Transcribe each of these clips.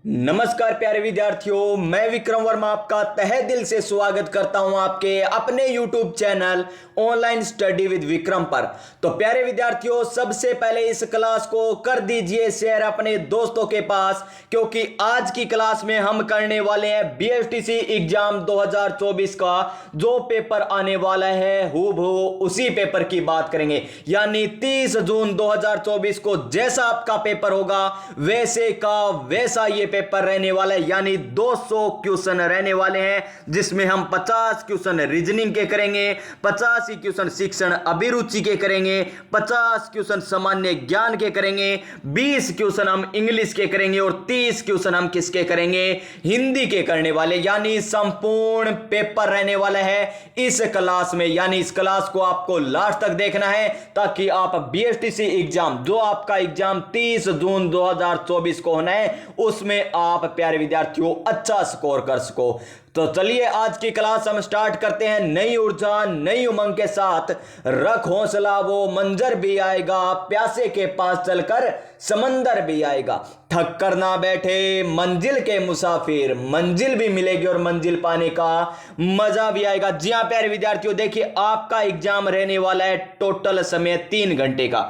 नमस्कार प्यारे विद्यार्थियों, मैं विक्रम वर्मा आपका तहे दिल से स्वागत करता हूं आपके अपने YouTube channel online study with Vikram पर। तो प्यारे विद्यार्थियों, सबसे पहले इस क्लास को कर दीजिए शेयर अपने दोस्तों के पास, क्योंकि आज की क्लास में हम करने वाले हैं BSTC एग्जाम 2024 का जो पेपर आने वाला है हूबहू उसी पेपर की बात करेंगे। यानी 30 जून 2024 को जैसा आपका पेपर होगा वैसे का वैसा ये पेपर रहने वाला है। यानी 200 क्वेश्चन रहने वाले हैं, जिसमें हम 50 क्वेश्चन रीजनिंग के करेंगे, 50 क्वेश्चन शिक्षण अभिरुचि के करेंगे, 50 क्वेश्चन सामान्य ज्ञान के करेंगे, 20 क्वेश्चन हम इंग्लिश के करेंगे और 30 क्वेश्चन हम किसके करेंगे, हिंदी के करने वाले। यानी संपूर्ण पेपर रहने वाला है इस क्लास में। यानी इस क्लास को आपको लास्ट तक देखना है ताकि आप BSTC एग्जाम, जो आपका एग्जाम 30 जून 2024 को होना है, उसमें आप प्यारे विद्यार्थियों अच्छा स्कोर कर सको। तो चलिए आज की क्लास हम स्टार्ट करते हैं। नई ऊर्जा नई उमंग के साथ रख हौसला, वो मंजर भी आएगा, प्यासे के पास चलकर समंदर भी आएगा। थक कर ना बैठे मंजिल के मुसाफिर, मंजिल भी मिलेगी और मंजिल पाने का मजा भी आएगा। जी हां प्यारे विद्यार्थियों, देखिए आपका एग्जाम रहने वाला है टोटल समय 3 घंटे का।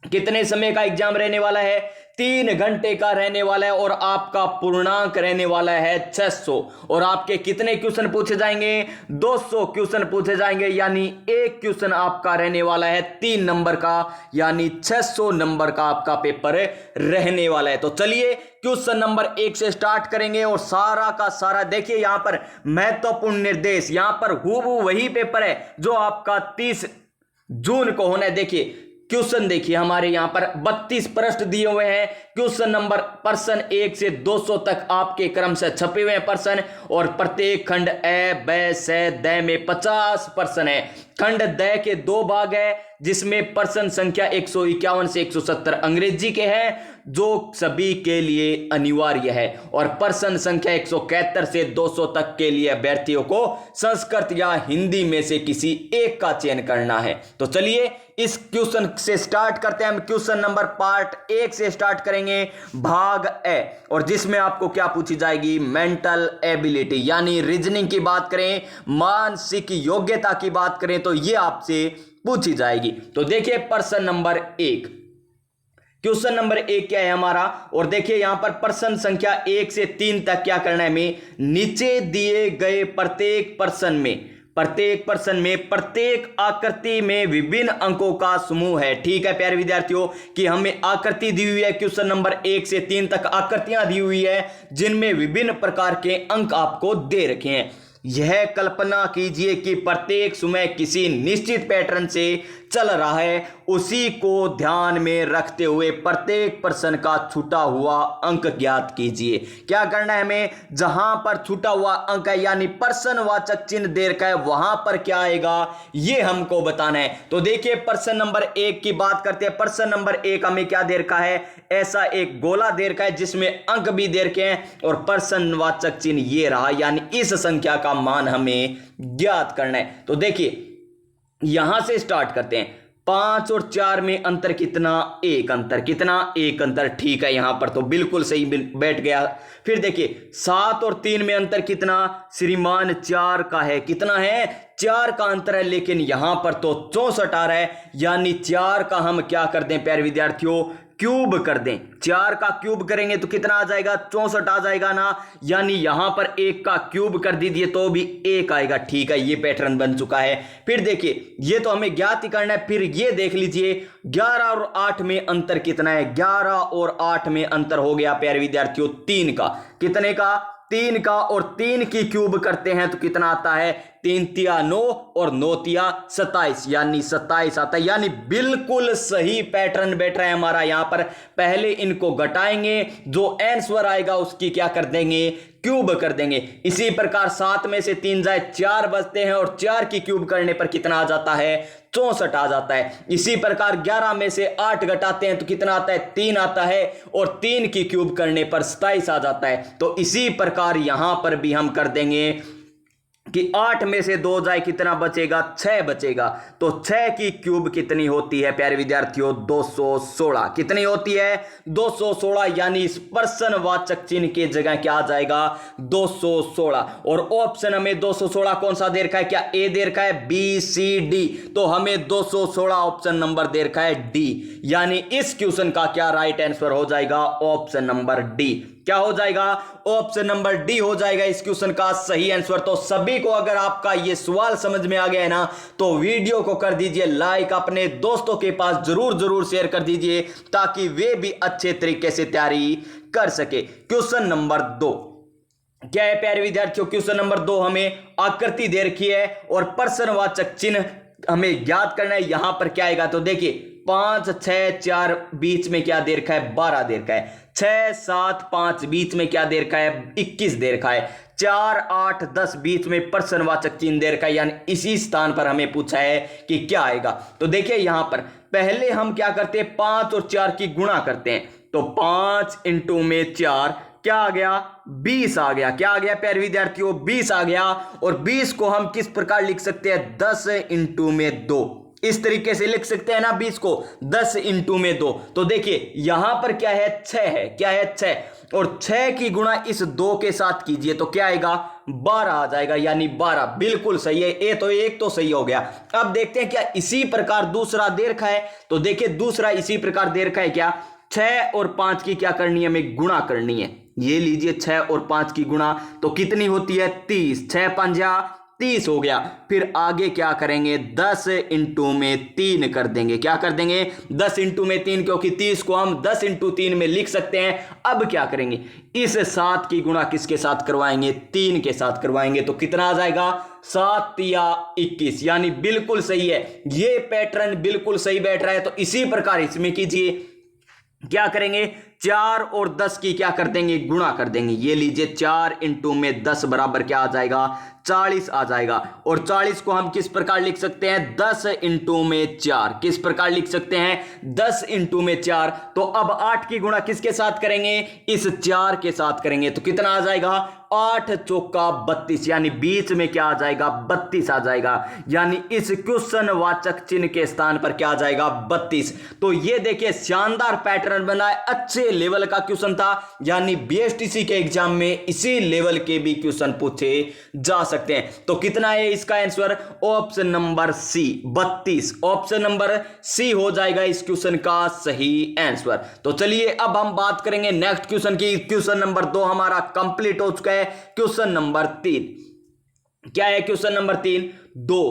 कितने समय का एग्जाम रहने वाला है? 3 घंटे का रहने वाला है और आपका पूर्णांक रहने वाला है 600। और आपके कितने क्वेश्चन पूछे जाएंगे? 200 क्वेश्चन पूछे जाएंगे। यानी एक क्वेश्चन आपका रहने वाला है 3 नंबर का, यानी 600 नंबर का आपका पेपर रहने वाला है। तो चलिए क्वेश्चन नंबर 1 से स्टार्ट करेंगे और सारा का सारा देखिए यहां पर महत्वपूर्ण निर्देश, यहां पर हूबहू वही पेपर है जो आपका 30 जून को होना है। देखिए क्वेश्चन देखिए, हमारे यहां पर 32 प्रश्न दिए हुए हैं। क्वेश्चन नंबर प्रश्न 1 से 200 तक आपके क्रम से छपे हुए हैं प्रश्न, और प्रत्येक खंड ए ब से द में 50 प्रश्न है। खंड द के 2 भाग है, जिसमें प्रश्न संख्या 151 से 170 अंग्रेजी के हैं, जो सभी के लिए अनिवार्य है, और प्रश्न संख्या 171 से 200 तक के लिए अभ्यर्थियों को संस्कृत या हिंदी में से किसी एक का चयन करना है। तो चलिए इस क्वेश्चन से स्टार्ट करते हैं। हम क्वेश्चन नंबर पार्ट 1 से स्टार्ट करेंगे, भाग ए, और जिसमें आपको क्या पूछी जाएगी? मेंटल एबिलिटी, यानी रीजनिंग की बात करें, मानसिक योग्यता की बात करें तो ये आपसे पूछी जाएगी। तो देखिए प्रश्न नंबर 1, क्वेश्चन नंबर 1 क्या है हमारा, और देखिए यहां पर प्रश्न संख्या 1 से 3 तक क्या करना है हमें? नीचे दिए गए प्रत्येक प्रश्न में प्रत्येक आकृति में विभिन्न अंकों का समूह है। ठीक है प्यारे विद्यार्थियों, कि हमें आकृति दी हुई है, क्वेश्चन नंबर 1 से 3 तक आकृतियां दी हुई है, जिनमें विभिन्न प्रकार के अंक आपको दे रखे हैं। यह कल्पना कीजिए कि प्रत्येक समय किसी निश्चित पैटर्न से चल रहा है, उसी को ध्यान में रखते हुए प्रत्येक प्रश्न का छूटा हुआ अंक ज्ञात कीजिए। क्या करना है हमें? जहां पर छूटा हुआ अंक है, यानी प्रश्नवाचक चिन्ह दे रखा है, वहां पर क्या आएगा ये हमको बताना है। तो देखिए प्रश्न नंबर 1 की बात करते हैं। प्रश्न नंबर 1 हमें क्या दे रखा है? ऐसा एक गोला दे रखा है जिसमें अंक भी दे रखे हैं और प्रश्नवाचक चिन्ह ये रहा, यानी इस संख्या का मान हमें ज्ञात करना है। तो देखिए यहां से स्टार्ट करते हैं। 5 और 4 में अंतर कितना? 1 अंतर। कितना? 1 अंतर। ठीक है, यहां पर तो बिल्कुल सही बैठ गया। फिर देखिए 7 और 3 में अंतर कितना? श्रीमान 4 का है। कितना है? 4 का अंतर है, लेकिन यहां पर तो 64 आ रहा है, यानी 4 का हम क्या कर दें प्यारे विद्यार्थियों? क्यूब कर दें। 4 का क्यूब करेंगे तो कितना आ जाएगा? 64 आ जाएगा ना। यानी यहां पर 1 का क्यूब कर दीजिए तो भी 1 आएगा। ठीक है, ये पैटर्न बन चुका है। फिर देखिए ये तो हमें ज्ञात ही करना है। फिर ये देख लीजिए 11 और 8 में अंतर कितना है? 11 और 8 में अंतर हो गया प्यारे विद्यार्थियों 3 का। कितने का? 3 का। और 3 की क्यूब करते हैं तो कितना आता है? 3 तिया 9 और 9 तिया 27, यानी 27 आता है। यानी बिल्कुल सही पैटर्न बैठ रहा है हमारा। यहां पर पहले इनको घटाएंगे, जो आंसर आएगा उसकी क्या कर देंगे? क्यूब कर देंगे। इसी प्रकार 7 में से 3 जाए 4 बचते हैं, और 4 की क्यूब करने पर कितना आ जाता है? 64 आ जाता है। इसी प्रकार 11 में से 8 घटाते हैं तो कितना आता है? 3 आता है, और 3 की क्यूब करने पर 27 आ जाता है। तो इसी प्रकार यहां पर भी हम कर देंगे कि 8 में से 2 जाए कितना बचेगा, 6 बचेगा। तो 6 की क्यूब कितनी होती है प्यारे विद्यार्थियों, 216। कितनी होती है, 216। यानी इस प्रश्नवाचक चिन्ह की जगह क्या आ जाएगा, 216। और ऑप्शन हमें 216 कौन सा दे रखा है, क्या ए दे रखा है, बी सी डी। तो हमें 216 ऑप्शन नंबर दे रखा है डी। यानी इस क्वेश्चन का क्या राइट आंसर हो जाएगा, ऑप्शन नंबर डी। क्या हो जाएगा, ऑप्शन नंबर डी हो जाएगा इस क्वेश्चन का सही आंसर। तो सभी को अगर आपका ये सवाल समझ में आ गया है ना, तो वीडियो को कर दीजिए लाइक, अपने दोस्तों के पास जरूर शेयर कर दीजिए ताकि वे भी अच्छे तरीके से तैयारी कर सके। क्वेश्चन नंबर 2 क्या है प्यारे विद्यार्थियों, क्वेश्चन नंबर 2 हमें आकृति दे रखी है और प्रश्नवाचक चिन्ह हमें ज्ञात करना है। यहां पर क्या आएगा, तो देखिए 5 6 4 बीच में क्या दे रखा है, 12 दे रखा है। 6 7 5 बीच में क्या दे रखा है, 21 दे रखा है। 4 8 10 बीच में प्रश्नवाचक चिन्ह दे रखा है। यानी इसी स्थान पर हमें पूछा है कि क्या आएगा। तो देखिए यहां पर पहले हम क्या करते हैं, 5 और 4 की गुणा करते हैं। तो 5 इंटू में 4 क्या आ गया, 20 आ गया। क्या आ गया प्यारे विद्यार्थियों, 20 आ गया। और 20 को हम किस प्रकार लिख सकते हैं, 10 इंटू में 2। इस तरीके से लिख सकते हैं ना 20 को, 10 इंटू में 2। तो देखिए यहां पर क्या है, 6 है। क्या है, 6। और 6 की गुणा इस 2 के साथ कीजिए तो क्या आएगा, 12 आ जाएगा। यानी 12 बिल्कुल सही है। ए तो एक तो सही हो गया। अब देखते हैं क्या इसी प्रकार दूसरा दे रखा है। तो देखिए दूसरा इसी प्रकार दे रखा है, क्या 6 और 5 की क्या करनी है, हमें गुणा करनी है। ये लीजिए 6 और 5 की गुणा तो कितनी होती है, 30। 6 पंजा 30 हो गया। फिर आगे क्या करेंगे, 10 इंटू में 3 कर देंगे। क्या कर देंगे, 10 इंटू में 3, क्योंकि 30 को हम 10 इंटू 3 में लिख सकते हैं। अब क्या करेंगे, इस 7 की गुणा किसके साथ करवाएंगे, 3 के साथ करवाएंगे। तो कितना आ जाएगा, 7 या 21। यानी बिल्कुल सही है, ये पैटर्न बिल्कुल सही बैठ रहा है। तो इसी प्रकार इसमें कीजिए, क्या करेंगे, 4 और 10 की क्या कर देंगे, गुणा कर देंगे। ये लीजिए 4 इंटू में 10 बराबर क्या आ जाएगा, 40 आ जाएगा। और 40 को हम किस प्रकार लिख सकते हैं, 10 इंटू में 4। किस प्रकार लिख सकते हैं, 10 इंटू में 4। तो अब 8 की गुणा किसके साथ करेंगे, इस 4 के साथ करेंगे। तो कितना आ जाएगा, 8 चौका 32। यानी बीच में क्या आ जाएगा, 32 आ जाएगा। यानी इस क्वेश्चन वाचक चिन्ह के स्थान पर क्या आ जाएगा, 32। तो ये देखिए शानदार पैटर्न बना है, अच्छे लेवल का क्वेश्चन था। यानी बीएसटीसी के एग्जाम में इसी लेवल के भी क्वेश्चन पूछे जा सकते हैं। तो कितना है इसका answer, option number C 32। Option number C हो जाएगा इस क्वेश्चन का सही आंसर। तो चलिए अब हम बात करेंगे नेक्स्ट क्वेश्चन की। क्वेश्चन नंबर 2 हमारा कंप्लीट हो चुका है। क्वेश्चन नंबर 3 क्या है, क्वेश्चन नंबर 3 2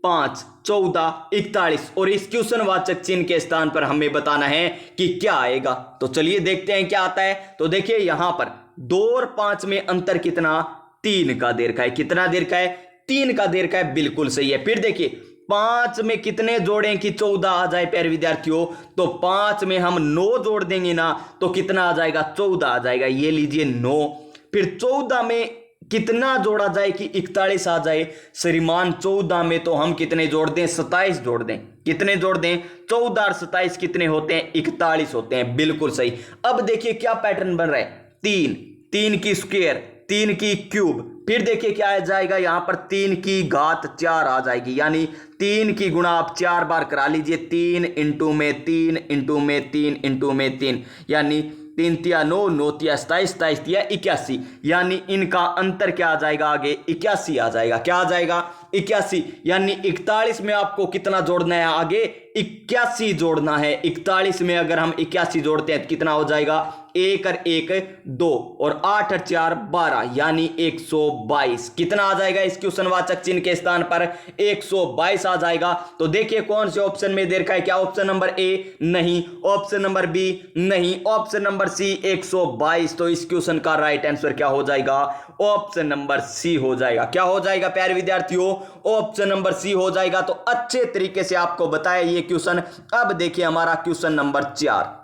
5 14 41। और इस क्वेश्चन वाचक चिन्ह के स्थान पर हमें बताना है कि क्या आएगा। तो चलिए देखते हैं क्या आता है। तो देखिए यहां पर 2 और 5 में अंतर कितना, 3 का दे रखा है। कितना दे रखा है, 3 का दे रखा है, बिल्कुल सही है। फिर देखिए 5 में कितने जोड़ें कि 14 आ जाए प्यारे विद्यार्थियों। तो 5 में हम 9 जोड़ देंगे ना, तो कितना आ जाएगा, 14 आ जाएगा। ये लीजिए 9। फिर 14 में कितना जोड़ा जाए कि 41 आ जाए। श्रीमान 14 में तो हम कितने जोड़ दें, 27 जोड़ दें। कितने जोड़ दें, 14 और 27 कितने होते हैं, 41 होते हैं। बिल्कुल सही। अब देखिए क्या पैटर्न बन रहा है, 3 की स्क्वायर, 3 की क्यूब। फिर देखिए क्या आ जाएगा, यहां पर 3 की घात 4 आ जाएगी। यानी 3 की गुणा आप 4 बार करा लीजिए। 3 इंटू में 3 इंटू में 3 इंटू में 3। यानी 3 तिया 9, 9 तिया 27, 27 तिया 81। यानी इनका अंतर क्या आ जाएगा, आगे 81 आ जाएगा। क्या आ जाएगा, 81। यानी 41 में आपको कितना जोड़ना है, आगे 81 जोड़ना है। 41 में अगर हम 81 जोड़ते हैं तो कितना हो जाएगा, 1 और 1 2 और 8 और 4 12। यानी 122। कितना आ जाएगा इस क्वेश्चन वाचक चिन्ह के स्थान पर, 122 आ जाएगा। तो देखिए कौन से ऑप्शन में दे रखा है, क्या ऑप्शन नंबर ए, नहीं। ऑप्शन नंबर बी, नहीं। Option number C, 122। तो इस क्वेश्चन का राइट आंसर क्या हो जाएगा, ऑप्शन नंबर सी हो जाएगा। क्या हो जाएगा प्यारे विद्यार्थियों, ऑप्शन नंबर सी हो जाएगा। तो अच्छे तरीके से आपको बताया ये क्वेश्चन। अब देखिए हमारा क्वेश्चन नंबर 4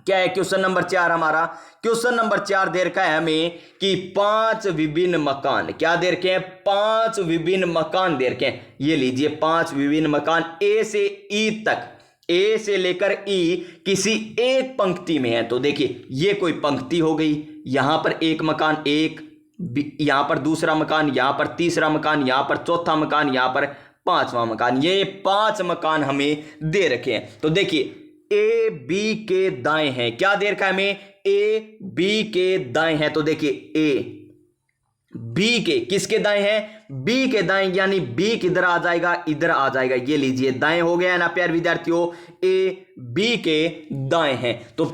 क्या है। क्वेश्चन नंबर 4 हमारा, क्वेश्चन नंबर 4 दे रखा है हमें कि 5 विभिन्न मकान, क्या दे रखे हैं, 5 विभिन्न मकान दे रखे हैं। ये लीजिए 5 विभिन्न मकान ए से ई तक, ए से लेकर ई किसी एक पंक्ति में है। तो देखिए ये कोई पंक्ति हो गई, यहां पर एक मकान 1 यहां पर दूसरा मकान, यहां पर तीसरा मकान, यहां पर चौथा मकान, यहां पर पांचवा मकान। ये 5 मकान हमें दे रखे हैं। तो देखिए ए बी के दाएं हैं, क्या दे रखा है हमें, ए बी के दाएं हैं। तो देखिए ए बी के किसके दाएं हैं, बी के दाएं, यानी बी किधर आ जाएगा, इधर आ जाएगा। ये लीजिए दाएं हो गया है ना प्यारे विद्यार्थियों, ए बी के दाएं हैं। तो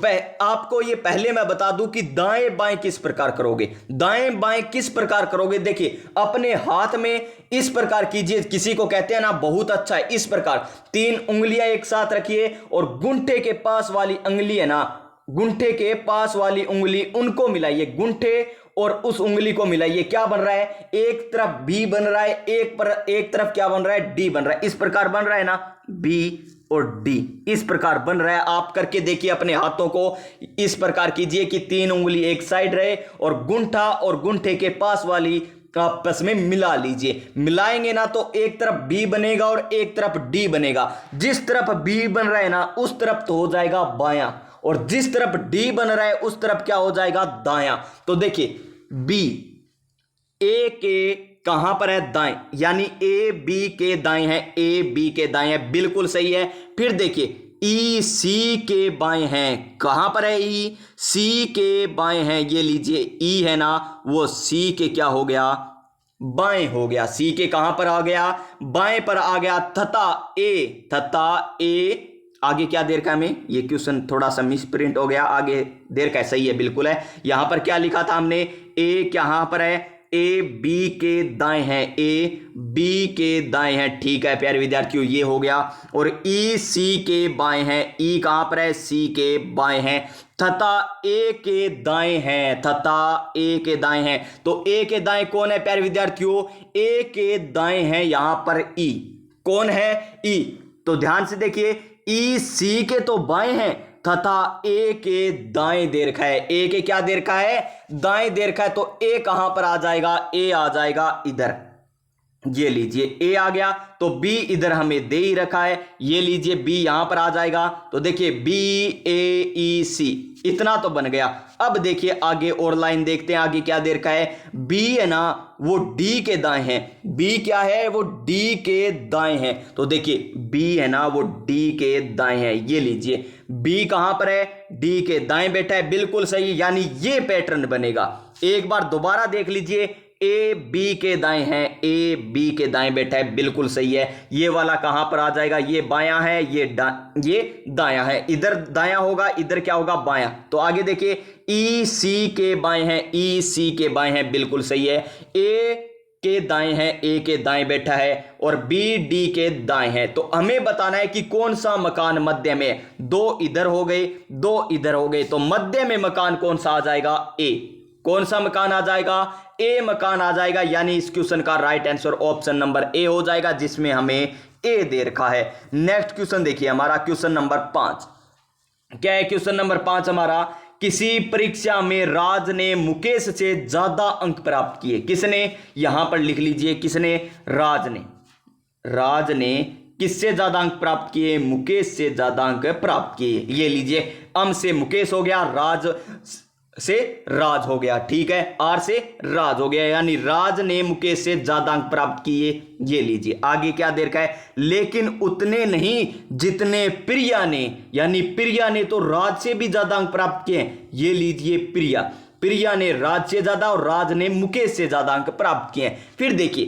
आपको ये पहले मैं बता दूं कि दाएं बाएं किस प्रकार करोगे, दाएं बाएं किस प्रकार करोगे। देखिए अपने हाथ में इस प्रकार कीजिए, किसी को कहते हैं ना बहुत अच्छा है, इस प्रकार 3 उंगलियां एक साथ रखिए और गुंठे के पास वाली उंगली है ना, गुंठे के पास वाली उंगली उनको मिलाइए, गुंठे और उस उंगली को मिलाइए। क्या बन रहा है, एक तरफ बी बन रहा है, एक तरफ क्या बन रहा है, डी बन रहा है। इस प्रकार बन रहा है ना, बी और डी इस प्रकार बन रहा है। आप करके देखिए अपने हाथों को, इस प्रकार कीजिए कि 3 उंगली एक साइड रहे और गुंठा और गुंठे के पास वाली आपस में मिला लीजिए। मिलाएंगे ना तो एक तरफ बी बनेगा और एक तरफ डी बनेगा। जिस तरफ बी बन रहा है ना उस तरफ तो हो जाएगा बायां, और जिस तरफ डी बन रहा है उस तरफ क्या हो जाएगा, दायां। तो देखिए बी ए के कहां पर है, दाएं, यानी ए बी के दाएं है, ए बी के दाएं है, बिल्कुल सही है। फिर देखिए ई सी के बाएं हैं, कहां पर है, ई सी के बाएं हैं। ये लीजिए ई है ना, वो सी के क्या हो गया, बाएं हो गया। सी के कहां पर आ गया, बाएं पर आ गया। तथा ए आगे क्या देर का हमें, ये क्वेश्चन थोड़ा सा मिस प्रिंट हो गया, आगे देर का सही है, बिल्कुल है। यहां पर क्या लिखा था हमने, ए कहां पर है, ए बी के दाएं है, ए बी के दाएं है, ठीक है प्यारे विद्यार्थियों, ये हो गया। और ई सी के बाएं है, ई कहां पर है, सी के बाएं है। तथा ए के दाएं हैं, तथा ए के दाएं हैं। तो ए के दाएं कौन है प्यारे विद्यार्थियों, ए के दाएं हैं यहां पर ई, कौन है, ई। तो ध्यान से देखिए ई सी के तो बाएं हैं तथा ए के दाएं दे रखा है, ए के क्या दे रखा है, दाएं दे रखा है। तो ए कहां पर आ जाएगा, ए आ जाएगा इधर, ये लीजिए ए आ गया। तो बी इधर हमें दे ही रखा है, ये लीजिए बी यहां पर आ जाएगा। तो देखिए बी ए ई सी, इतना तो बन गया। अब देखिए आगे और लाइन देखते हैं, आगे क्या दे रखा है, बी है ना वो डी के दाएं है, बी क्या है, वो डी के दाएं है। तो देखिए बी है ना वो डी के दाएं है, ये लीजिए बी कहां पर है, डी के दाएं बैठा है, बिल्कुल सही। यानी ये पैटर्न बनेगा। एक बार दोबारा देख लीजिए, ए बी के दाएं हैं, ए बी के दाएं बैठा है, बिल्कुल सही है। ये वाला कहां पर आ जाएगा, ये बायां है, ये दायां है, इधर दायां होगा, इधर क्या होगा, बायां। तो आगे देखिए ई सी के बाएं हैं, ई सी के बाएं हैं, बिल्कुल सही है। ए के दाएं हैं, ए के दाएं बैठा है, और बी डी के दाएं हैं। तो हमें बताना है कि कौन सा मकान मध्य में, 2 इधर हो गए, 2 इधर हो गए, तो मध्य में मकान कौन सा आ जाएगा, ए। कौन सा मकान आ जाएगा, ए मकान आ जाएगा। यानी इस क्वेश्चन का राइट आंसर ऑप्शन नंबर ए हो जाएगा, जिसमें हमें ए दे रखा है। नेक्स्ट क्वेश्चन देखिए हमारा, क्वेश्चन नंबर 5 क्या है, क्वेश्चन नंबर 5 हमारा, किसी परीक्षा में राज ने मुकेश से ज्यादा अंक प्राप्त किए। किसने, यहां पर लिख लीजिए, किसने, राज ने किससे ज्यादा अंक प्राप्त किए, मुकेश से ज्यादा अंक प्राप्त किए। ये लीजिए अम से मुकेश हो गया, राज से राज हो गया, ठीक है, आर से राज हो गया, यानी राज ने मुकेश से ज्यादा अंक प्राप्त किए। ये लीजिए आगे क्या दे रखा है, लेकिन उतने नहीं जितने प्रिया ने, यानी प्रिया ने तो राज से भी ज्यादा अंक प्राप्त किए। ये लीजिए प्रिया ने राज से ज्यादा और राज ने मुकेश से ज्यादा अंक प्राप्त किए। फिर देखिए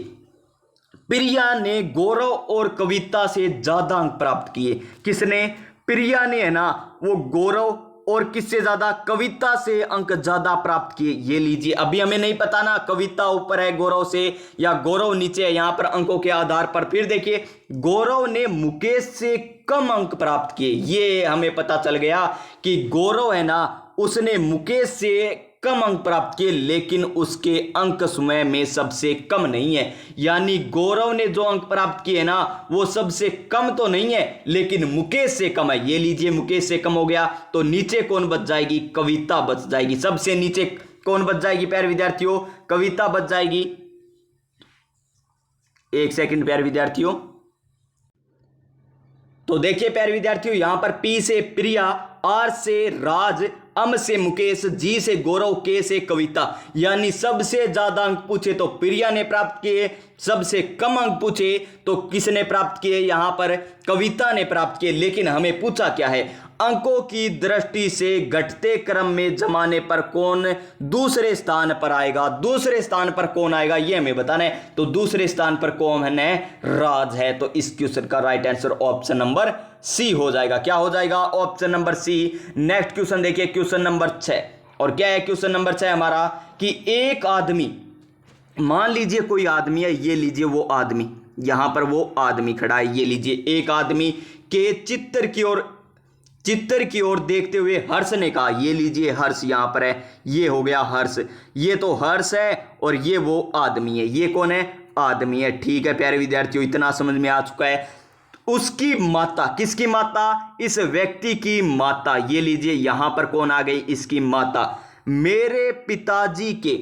प्रिया ने गौरव और कविता से ज्यादा अंक प्राप्त किए। किसने, प्रिया ने है ना वो गौरव और किससे ज्यादा, कविता से अंक ज्यादा प्राप्त किए। ये लीजिए अभी हमें नहीं पता ना कविता ऊपर है गौरव से या गौरव नीचे है, यहां पर अंकों के आधार पर। फिर देखिए गौरव ने मुकेश से कम अंक प्राप्त किए। ये हमें पता चल गया कि गौरव है ना उसने मुकेश से कम अंक प्राप्त किए, लेकिन उसके अंक समय में सबसे कम नहीं है। यानी गौरव ने जो अंक प्राप्त किए ना वो सबसे कम तो नहीं है, लेकिन मुकेश से कम है। ये लीजिए मुकेश से कम हो गया, तो नीचे कौन बच जाएगी, कविता बच जाएगी। सबसे नीचे कौन बच जाएगी प्यारे विद्यार्थियों, कविता बच जाएगी। एक सेकंड प्यारे विद्यार्थियों, तो देखिए प्यारे विद्यार्थियों यहां पर पी से प्रिया, आर से राज, अम से मुकेश, जी से गौरव, के से कविता। यानी सबसे ज्यादा अंक पूछे तो प्रिया ने प्राप्त किए, सबसे कम अंक पूछे तो किसने प्राप्त किए, यहां पर कविता ने प्राप्त किए। लेकिन हमें पूछा क्या है, अंकों की दृष्टि से घटते क्रम में जमाने पर कौन दूसरे स्थान पर आएगा, दूसरे स्थान पर कौन आएगा ये हमें बताना है। तो दूसरे स्थान पर कौन है, राज है। तो इस क्वेश्चन का right answer option number C हो जाएगा। क्या हो जाएगा, option number C. Next question देखिए, क्वेश्चन नंबर 6। और क्या है क्वेश्चन नंबर 6 हमारा, कि एक आदमी, मान लीजिए कोई आदमी है, ये लीजिए वो आदमी, यहां पर वो आदमी खड़ा है, ये लीजिए एक आदमी के चित्र की ओर देखते हुए हर्ष ने कहा, ये लीजिए हर्ष यहां पर है, ये हो गया हर्ष, ये तो हर्ष है और ये वो आदमी है, ये कौन है, आदमी है। ठीक है प्यारे विद्यार्थियों, इतना समझ में आ चुका है। उसकी माता, किसकी माता, इस व्यक्ति की माता, ये लीजिए यहां पर कौन आ गई, इसकी माता, मेरे पिताजी के,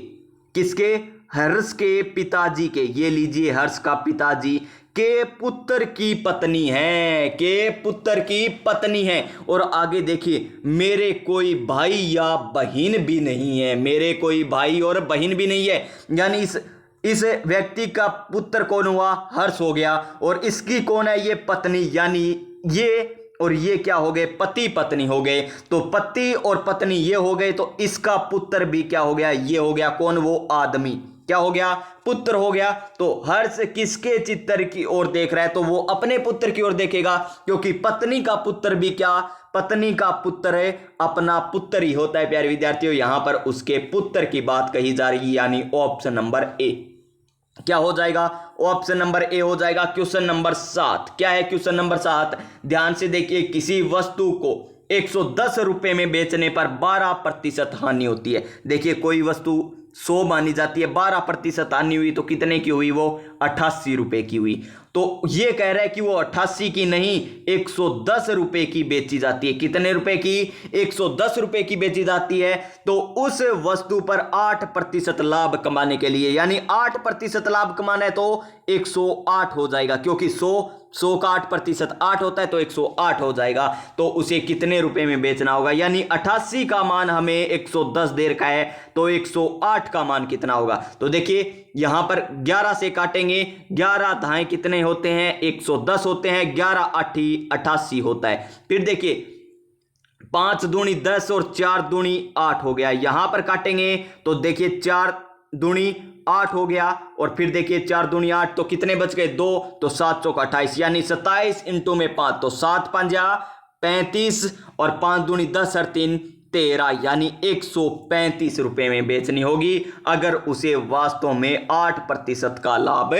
किसके, हर्ष के पिताजी के, ये लीजिए हर्ष का पिताजी के पुत्र की पत्नी है, के पुत्र की पत्नी है। और आगे देखिए, मेरे कोई भाई या बहन भी नहीं है, मेरे कोई भाई और बहन भी नहीं है। यानी इस व्यक्ति का पुत्र कौन हुआ, हर्ष हो गया, और इसकी कौन है, ये पत्नी, यानी ये और ये क्या हो गए, पति पत्नी हो गए। तो पति और पत्नी ये हो गए, तो इसका पुत्र भी क्या हो गया, ये हो गया कौन, वो आदमी, क्या हो गया, पुत्र हो गया। तो हर्ष किसके चित्र की ओर देख रहा है, तो वो अपने पुत्र की ओर देखेगा, क्योंकि पत्नी का पुत्र भी क्या, पत्नी का पुत्र है, अपना पुत्र ही होता है। प्यारे विद्यार्थियों, यहां पर उसके पुत्र की बात कही जा रही है, यानी ऑप्शन नंबर ए। क्या हो जाएगा, ऑप्शन नंबर ए हो जाएगा। क्वेश्चन नंबर 7, क्या है क्वेश्चन नंबर 7, ध्यान से देखिए, किसी वस्तु को 110 रुपए में बेचने पर 12% हानि होती है। देखिए कोई वस्तु 100 मानी जाती है, 12% हानि हुई तो कितने की हुई, वो 88 रुपए की हुई। तो ये कह रहा है कि वो 88 की नहीं, 110 रुपए की बेची जाती है। कितने रुपए की, 110 रुपए की बेची जाती है। तो उस वस्तु पर 8% लाभ कमाने के लिए, यानी 8% लाभ कमाना है तो 108 हो जाएगा, क्योंकि 100 का 8% 8 होता है, तो 108 हो जाएगा। तो उसे कितने रुपए में बेचना होगा, यानी 88 का मान हमें 110 दे रखा है, तो 108 का मान कितना होगा। तो देखिए यहां पर 11 से काटेंगे, 11 धाएं कितने होते हैं, 110 होते हैं, 11 8 88 होता है। फिर देखिए 5 दूनी 10 और 4 दूनी 8 हो गया। यहां पर काटेंगे तो देखिए 4 दूनी 8 हो गया, और फिर देखिए 4 दूनी 8, तो कितने बच गए, 2, तो 7 चौक 28, यानी 27 इंटू में 5, तो 7 पंजा 35 और 5 दूनी 10 और 3 13, यानी 135 रुपए में बेचनी होगी, अगर उसे वास्तव में 8% का लाभ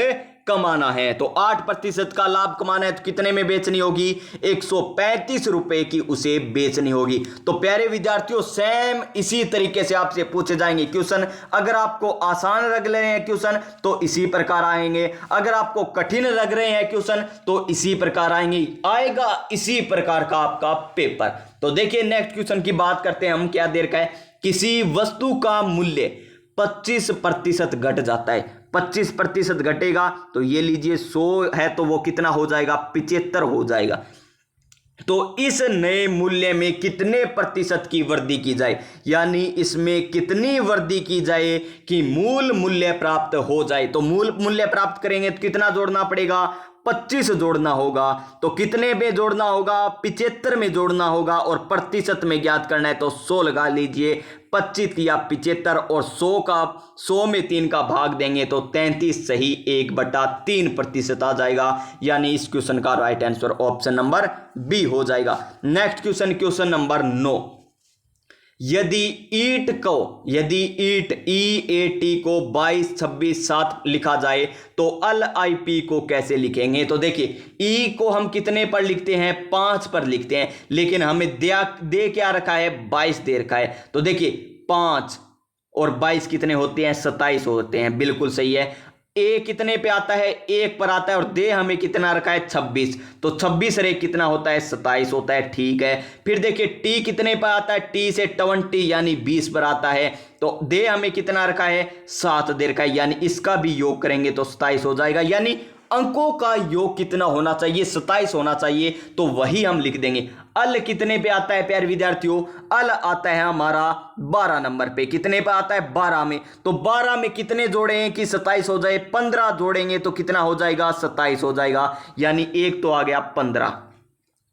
कमाना है। तो 8% का लाभ कमाना है तो कितने में बेचनी होगी, 135 रुपए की उसे बेचनी होगी। तो प्यारे विद्यार्थियों, सेम इसी तरीके से आपसे पूछे जाएंगे क्वेश्चन। अगर आपको आसान लग रहे हैं क्वेश्चन तो इसी प्रकार आएंगे, अगर आपको कठिन लग रहे हैं क्वेश्चन तो इसी प्रकार आएगा इसी प्रकार का आपका पेपर। तो देखिए नेक्स्ट क्वेश्चन की बात करते हैं हम। क्या दे रखा है, किसी वस्तु का मूल्य 25% घट जाता है, 25% घटेगा, तो ये लीजिए 100 है तो वो कितना हो जाएगा, 75 हो जाएगा। तो इस नए मूल्य में कितने प्रतिशत की वृद्धि की जाए, यानी इसमें कितनी वृद्धि की जाए कि मूल मूल्य प्राप्त हो जाए। तो मूल मूल्य प्राप्त करेंगे तो कितना जोड़ना पड़ेगा, 25 जोड़ना होगा। तो कितने में जोड़ना होगा, 75 में जोड़ना होगा, और प्रतिशत में ज्ञात करना है तो 100 लगा लीजिए, 25 या 75, और 100 में 3 का भाग देंगे तो 33 सही 1/3% आ जाएगा। यानी इस क्वेश्चन का right answer option number B हो जाएगा। नेक्स्ट क्वेश्चन, क्वेश्चन नंबर 9, यदि ईट EAT को 22 26 7 लिखा जाए तो LIP को कैसे लिखेंगे। तो देखिए ई को हम कितने पर लिखते हैं, 5 पर लिखते हैं, लेकिन हमें दे क्या रखा है, 22 दे रखा है। तो देखिए 5 और 22 कितने होते हैं, 27 होते हैं, बिल्कुल सही है। ए कितने पे आता है, 1 पर आता है, और दे हमें कितना रखा है, 26, तो 26 रे कितना होता है, 27 होता है। ठीक है, फिर देखिए टी कितने पर आता है, टी से 20 यानी 20 पर आता है, तो दे हमें कितना रखा है, 7 दे रखा है, यानी इसका भी योग करेंगे तो 27 हो जाएगा। यानी अंकों का योग कितना होना चाहिए, 27 होना चाहिए, तो वही हम लिख देंगे। अल कितने पे आता है प्यारे विद्यार्थियों, अल आता है हमारा 12 नंबर पे। कितने पे आता है, 12 में। तो 12 में कितने जोड़ें कि 27 हो जाए, 15 जोड़ेंगे तो कितना हो जाएगा, 27 हो जाएगा, यानी एक तो आ गया 15।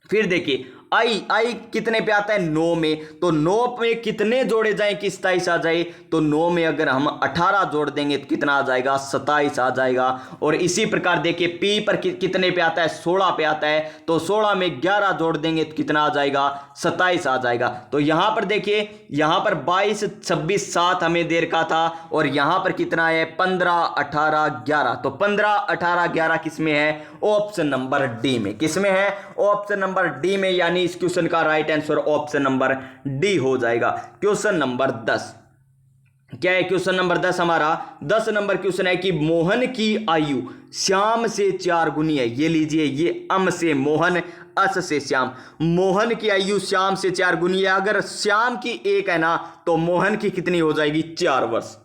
फिर देखिए आई, आई कितने पे आता है, 9 में। तो 9 में कितने जोड़े जाएं कि 27 आ जाए, तो 9 में अगर हम 18 जोड़ देंगे तो कितना आ जाएगा, 27 आ जाएगा। और इसी प्रकार देखिए पी पर कितने पे आता है, 16 पे आता है। तो 16 में 11 जोड़ देंगे तो कितना आ जाएगा, 27 आ जाएगा। तो यहां पर देखिए, यहां पर 22 26 7 हमें देर का था, और यहां पर कितना है, 15 18 11। तो 15 18 11 किस में है, ऑप्शन नंबर डी में। किस में है, ऑप्शन नंबर डी में, यानी इस क्वेश्चन का right answer option number D हो जाएगा। क्वेश्चन नंबर 10 क्या है, क्वेश्चन नंबर 10 हमारा 10 नंबर क्वेश्चन है कि मोहन की आयु श्याम से 4 गुनी है। ये लीजिए, ये अम से मोहन, अस से श्याम। मोहन की आयु श्याम से 4 गुनी है। अगर श्याम की 1 है ना, तो मोहन की कितनी हो जाएगी, 4 वर्ष।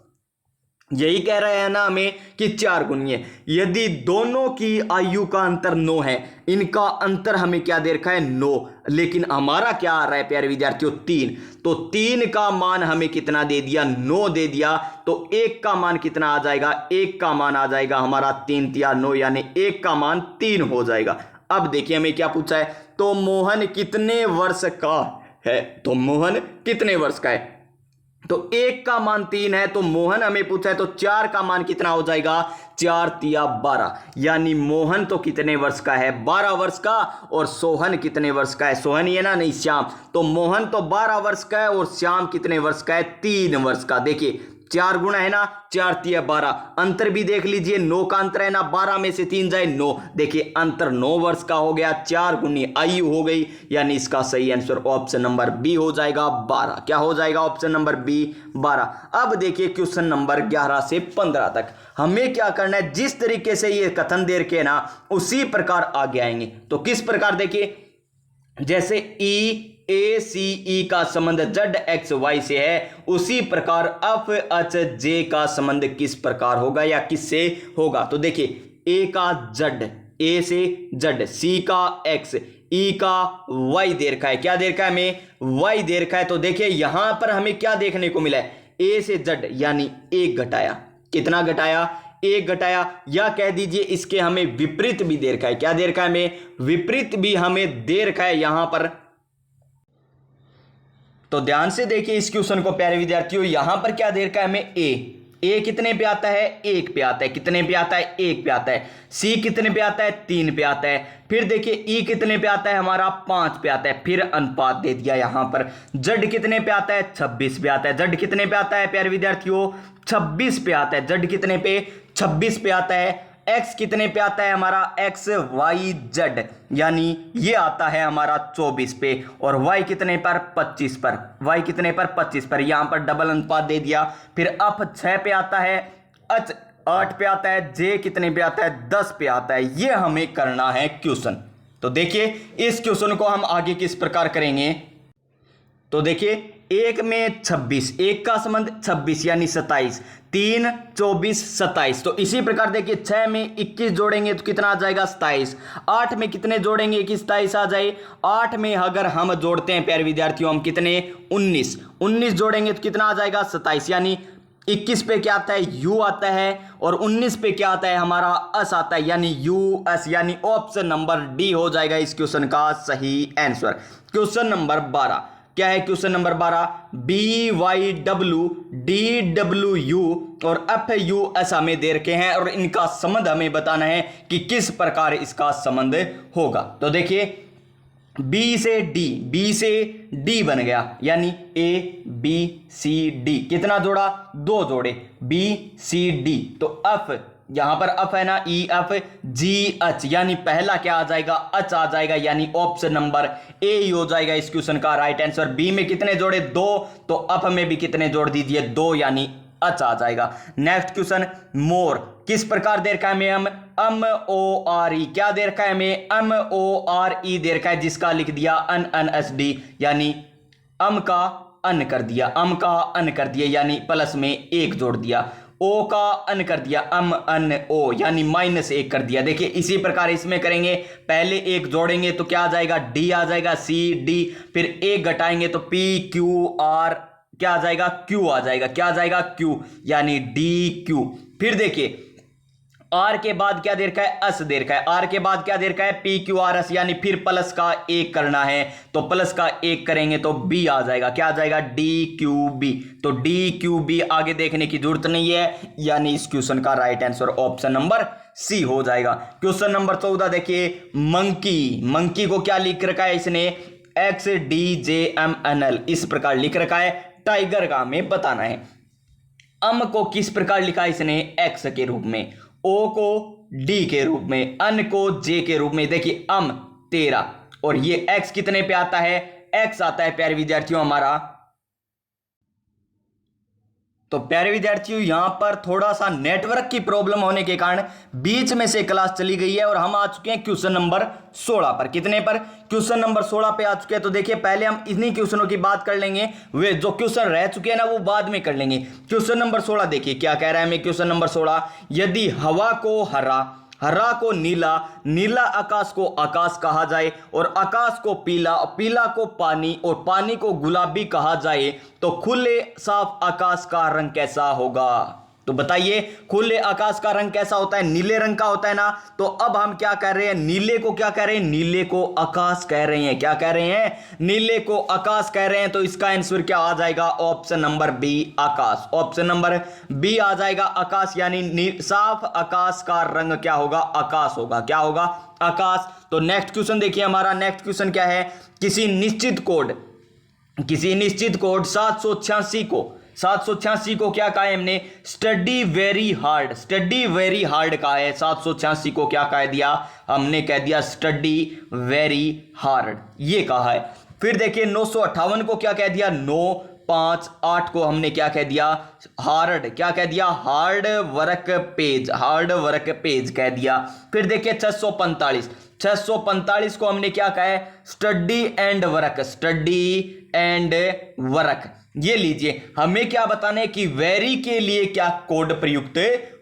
यही कह रहे हैं ना हमें कि 4 गुनी है। यदि दोनों की आयु का अंतर 9 है, इनका अंतर हमें क्या दे रखा है, 9, लेकिन हमारा क्या आ रहा है प्यारे विद्यार्थियों, 3। तो 3 का मान हमें कितना दे दिया, 9 दे दिया। तो 1 का मान कितना आ जाएगा, 1 का मान आ जाएगा हमारा 3 तिया 9, यानी 1 का मान 3 हो जाएगा। अब देखिए हमें क्या पूछा है, तो मोहन कितने वर्ष का है, तो मोहन कितने वर्ष का है। तो 1 का मान 3 है, तो मोहन हमें पूछा है, तो 4 का मान कितना हो जाएगा, 4 तिया 12, यानी मोहन तो कितने वर्ष का है, 12 वर्ष का। और सोहन कितने वर्ष का है, सोहन ये ना, नहीं श्याम। तो मोहन तो 12 वर्ष का है, और श्याम कितने वर्ष का है, 3 वर्ष का। देखिए 4 गुना है ना, 4 तिया 12। अंतर भी देख लीजिए, 9 का अंतर है ना, 12 में से 3 जाए 9। देखिए अंतर 9 वर्ष का हो गया, 4 गुनी आयु हो गई, यानी इसका सही आंसर ऑप्शन नंबर बी हो जाएगा, 12। क्या हो जाएगा, ऑप्शन नंबर बी 12। अब देखिए क्वेश्चन नंबर 11 से 15 तक हमें क्या करना है, जिस तरीके से ये कथन दे रखे ना, उसी प्रकार आगे आएंगे। तो किस प्रकार, देखिए जैसे ई ए सी ई का संबंध जेड एक्स वाई से है, उसी प्रकार एफ एच जे का संबंध किस प्रकार होगा या किससे होगा। तो देखिए ए का जेड, ए से जेड, सी का एक्स, ई का वाई दे रखा है। क्या दे रखा है हमें, वाई दे रखा है। तो देखिए यहां पर हमें क्या देखने को मिला है, ए से जेड, यानी 1 घटाया, कितना घटाया, 1 घटाया। या कह दीजिए इसके हमें विपरीत भी दे रखा है। क्या दे रखा है हमें, विपरीत भी हमें दे रखा है यहां पर। तो ध्यान से देखिए इस क्वेश्चन को प्यारे विद्यार्थियों, यहां पर क्या दे रखा है हमें, ए कितने पे आता है, 1 पे आता है। कितने पे आता है, 1 पे आता है। सी कितने पे आता है, 3 पे आता है। फिर देखिए ई कितने पे आता है हमारा, 5 पे आता है। फिर अनुपात दे दिया यहां पर। जेड कितने पे आता है, 26 पे आता है। जेड कितने पे आता है प्यारे विद्यार्थियों, 26 पे आता है। जेड कितने पे, 26 पे आता है। एक्स कितने पे आता है हमारा, एक्स वाई जेड, यानी ये आता है हमारा 24 पे। और वाई कितने पर, 25 पर। वाई कितने पर, 25 पर। यहां पर डबल अनुपात दे दिया। फिर अफ 6 पे आता है, एच 8 पे आता है, जे कितने पे आता है, 10 पे आता है। ये हमें करना है क्वेश्चन। तो देखिए इस क्वेश्चन को हम आगे किस प्रकार करेंगे। तो देखिए 1 में 26, 1 का संबंध 26 यानी 27, 3 24 27। तो इसी प्रकार देखिए 6 में 21 जोड़ेंगे तो कितना आ जाएगा, 27। 8 में कितने जोड़ेंगे कि 27 आ जाए। 8 में अगर हम जोड़ते हैं प्यारे विद्यार्थियों, हम कितने, 19 जोड़ेंगे तो कितना आ जाएगा, 27। यानी 21 पे क्या आता है, यू आता है, और 19 पे क्या आता है हमारा, अस आता है, यानी यू एस, यानी ऑप्शन नंबर डी हो जाएगा इस क्वेश्चन का सही आंसर। क्वेश्चन नंबर 12 क्या है, question number 12, B Y W D W U और एफ यू एस हमें दे रखे हैं, और इनका संबंध हमें बताना है कि किस प्रकार इसका संबंध होगा। तो देखिए बी से डी बन गया, यानी ए बी सी डी, कितना जोड़ा, 2 जोड़े, बी सी डी। तो एफ, यहां पर एफ है ना, ई एफ जी एच, यानी पहला क्या आ जाएगा, एच आ जाएगा, यानी ऑप्शन नंबर ए ही हो जाएगा इस क्वेश्चन का राइट आंसर। बी में कितने जोड़े, 2, तो एफ में भी कितने जोड़ दीजिए, 2, यानी एच आ जाएगा। नेक्स्ट क्वेश्चन, मोर किस प्रकार दे रखा है हमें, एम ओ आर ई, क्या दे रखा है हमें, एम ओ आर ई दे रखा है, जिसका लिख दिया अन एस डी, यानी अम का अन कर दिया, अम का अन कर दिया, यानी प्लस में 1 जोड़ दिया। ओ का अन कर दिया, अन ओ, यानी -1 कर दिया। देखिए इसी प्रकार इसमें करेंगे, पहले एक जोड़ेंगे तो क्या आ जाएगा, डी आ जाएगा, सी डी, फिर एक घटाएंगे तो पी क्यू आर, क्या आ जाएगा, क्यू आ जाएगा, क्या आ जाएगा, क्यू, यानी डी क्यू। फिर देखिए आर के बाद क्या दे रखा है, अस दे रखा है, आर के बाद क्या दे रखा है, पी क्यू आर एस, यानी फिर प्लस का 1 करना है, तो प्लस का 1 करेंगे तो बी आ जाएगा, क्या आ जाएगा, डी क्यू बी। तो डी क्यू बी आगे देखने की जरूरत नहीं है, यानी इस क्वेश्चन का right answer option number C हो जाएगा। क्वेश्चन नंबर 14 देखिए, मंकी को क्या लिख रखा है इसने, XDJMNL इस प्रकार लिख रखा है। टाइगर का हमें बताना है। को किस प्रकार लिखा है इसने, एक्स के रूप में, ओ को डी के रूप में, अन को जे के रूप में। देखिए 13 और ये एक्स कितने पे आता है, एक्स आता है प्यारे विद्यार्थियों हमारा। तो प्यारे विद्यार्थियों यहां पर थोड़ा सा नेटवर्क की प्रॉब्लम होने के कारण बीच में से क्लास चली गई है और हम आ चुके हैं क्वेश्चन नंबर 16 पर। कितने पर, क्वेश्चन नंबर 16 पे आ चुके हैं। तो देखिए पहले हम इन्हीं क्वेश्चनों की बात कर लेंगे, वे जो क्वेश्चन रह चुके हैं ना वो बाद में कर लेंगे। क्वेश्चन नंबर 16 देखिए क्या कह रहा है हमें, क्वेश्चन नंबर 16, यदि हवा को हरा को नीला, नीला आकाश को आकाश कहा जाए और आकाश को पीला, पीला को पानी और पानी को गुलाबी कहा जाए तो खुले साफ आकाश का रंग कैसा होगा। तो बताइए खुले आकाश का रंग कैसा होता है, नीले रंग का होता है ना। तो अब हम क्या कर रहे हैं, नीले को क्या कह रहे हैं, नीले को आकाश कह रहे हैं। क्या कह रहे हैं, नीले को आकाश कह रहे हैं। तो इसका आंसर क्या आ जाएगा, ऑप्शन नंबर बी आकाश। ऑप्शन नंबर बी आ जाएगा आकाश, यानी साफ आकाश का रंग क्या होगा, आकाश होगा। क्या होगा, आकाश। तो नेक्स्ट क्वेश्चन देखिए हमारा, नेक्स्ट क्वेश्चन क्या है, किसी निश्चित कोड 786 को क्या कहा है हमने, स्टडी वेरी हार्ड कहा है। 786 को क्या कह दिया हमने, कह दिया स्टडी वेरी हार्ड, ये कहा है। फिर देखिए 958 को क्या कह दिया, 958 को हमने क्या कह दिया, हार्ड, क्या कह दिया, हार्ड वर्क पेज कह दिया। फिर देखिए 645 को हमने क्या कहा है, स्टडी एंड वर्क। ये लीजिए हमें क्या बताना है कि वेरी के लिए क्या कोड प्रयुक्त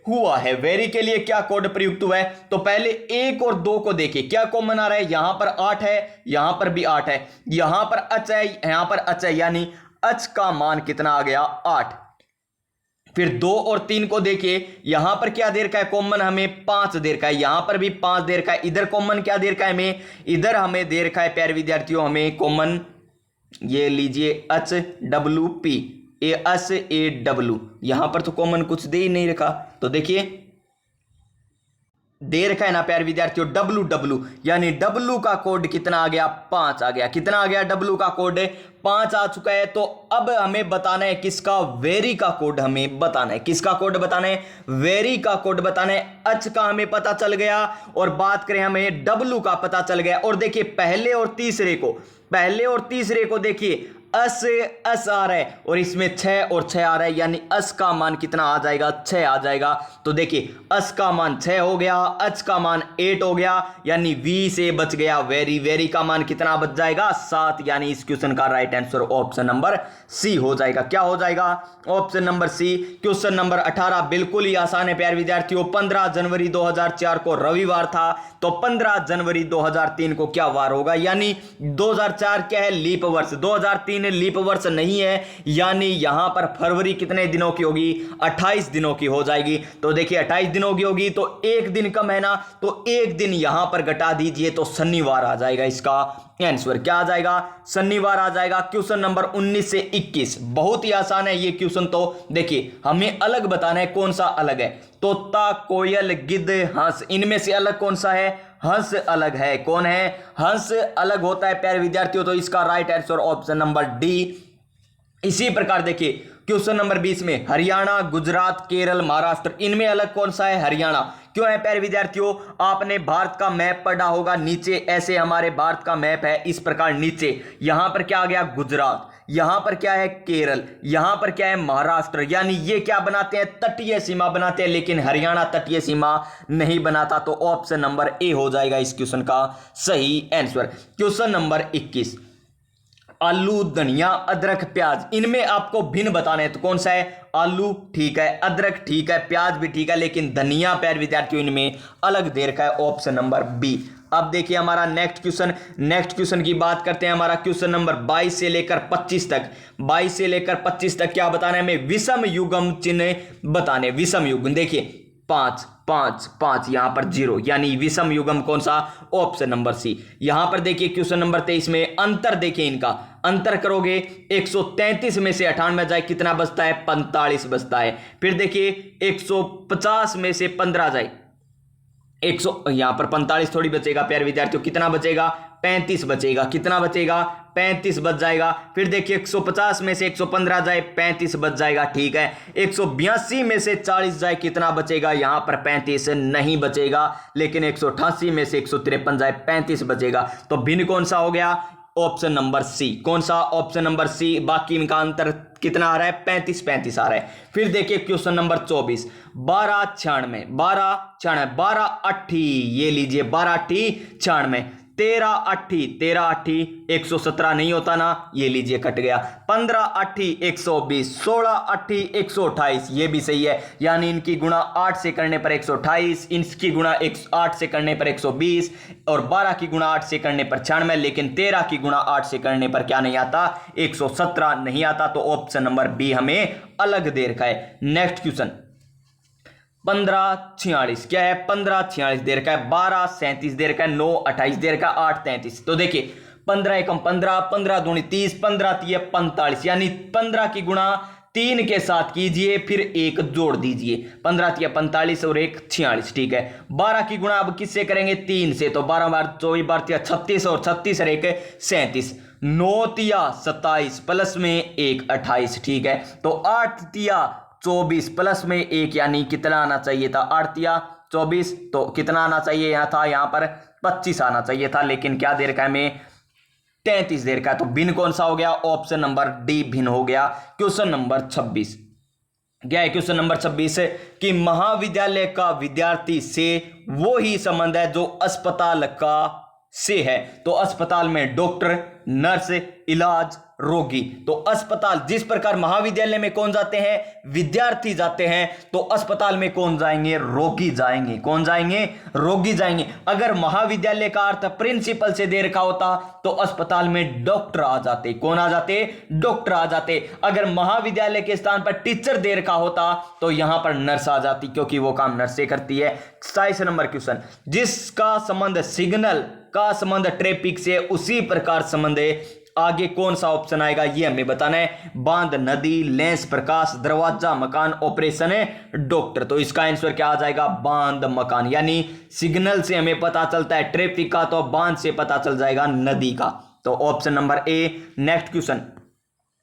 हुआ है, वेरी के लिए क्या कोड प्रयुक्त हुआ है। तो पहले 1 और 2 को देखिए क्या कॉमन आ रहा है, यहां पर 8 है, यहां पर भी 8 है, यहां पर अच है, यहां पर अच है, यानी अच का मान कितना आ गया, 8। फिर 2 और 3 को देखिए, यहां पर क्या दे रखा है कॉमन, हमें 5 दे रखा है, यहां पर भी 5 दे रखा है। इधर कॉमन क्या दे रखा है हमें, इधर हमें दे रखा है प्यारे विद्यार्थियों हमें कॉमन, ये लीजिए HWP, ASAW, यहां पर तो कॉमन कुछ दे ही नहीं रखा। तो देखिए दे रखा है ना प्यारे विद्यार्थियों WW, यानी W का कोड कितना आ गया, 5 आ गया। कितना आ गया, W का कोड 5 आ चुका है। तो अब हमें बताना है किसका, वेरी का कोड हमें बताना है। किसका कोड बताना है, वेरी का कोड बताना है। अच का हमें पता चल गया और बात करें हमें W का पता चल गया। और देखिए पहले और तीसरे को देखिए अस आ रहा है और इसमें 6 और 6 आ रहा है, यानी अस का मान कितना आ जाएगा, 6 आ जाएगा। तो देखिए अस का मान 6 हो गया, अच का मान 8 हो गया, यानी वी से बच गया वेरी का मान कितना बच जाएगा, 7, यानी इस क्वेश्चन का right answer option number C हो जाएगा। क्या हो जाएगा, option number C. Question number 18 बिल्कुल ही आसान है प्यारे विद्यार्थियों। 15 जनवरी 2004 को रविवार था, तो 15 जनवरी 2003 को क्या वार होगा, यानी 2004 क्या है, लीप वर्ष, 2003 लीप वर्ष नहीं है, यानी यहां पर फरवरी कितने दिनों की होगी, 28 दिनों की हो जाएगी। तो देखिए 28 दिनों की होगी तो एक दिन कम है ना, तो एक दिन यहां पर घटा दीजिए तो शनिवार आ जाएगा। इसका आंसर क्या आ जाएगा, शनिवार आ जाएगा। क्वेश्चन नंबर 19 से 21 बहुत ही आसान है ये क्वेश्चन। तो देखिए हमें अलग बताना है, कौन सा अलग है, तोता, कोयल, गिद्ध, हंस, इनमें से अलग कौन सा है, हंस अलग है। कौन है, हंस अलग होता है प्यारे विद्यार्थियों। तो इसका right answer option number D. इसी प्रकार देखिए क्वेश्चन नंबर 20 में हरियाणा, गुजरात, केरल, महाराष्ट्र, इनमें अलग कौन सा है, हरियाणा। क्यों है प्यारे विद्यार्थियों, आपने भारत का मैप पढ़ा होगा, नीचे ऐसे हमारे भारत का मैप है इस प्रकार, नीचे यहां पर क्या आ गया, गुजरात, यहां पर क्या है, केरल, यहां पर क्या है, महाराष्ट्र, यानी ये क्या बनाते हैं, तटीय सीमा बनाते हैं, लेकिन हरियाणा तटीय सीमा नहीं बनाता। तो ऑप्शन नंबर ए हो जाएगा इस क्वेश्चन का सही आंसर। क्वेश्चन नंबर 21 आलू, धनिया, अदरक, प्याज, इनमें आपको भिन्न बताना है तो कौन सा है? आलू ठीक है, अदरक ठीक है, प्याज भी ठीक है, लेकिन धनिया प्यारे विद्यार्थियों इनमें अलग दे रखा है, ऑप्शन नंबर बी। अब देखिए हमारा नेक्स्ट क्वेश्चन की बात करते हैं। हमारा क्वेश्चन नंबर 22 से लेकर 25 तक, 22 से लेकर 25 तक क्या बताना है हमें? विषम युग्म चिन्ह बताने। विषम युग्म देखिए 5 5 5, यहां पर 0, यानी विषम युग्म कौन सा? Option number C. यहां पर देखिए क्वेश्चन नंबर 23 में अंतर देखिए, इनका अंतर करोगे 133 में से 98 जाए कितना बचता है? 45 बचता है। फिर देखिए 150 में से 15 जाए 100, यहां पर 45 थोड़ी बचेगा प्यारे विद्यार्थियों, कितना बचेगा? 35 बचेगा। कितना बचेगा? 35 बच जाएगा। फिर देखिए 150 में से 115 जाए 35 बच जाएगा, ठीक है। 182 में से 40 जाए कितना बचेगा? यहां पर 35 नहीं बचेगा, लेकिन 188 में से 153 जाए 35 बचेगा। तो भिन्न कौन सा हो गया? Option number C. कौन सा? Option number C. बाकी इनका अंतर कितना आ रहा है? 35 35 आ रहा है। फिर देखिए क्वेश्चन नंबर 24, 12 96, 12 96, 12 80, ये लीजिए 12 80 96, 13 80, 13 80 117 नहीं होता ना, ये लीजिए कट गया। 15 80 120, 16 80 128, ये भी सही है, यानी इनकी गुणा 8 से करने पर 128, इनकी गुणा 8 से करने पर 120 और 12 की गुणा 8 से करने पर 96, लेकिन 13 की गुणा 8 से करने पर क्या नहीं आता? 117 नहीं आता। तो ऑप्शन नंबर बी हमें अलग दे रखा है। नेक्स्ट क्वेश्चन 1546, क्या है? 1546 दे रखा है, 12 37 दे रखा है, 9 28 दे रखा है, 8 33। तो देखिए 15 एकम 15, 15 दूनी 30, 15 तीय 45, यानी 15 की गुणा 3 के साथ कीजिए, फिर 1 जोड़ दीजिए। 15 तीय 45 और 1 46, ठीक है। 12 की गुणा अब किससे करेंगे? 3 से, तो 12 बार 24 बार 36 और 36 और 1 37, 9 तिया 27 प्लस में 1 28, ठीक है। तो 8 तिया 24 प्लस में 1, यानी कितना आना चाहिए था? 8 तिया 24, तो कितना आना चाहिए यहाँ था? यहाँ पर 25 आना चाहिए था, लेकिन क्या दे रखा है हमें? 33 दे रखा है। तो भिन्न कौन सा हो गया? ऑप्शन नंबर डी भिन्न हो गया। क्वेश्चन नंबर 26 क्या है? क्वेश्चन नंबर 26 कि महाविद्यालय का विद्यार्थी से वो ही संबंध है जो अस्पताल का से है। तो अस्पताल में डॉक्टर, नर्स, इलाज, रोगी। तो अस्पताल, जिस प्रकार महाविद्यालय में कौन जाते हैं? विद्यार्थी जाते हैं, तो अस्पताल में कौन जाएंगे? रोगी जाएंगे। कौन जाएंगे? रोगी जाएंगे। अगर महाविद्यालय का अर्थ प्रिंसिपल से दे रखा होता तो अस्पताल में डॉक्टर आ जाते। कौन आ जाते? डॉक्टर आ जाते। अगर महाविद्यालय के स्थान पर टीचर दे रखा होता तो यहां पर नर्स आ जाती, क्योंकि वो काम नर्स से करती है। 27 नंबर क्वेश्चन, जिसका संबंध सिग्नल का संबंध ट्रैफिक से, उसी प्रकार संबंध आगे कौन सा ऑप्शन आएगा ये हमें बताना है। बांध, नदी, लेंस, प्रकाश, दरवाजा, मकान, ऑपरेशन है डॉक्टर। तो इसका आंसर क्या आ जाएगा? बांध, मकान। यानी सिग्नल से हमें पता चलता है ट्रैफिक का, तो बांध से पता चल जाएगा नदी का। तो ऑप्शन नंबर ए। नेक्स्ट क्वेश्चन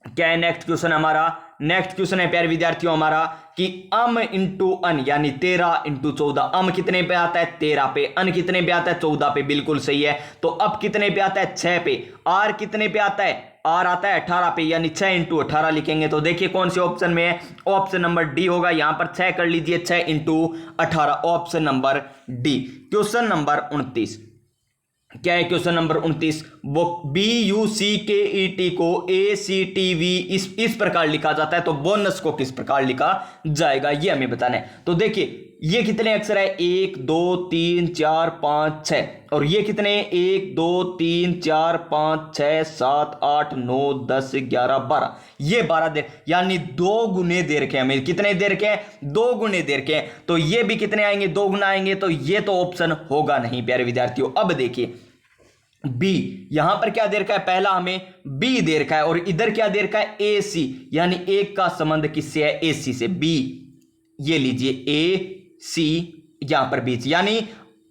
क्या है? नेक्स्ट क्वेश्चन हमारा, नेक्स्ट क्वेश्चन है प्यारे विद्यार्थियों हमारा कि अम इंटू अन, यानी 13 इंटू 14। अम कितने पे आता है? 13 पे। अन कितने पे आता है? 14 पे। बिल्कुल सही है। तो अब कितने पे आता है? 6 पे। आर कितने पे आता है? आर आता है 18 पे, यानी 6 इंटू 18 लिखेंगे। तो देखिए कौन से ऑप्शन में है? ऑप्शन नंबर डी होगा। यहां पर 6 कर लीजिए, 6 into 18, option number D. Question number 29 क्या है? क्वेश्चन नंबर 29, वो BUCKET को ACTV इस प्रकार लिखा जाता है, तो बोनस को किस प्रकार लिखा जाएगा ये हमें बताना है। तो देखिए ये कितने अक्षर है? 1 2 3 4 5 6, और ये कितने? 1 2 3 4 5 6 7 8 9 10 11 12, ये 12 दे, यानी 2 गुने दे रखे हैं हमें। कितने दे रखे हैं? 2 गुने दे रखे हैं। तो ये भी कितने आएंगे? 2 गुना आएंगे। तो ये तो ऑप्शन होगा नहीं प्यारे विद्यार्थियों। अब देखिए बी, यहां पर क्या दे रखा है? पहला हमें बी दे रखा है, और इधर क्या दे रखा है? AC, यानी एक का संबंध किससे है? AC से। बी, ये लीजिए AC, यहां पर बीच, यानी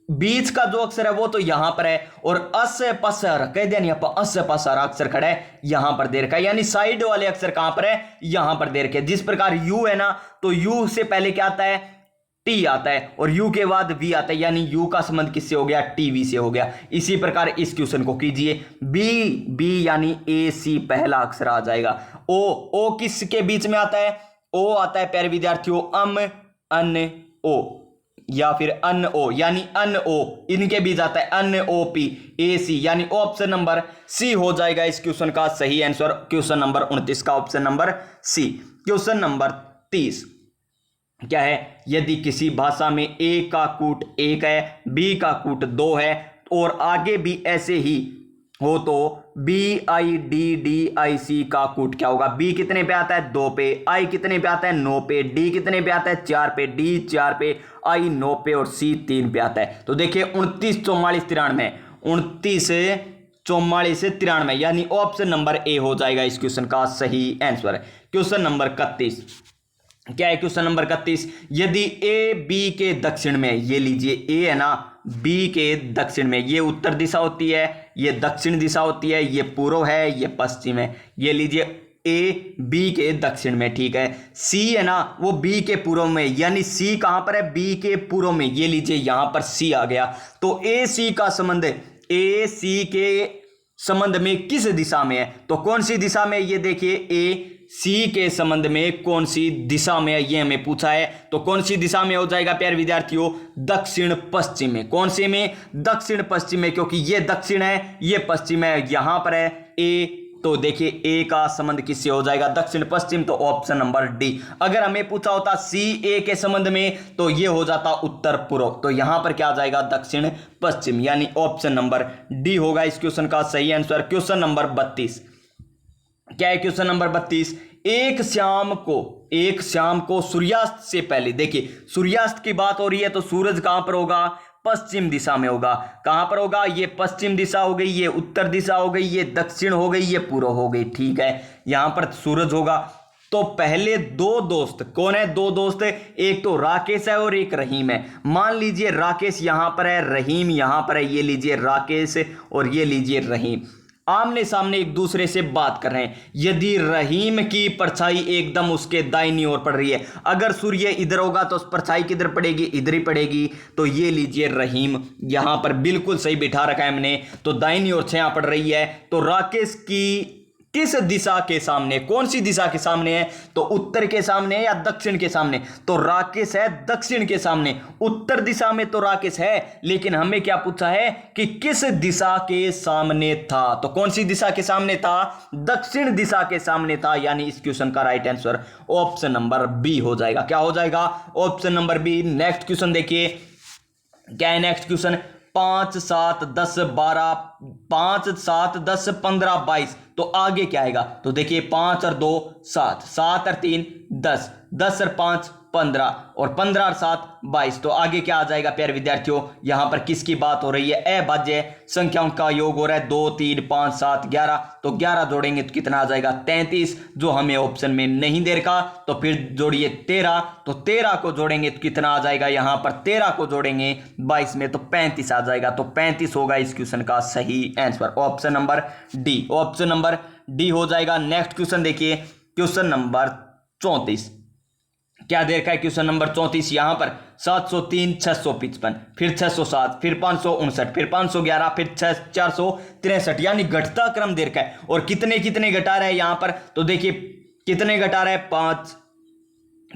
बीच का जो अक्षर है वो तो यहां पर है, और अस्य पसर कह दिया नहीं, आप अस्य पसर अक्षर खड़ा है यहां पर दे रखा है, यानी साइड वाले अक्षर कहां पर है? यहां पर दे रखे। जिस प्रकार यू है ना, तो यू से पहले क्या आता है? टी आता है, और यू के बाद वी आता है, यानी यू का संबंध किससे हो गया? टीवी से हो गया। इसी प्रकार इस क्वेश्चन को कीजिए। बी यानी AC पहला अक्षर आ जाएगा। ओ किसके बीच में आता है? ओ आता है प्यारे विद्यार्थियों अम, अन, ओ, या फिर अन ओ यानी अन ओ, इनके बीच आता है अन ओ पी ए सी, यानी ऑप्शन नंबर सी हो जाएगा इस क्वेश्चन का सही आंसर। क्वेश्चन नंबर 29 का option number C. Question number 30 क्या है, यदि किसी भाषा में ए का कूट 1 है, बी का कूट 2 है और आगे भी ऐसे ही हो तो BIDDIC का कूट क्या होगा। बी कितने पे आता है 2 पे, आई कितने पे आता है 9 पे, डी कितने पे आता है 4 पे, डी 4 पे, आई 9 पे और सी 3 पे आता है। तो देखिए 29 44 93, 29 44 से 93 यानी ऑप्शन नंबर ए हो जाएगा इस क्वेश्चन का सही आंसर। क्वेश्चन नंबर 31 क्या है, क्वेश्चन नंबर 31, यदि ए बी के दक्षिण में, ये लीजिए ए है ना, बी के दक्षिण में, ये उत्तर दिशा होती है, ये दक्षिण दिशा होती है, ये पूर्व है, ये पश्चिम है, ये लीजिए ए बी के दक्षिण में, ठीक है। सी है ना वो बी के पूर्व में, यानी सी कहां पर है बी के पूर्व में, ये लीजिए यहां पर सी आ गया। तो ए सी का संबंध, ए सी के संबंध में किस दिशा में है, तो कौन सी दिशा में, ये देखिए ए सी के संबंध में कौन सी दिशा में है ये हमें पूछा है। तो कौन सी दिशा में हो जाएगा प्यारे विद्यार्थियों, दक्षिण पश्चिम में। कौन से में, दक्षिण पश्चिम में, क्योंकि ये दक्षिण है ये पश्चिम है, यहां पर है ए। तो देखिए ए का संबंध किससे हो जाएगा, दक्षिण पश्चिम, तो ऑप्शन नंबर डी। अगर हमें पूछा होता सी ए के संबंध में तो ये हो जाता उत्तर पूर्व, तो यहां पर क्या आ जाएगा दक्षिण पश्चिम, यानी ऑप्शन नंबर डी होगा इस क्वेश्चन का सही आंसर। क्वेश्चन नंबर 32 क्या है, क्वेश्चन नंबर 32, एक शाम को सूर्यास्त से पहले, देखिए सूर्यास्त की बात हो रही है तो सूरज कहां पर होगा, पश्चिम दिशा में होगा। कहां पर होगा, ये पश्चिम दिशा हो गई, ये उत्तर दिशा हो गई, ये दक्षिण हो गई, ये पूर्व हो गई, ठीक है। यहां पर सूरज होगा। तो पहले दो दोस्त कौन है, दो दोस्त, एक तो राकेश है और एक रहीम है। मान लीजिए राकेश यहां पर है, रहीम यहां पर है, ये लीजिए राकेश और ये लीजिए रहीम आमने सामने एक दूसरे से बात कर रहे हैं। यदि रहीम की परछाई एकदम उसके दाहिनी ओर पड़ रही है, अगर सूर्य इधर होगा तो परछाई किधर पड़ेगी, इधर ही पड़ेगी। तो ये लीजिए रहीम यहां पर बिल्कुल सही बिठा रखा है हमने, तो दाहिनी ओर छाया पड़ रही है। तो राकेश की किस दिशा के सामने, कौन सी दिशा के सामने है, तो उत्तर के सामने या दक्षिण के सामने, तो राकेश है दक्षिण के सामने। उत्तर दिशा में तो राकेश है, लेकिन हमें क्या पूछा है कि किस दिशा के सामने था, तो कौन सी दिशा के सामने था, दक्षिण दिशा के सामने था, यानी इस क्वेश्चन का right answer option number B हो जाएगा। क्या हो जाएगा, option number B. Next question देखिए क्या है, नेक्स्ट क्वेश्चन 5 7 10 12, 5 7 10 15 22, तो आगे क्या आएगा, तो देखिए 5 और 2 7, 7 और 3 10, 10 और 5 15 और 15 और 7 22, तो आगे क्या आ जाएगा प्यारे विद्यार्थियों, यहां पर किसकी बात हो रही है, अभाज्य संख्याओं का योग हो रहा है 2 3 5 7 11, तो 11 जोड़ेंगे तो कितना आ जाएगा 33, जो हमें ऑप्शन में नहीं दे रखा। तो फिर जोड़िए 13, तो 13 को जोड़ेंगे तो कितना आ जाएगा, यहां पर 13 को जोड़ेंगे 22 में तो 35 आ जाएगा, तो 35 होगा इस क्वेश्चन का सही answer, option number D, option number D हो जाएगा। नेक्स्ट क्वेश्चन देखिए, क्वेश्चन नंबर 34 क्या दे रखा है, क्वेश्चन नंबर 34 यहां पर 703 655, फिर 607, फिर 559, फिर 511, फिर 463, यानी घटता क्रम दे रखा है। और कितने कितने घटा रहा है यहां पर, तो देखिए कितने घटा रहा है, 5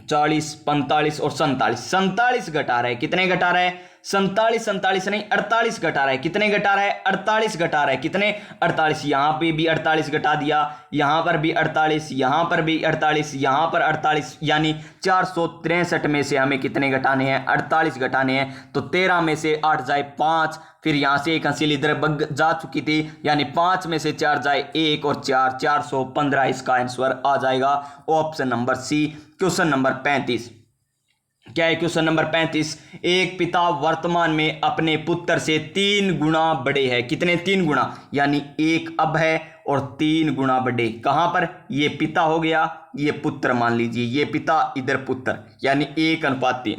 40 45 और 47 घटा रहा है। कितने घटा रहा है, 47 नहीं 48 घटा रहा है। कितने घटा रहा है, 48 घटा रहा है। कितने 48, यहां पे भी 48 घटा दिया, यहां पर भी 48, यहां पर भी 48, यहां पर 48, यानी 463 में से हमें कितने घटाने हैं, 48 घटाने हैं। तो 13 में से 8 जाए 5, फिर यहां से एक अंसिल इधर बग जा चुकी थी, यानी 5 में से 4 जाए 1 और 4 415, इसका आंसर आ जाएगा option number C. Question number 35 क्या है, क्वेश्चन नंबर 35, एक पिता वर्तमान में अपने पुत्र से 3 गुना बड़े हैं। कितने, 3 गुना, यानी 1 अब है और 3 गुना बड़े। कहां पर, ये पिता हो गया, ये पुत्र मान लीजिए, ये पिता इधर पुत्र, यानी 1:3।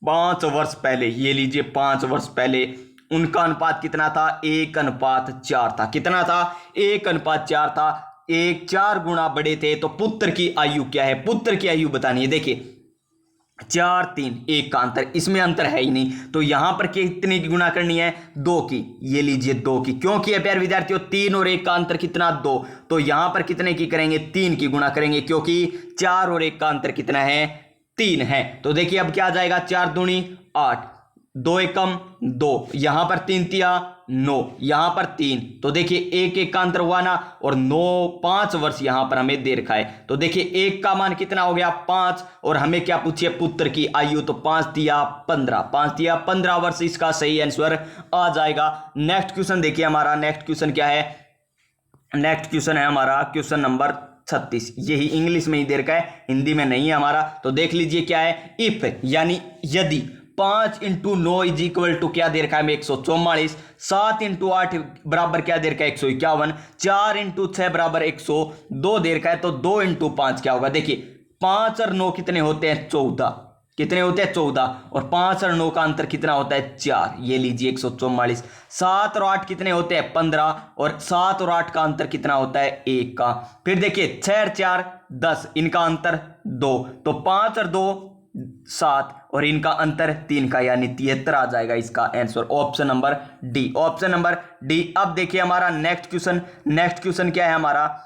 5 वर्ष पहले, ये लीजिए 5 वर्ष पहले उनका अनुपात कितना था, 1:4 था। कितना था, 1:4 था। 4 गुना बड़े थे, तो पुत्र की आयु क्या है, पुत्र की आयु बतानी है। देखिए 4 3 1 का अंतर, इसमें अंतर है ही नहीं, तो यहां पर कितने की गुना करनी है, 2 की। ये लीजिए 2 की, क्यों की है प्यारे विद्यार्थियों, 3 और 1 का अंतर कितना, 2, तो यहां पर कितने की करेंगे, 3 की गुना करेंगे, क्योंकि 4 और 1 का अंतर कितना है, 3 है। तो देखिए अब क्या आ जाएगा, 4 दूनी 8, 2 एकम 2, यहां पर 3 तिया 9, यहां पर 3, तो देखिए 1 1 का अंतर हुआ ना, और 9 5 वर्ष यहां पर हमें दे रखा है। तो देखिए 1 का मान कितना हो गया 5, और हमें क्या पूछिए पुत्र की आयु, तो 5 तिया 15, 5 तिया 15 वर्ष इसका सही आंसर आ जाएगा। नेक्स्ट क्वेश्चन देखिए हमारा, नेक्स्ट क्वेश्चन क्या है, नेक्स्ट क्वेश्चन है हमारा क्वेश्चन नंबर 36। यही इंग्लिश में ही दे रखा है, हिंदी में नहीं है हमारा। तो देख लीजिए क्या है, इफ यानी यदि 5 इंटू 9 इज इक्वल टू क्या दे रखा है, 144, 7 इंटू 8 बराबर क्या दे रखा है 151, 4 इंटू 6 बराबर 102 दे रखा है। तो 2 इंटू 5 क्या होगा, देखिए 5 और 9 कितने होते हैं 14, कितने होते हैं 14, और 5 और 9 का अंतर कितना होता है 4, ये लीजिए 144। 7 और 8 कितने होते हैं 15, और 7 और 8 का अंतर कितना होता है 1 का। फिर देखिए 6 और 4 10, इनका अंतर 2, तो 5 और 2 7, और इनका अंतर 3 का, यानी 73 आ जाएगा इसका answer, option number D, option number D. अब देखिए हमारा नेक्स्ट क्वेश्चन, नेक्स्ट क्वेश्चन क्या है हमारा,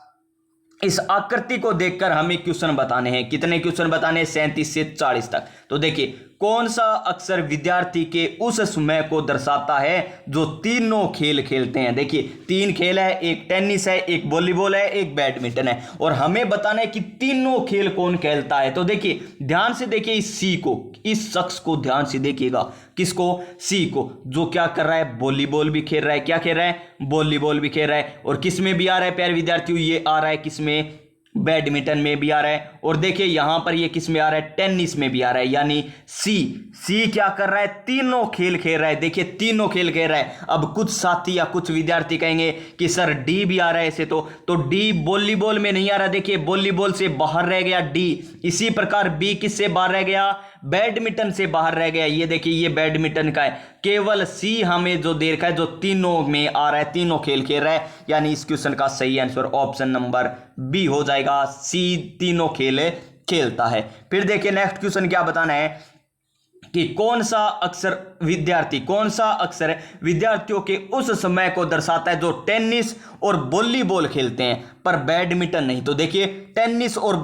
इस आकृति को देखकर हमें क्वेश्चन बताने हैं। कितने क्वेश्चन बताने हैं, 37 से 40 तक। तो देखिए कौन सा अक्षर विद्यार्थी के उस समय को दर्शाता है जो तीनों खेल खेलते हैं। देखिए 3 खेल है, एक टेनिस है, एक वॉलीबॉल है, एक बैडमिंटन है, और हमें बताना है कि तीनों खेल कौन खेलता है। तो देखिए ध्यान से देखिए इस सी को, इस शख्स को ध्यान से देखिएगा, किसको, सी को, जो क्या कर रहा है वॉलीबॉल भी खेल रहा है, क्या खेल रहा है वॉलीबॉल भी खेल रहा है, और किस में भी आ रहा है प्यारे विद्यार्थियों, ये आ रहा है किसमें, बैडमिंटन में भी आ रहा है, और देखिए यहां पर ये किस में आ रहा है, टेनिस में भी आ रहा है, यानी सी क्या कर रहा है, तीनों खेल खेल रहा है। देखिए तीनों खेल खेल रहा है। अब कुछ साथी या कुछ विद्यार्थी कहेंगे कि सर डी भी आ रहा है ऐसे, तो डी वॉलीबॉल में नहीं आ रहा, देखिए वॉलीबॉल से बाहर रह गया डी। इसी प्रकार बी किससे बाहर रह गया, बैडमिंटन से बाहर रह गया। ये देखिए ये बैडमिंटन का है, केवल सी हमें जो दे रखा है जो तीनों में आ रहा है, तीनों खेल खेल रहा है, यानी इस क्वेश्चन का सही आंसर ऑप्शन नंबर बी हो जाएगा, सी तीनों खेल खेलता है। फिर देखिए नेक्स्ट क्वेश्चन क्या बताना है कि कौन सा अक्षर विद्यार्थियों के उस समय को दर्शाता है जो टेनिस और वॉलीबॉल खेलते हैं पर बैडमिंटन नहीं। तो देखिए टेनिस और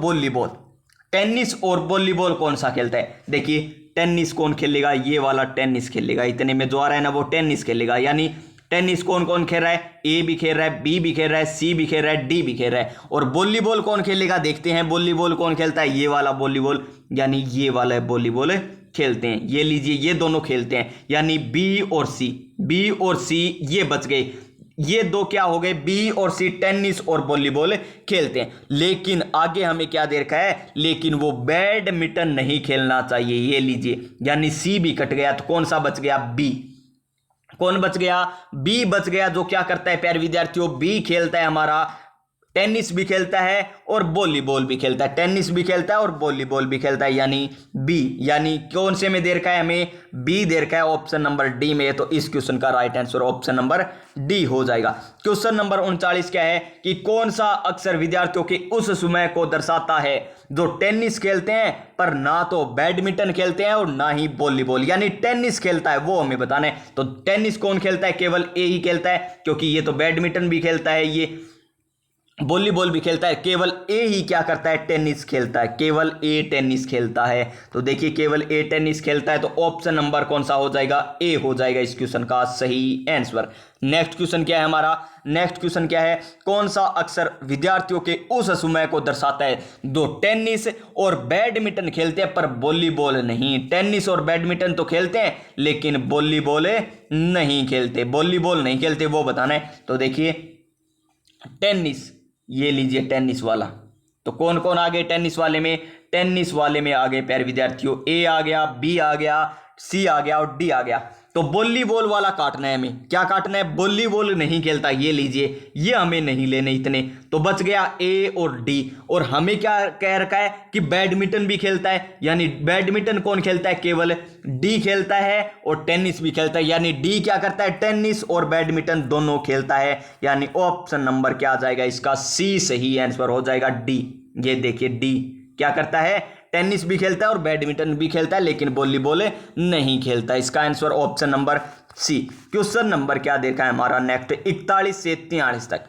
वॉलीबॉल कौन सा खेलता है, देखिए टेनिस कौन खेलेगा, ये वाला टेनिस खेलेगा, इतने में जो आ रहा है ना वो टेनिस खेलेगा। यानी टेनिस कौन कौन खेल रहा है, ए भी खेल रहा है, बी भी खेल रहा है, सी भी खेल रहा है, डी भी खेल रहा है। और वॉलीबॉल कौन खेलेगा, देखते हैं वॉलीबॉल कौन खेलता है, ये वाला वॉलीबॉल, यानी ये वाला वॉलीबॉल खेलते हैं। ये लीजिए ये दोनों खेलते हैं, यानी बी और सी ये बच गए। ये दो क्या हो गए, बी और सी टेनिस और वॉलीबॉल खेलते हैं। लेकिन आगे हमें क्या दे रखा है, लेकिन वो बैडमिंटन नहीं खेलना चाहिए, ये लीजिए, यानी सी भी कट गया। तो कौन सा बच गया, बी। कौन बच गया, बी बच गया, जो क्या करता है प्यारे विद्यार्थियों, बी खेलता है हमारा, टेनिस भी खेलता है और वॉलीबॉल भी खेलता है, टेनिस भी खेलता है और वॉलीबॉल भी खेलता है, यानी बी। यानी कौन से में दे रखा है, हमें बी दे रखा है ऑप्शन नंबर डी में। तो इस क्वेश्चन का right answer option number D हो जाएगा। क्वेश्चन नंबर 39 क्या है कि कौन सा अक्षर विद्यार्थियों के उस समय को दर्शाता है जो टेनिस खेलते हैं पर ना तो बैडमिंटन खेलते हैं और ना ही वॉलीबॉल, यानी टेनिस खेलता है वो हमें बताना है। तो टेनिस कौन खेलता है, केवल ए ही खेलता है, क्योंकि ये तो बैडमिंटन भी खेलता है, ये वॉलीबॉल भी खेलता है, केवल ए ही क्या करता है, टेनिस खेलता है, केवल ए टेनिस खेलता है। तो देखिए केवल ए टेनिस खेलता है, तो ऑप्शन नंबर कौन सा हो जाएगा, ए हो जाएगा इस क्वेश्चन का सही आंसर। नेक्स्ट क्वेश्चन क्या है हमारा, नेक्स्ट क्वेश्चन क्या है, कौन सा अक्षर विद्यार्थियों के उस समय को दर्शाता है जो टेनिस और बैडमिंटन खेलते हैं पर वॉलीबॉल नहीं। टेनिस और बैडमिंटन तो खेलते हैं लेकिन वॉलीबॉल नहीं खेलते, वॉलीबॉल नहीं खेलते, वो बताना है। तो देखिए टेनिस, ये लीजिए टेनिस वाला, तो कौन कौन आ गए टेनिस वाले में, टेनिस वाले में आ गए प्यारे विद्यार्थियों, ए आ गया, बी आ गया, सी आ गया और डी आ गया। तो वॉलीबॉल वाला काटना है हमें, क्या काटना है, वॉलीबॉल नहीं खेलता, ये लीजिए, ये हमें नहीं लेने इतने। तो बच गया ए और डी, और हमें क्या कह रखा है कि बैडमिंटन भी खेलता है, यानी बैडमिंटन कौन खेलता है, केवल डी खेलता है और टेनिस भी खेलता है, यानी डी क्या करता है, टेनिस और बैडमिंटन दोनों खेलता है, यानी ऑप्शन नंबर क्या आ जाएगा इसका, सी सही आंसर हो जाएगा, डी। ये देखिए डी क्या करता है, टेनिस भी खेलता है और बैडमिंटन भी खेलता है लेकिन वॉलीबॉल नहीं खेलता, इसका answer option number C. Question number क्या देखा है हमारा नेक्स्ट 41 से 43 तक।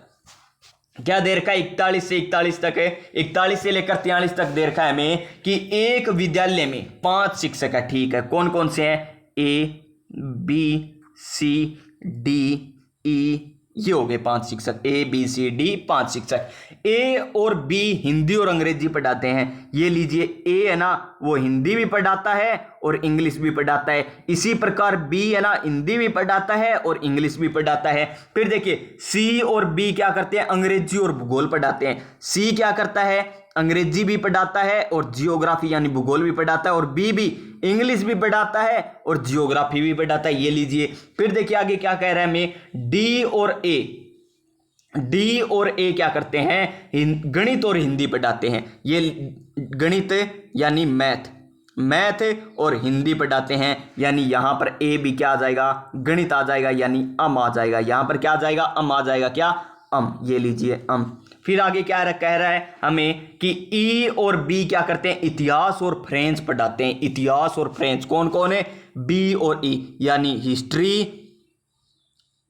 क्या दे रखा है, 41 से 41 तक है, 41 से लेकर 43 तक दे रखा है हमें कि एक विद्यालय में 5 शिक्षक है। ठीक है, कौन कौन से हैं, A B C D E, ये हो गए 5 शिक्षक, ए बी सी डी 5 शिक्षक। ए और बी हिंदी और अंग्रेजी पढ़ाते हैं। ये लीजिए, ए है ना वो हिंदी भी पढ़ाता है और इंग्लिश भी पढ़ाता है। इसी प्रकार बी है ना हिंदी भी पढ़ाता है और इंग्लिश भी पढ़ाता है। फिर देखिए सी और बी क्या करते हैं, अंग्रेजी और भूगोल पढ़ाते हैं। सी क्या करता है, अंग्रेजी भी पढ़ाता है और जियोग्राफी यानी भूगोल भी पढ़ाता है, और बी भी इंग्लिश भी पढ़ाता है और जियोग्राफी भी पढ़ाता है। ये लीजिए, फिर देखिए आगे क्या कह रहा है हमें, डी और ए क्या करते हैं, गणित और हिंदी पढ़ाते हैं। ये गणित यानी मैथ और हिंदी पढ़ाते हैं, यानी यहां पर ए भी क्या आ जाएगा, गणित आ जाएगा, यानी अम आ जाएगा। यहां पर क्या आ जाएगा, अम आ जाएगा, क्या अम, ये लीजिए अम। फिर आगे क्या कह रहा है हमें कि ई और बी क्या करते हैं, इतिहास और फ्रेंच पढ़ाते हैं। इतिहास और फ्रेंच कौन कौन है, बी और ई, यानी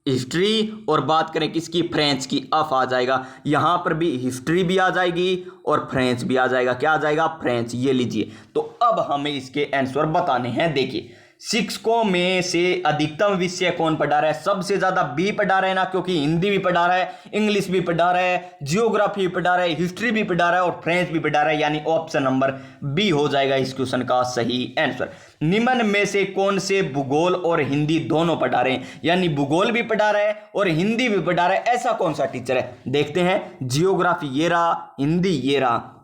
हिस्ट्री और बात करें किसकी, फ्रेंच की, अफ आ जाएगा। यहां पर भी हिस्ट्री भी आ जाएगी और फ्रेंच भी आ जाएगा, क्या आ जाएगा, फ्रेंच। ये लीजिए, तो अब हमें इसके आंसर बताने हैं। देखिए शिक्षकों में से अधिकतम विषय कौन पढ़ा रहा है, सबसे ज्यादा बी पढ़ा रहा है ना, क्योंकि हिंदी भी पढ़ा रहा है, इंग्लिश भी पढ़ा रहा है, जियोग्राफी भी पढ़ा रहा है, हिस्ट्री भी पढ़ा रहा है और फ्रेंच भी पढ़ा रहा है, यानी ऑप्शन नंबर बी हो जाएगा इस क्वेश्चन का सही आंसर। निम्न में से कौन से भूगोल और हिंदी दोनों पढ़ा रहे हैं, यानी भूगोल भी पढ़ा रहा है और हिंदी भी पढ़ा रहा है, ऐसा कौन सा टीचर है। देखते हैं, जियोग्राफी ये रहा, हिंदी ये रहा,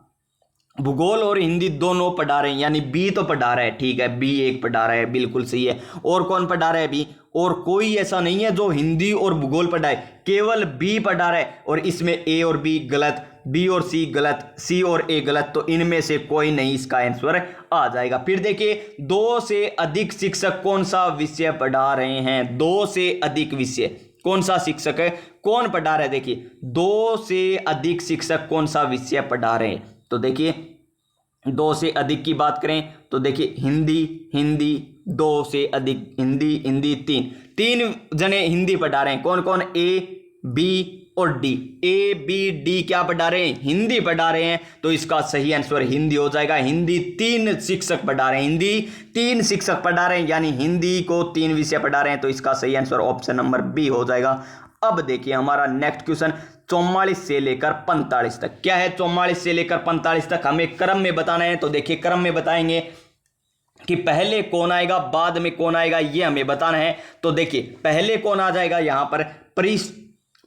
भूगोल और हिंदी दोनों पढ़ा रहे हैं, यानी बी तो पढ़ा रहा है। ठीक है, बी एक पढ़ा रहा है, बिल्कुल सही है। और कौन पढ़ा रहा है, बी, और कोई ऐसा नहीं है जो हिंदी और भूगोल पढ़ाए, केवल बी पढ़ा रहा है। और इसमें ए और बी गलत, बी और सी गलत, सी और ए गलत, तो इनमें से कोई नहीं इसका आंसर आ जाएगा। फिर देखिए, 2 से अधिक शिक्षक कौन सा विषय पढ़ा रहे हैं, 2 से अधिक विषय कौन सा शिक्षक है, कौन पढ़ा रहा है। देखिए 2 से अधिक शिक्षक कौन सा विषय पढ़ा रहे हैं, तो देखिए 2 से अधिक की बात करें तो देखिए हिंदी 2 से अधिक, हिंदी 3 जने हिंदी पढ़ा रहे हैं। कौन कौन, ए बी और डी, ए बी डी क्या पढ़ा रहे हैं, हिंदी पढ़ा रहे हैं, तो इसका सही आंसर हिंदी हो जाएगा। हिंदी 3 शिक्षक पढ़ा रहे हैं, हिंदी 3 शिक्षक पढ़ा रहे हैं, यानी हिंदी को 3 विषय पढ़ा रहे हैं, तो इसका सही आंसर ऑप्शन नंबर बी हो जाएगा। अब देखिए हमारा नेक्स्ट क्वेश्चन 44 से लेकर 45 तक क्या है, 44 से लेकर 45 तक हमें क्रम में बताना है। तो देखिए क्रम में बताएंगे कि पहले कौन आएगा बाद में कौन आएगा, ये हमें बताना है। तो देखिए पहले कौन आ जाएगा, यहां पर